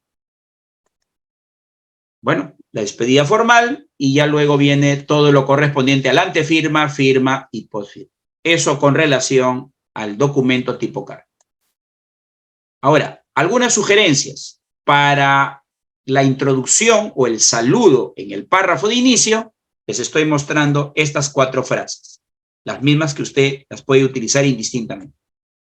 Bueno, la despedida formal y ya luego viene todo lo correspondiente a la antefirma, firma y postfirma. Eso con relación al documento tipo carta. Ahora, algunas sugerencias para la introducción o el saludo en el párrafo de inicio. Les estoy mostrando estas 4 frases, las mismas que usted las puede utilizar indistintamente.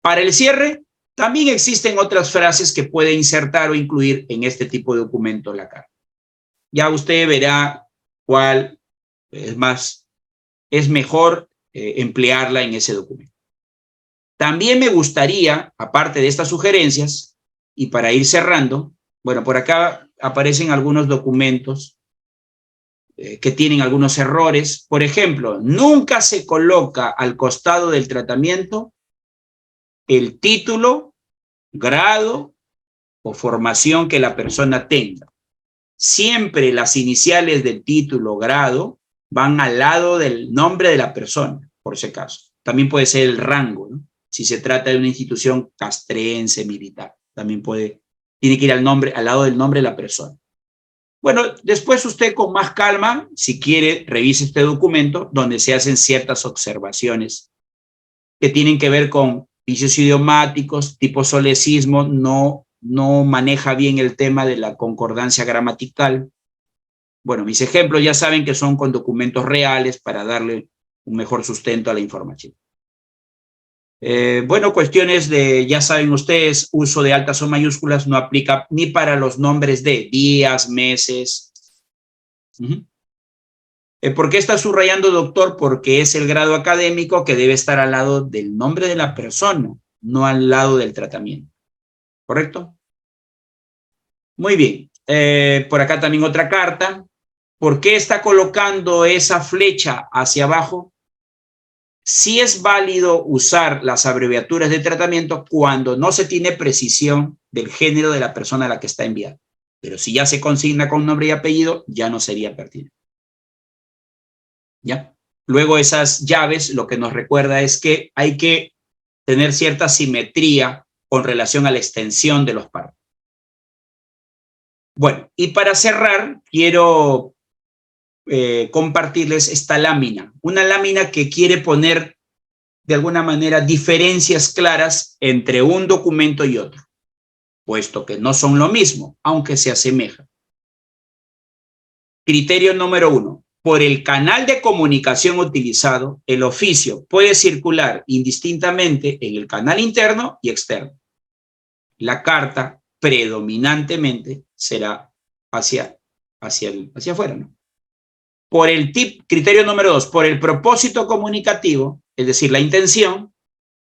Para el cierre, también existen otras frases que puede insertar o incluir en este tipo de documento la carta. Ya usted verá cuál es mejor emplearla en ese documento. También me gustaría, aparte de estas sugerencias, y para ir cerrando, bueno, por acá aparecen algunos documentos que tienen algunos errores. Por ejemplo, nunca se coloca al costado del tratamiento el título, grado o formación que la persona tenga. Siempre las iniciales del título, grado, van al lado del nombre de la persona, por ese caso. También puede ser el rango, ¿no? Si se trata de una institución castrense, militar, también tiene que ir al lado del nombre de la persona. Bueno, después usted con más calma, si quiere, revise este documento donde se hacen ciertas observaciones que tienen que ver con vicios idiomáticos, tipo solecismo, no maneja bien el tema de la concordancia gramatical. Bueno, mis ejemplos ya saben que son con documentos reales para darle un mejor sustento a la información. Bueno, cuestiones ya saben ustedes, uso de altas o mayúsculas no aplica ni para los nombres de días, meses. ¿Por qué está subrayando doctor? Porque es el grado académico que debe estar al lado del nombre de la persona, no al lado del tratamiento. ¿Correcto? Muy bien. Por acá también otra carta. ¿Por qué está colocando esa flecha hacia abajo? Sí es válido usar las abreviaturas de tratamiento cuando no se tiene precisión del género de la persona a la que está enviada. Pero si ya se consigna con nombre y apellido, ya no sería pertinente. ¿Ya? Luego esas llaves lo que nos recuerda es que hay que tener cierta simetría con relación a la extensión de los párrafos. Bueno, y para cerrar, quiero compartirles esta lámina, una lámina que quiere poner de alguna manera diferencias claras entre un documento y otro, puesto que no son lo mismo, aunque se asemejan. Criterio número 1. Por el canal de comunicación utilizado, el oficio puede circular indistintamente en el canal interno y externo. La carta predominantemente será hacia afuera, ¿no? Por el criterio número 2, por el propósito comunicativo, es decir, la intención,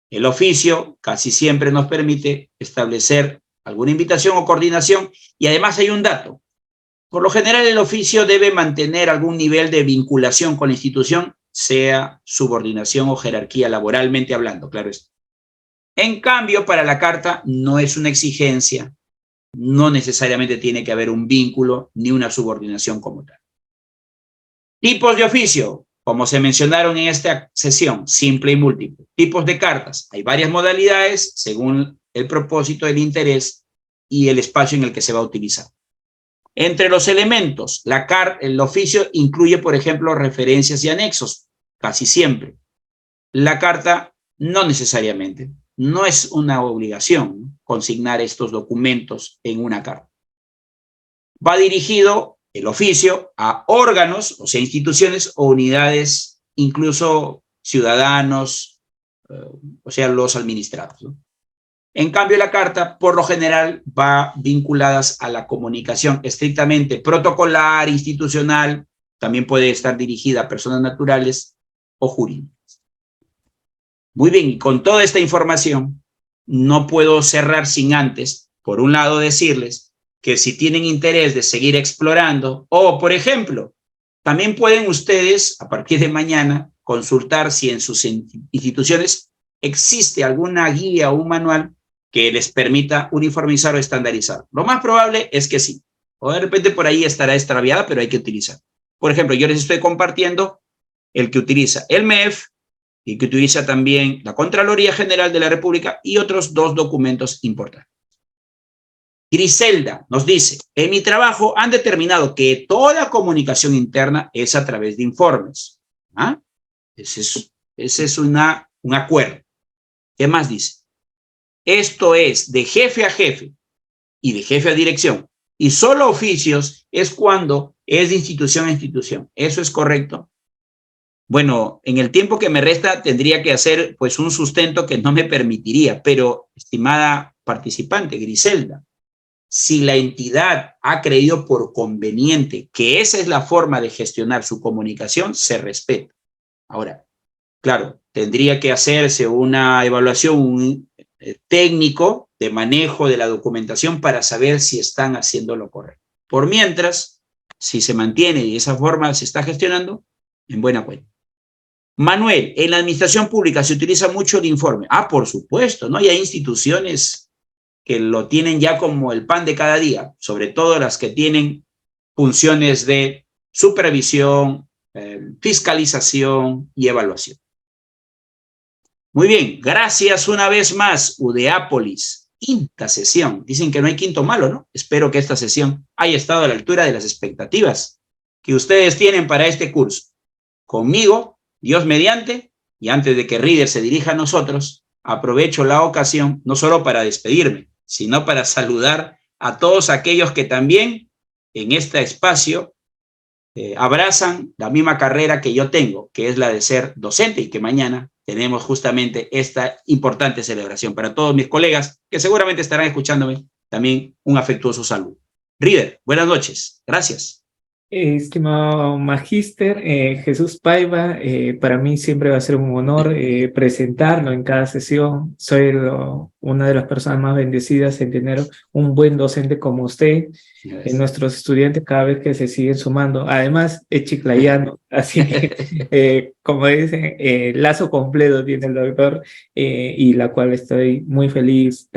el oficio casi siempre nos permite establecer alguna invitación o coordinación y además hay un dato. Por lo general, el oficio debe mantener algún nivel de vinculación con la institución, sea subordinación o jerarquía laboralmente hablando, claro está. En cambio, para la carta no es una exigencia, no necesariamente tiene que haber un vínculo ni una subordinación como tal. Tipos de oficio, como se mencionaron en esta sesión, simple y múltiple. Tipos de cartas, hay varias modalidades según el propósito, el interés y el espacio en el que se va a utilizar. Entre los elementos, el oficio incluye, por ejemplo, referencias y anexos, casi siempre. La carta no necesariamente, no es una obligación, ¿no?, consignar estos documentos en una carta. Va dirigido el oficio a órganos, o sea, instituciones o unidades, incluso ciudadanos, o sea, los administrados, ¿no? En cambio, la carta, por lo general, va vinculadas a la comunicación estrictamente protocolar, institucional, también puede estar dirigida a personas naturales o jurídicas. Muy bien, y con toda esta información, no puedo cerrar sin antes, por un lado, decirles que si tienen interés de seguir explorando, o, por ejemplo, también pueden ustedes, a partir de mañana, consultar si en sus instituciones existe alguna guía o un manual que les permita uniformizar o estandarizar. Lo más probable es que sí. O de repente por ahí estará extraviada, pero hay que utilizar. Por ejemplo, yo les estoy compartiendo el que utiliza el MEF y que utiliza también la Contraloría General de la República y otros 2 documentos importantes. Griselda nos dice, en mi trabajo han determinado que toda comunicación interna es a través de informes. ¿Ah? Ese es un acuerdo. ¿Qué más dice? Esto es de jefe a jefe y de jefe a dirección. Y solo oficios es cuando es de institución a institución. ¿Eso es correcto? Bueno, en el tiempo que me resta tendría que hacer pues un sustento que no me permitiría, pero estimada participante, Griselda, si la entidad ha creído por conveniente que esa es la forma de gestionar su comunicación, se respeta. Ahora, claro, tendría que hacerse una evaluación técnico de manejo de la documentación para saber si están haciendo lo correcto. Por mientras, si se mantiene y de esa forma se está gestionando, en buena cuenta. Manuel, en la administración pública se utiliza mucho el informe. Ah, por supuesto, ¿no? Y hay instituciones que lo tienen ya como el pan de cada día, sobre todo las que tienen funciones de supervisión, fiscalización y evaluación. Muy bien, gracias una vez más, Udeápolis. Quinta sesión. Dicen que no hay quinto malo, ¿no? Espero que esta sesión haya estado a la altura de las expectativas que ustedes tienen para este curso. Conmigo, Dios mediante, y antes de que Reader se dirija a nosotros, aprovecho la ocasión no solo para despedirme, sino para saludar a todos aquellos que también en este espacio abrazan la misma carrera que yo tengo, que es la de ser docente, y que mañana tenemos justamente esta importante celebración. Para todos mis colegas que seguramente estarán escuchándome, también un afectuoso saludo. Reader, buenas noches. Gracias. Estimado Magíster Jesús Paiva, para mí siempre va a ser un honor presentarlo en cada sesión. Soy una de las personas más bendecidas en tener un buen docente como usted. Nuestros estudiantes cada vez que se siguen sumando, además es chiclayano, así que como dicen, lazo completo tiene el doctor, y la cual estoy muy feliz.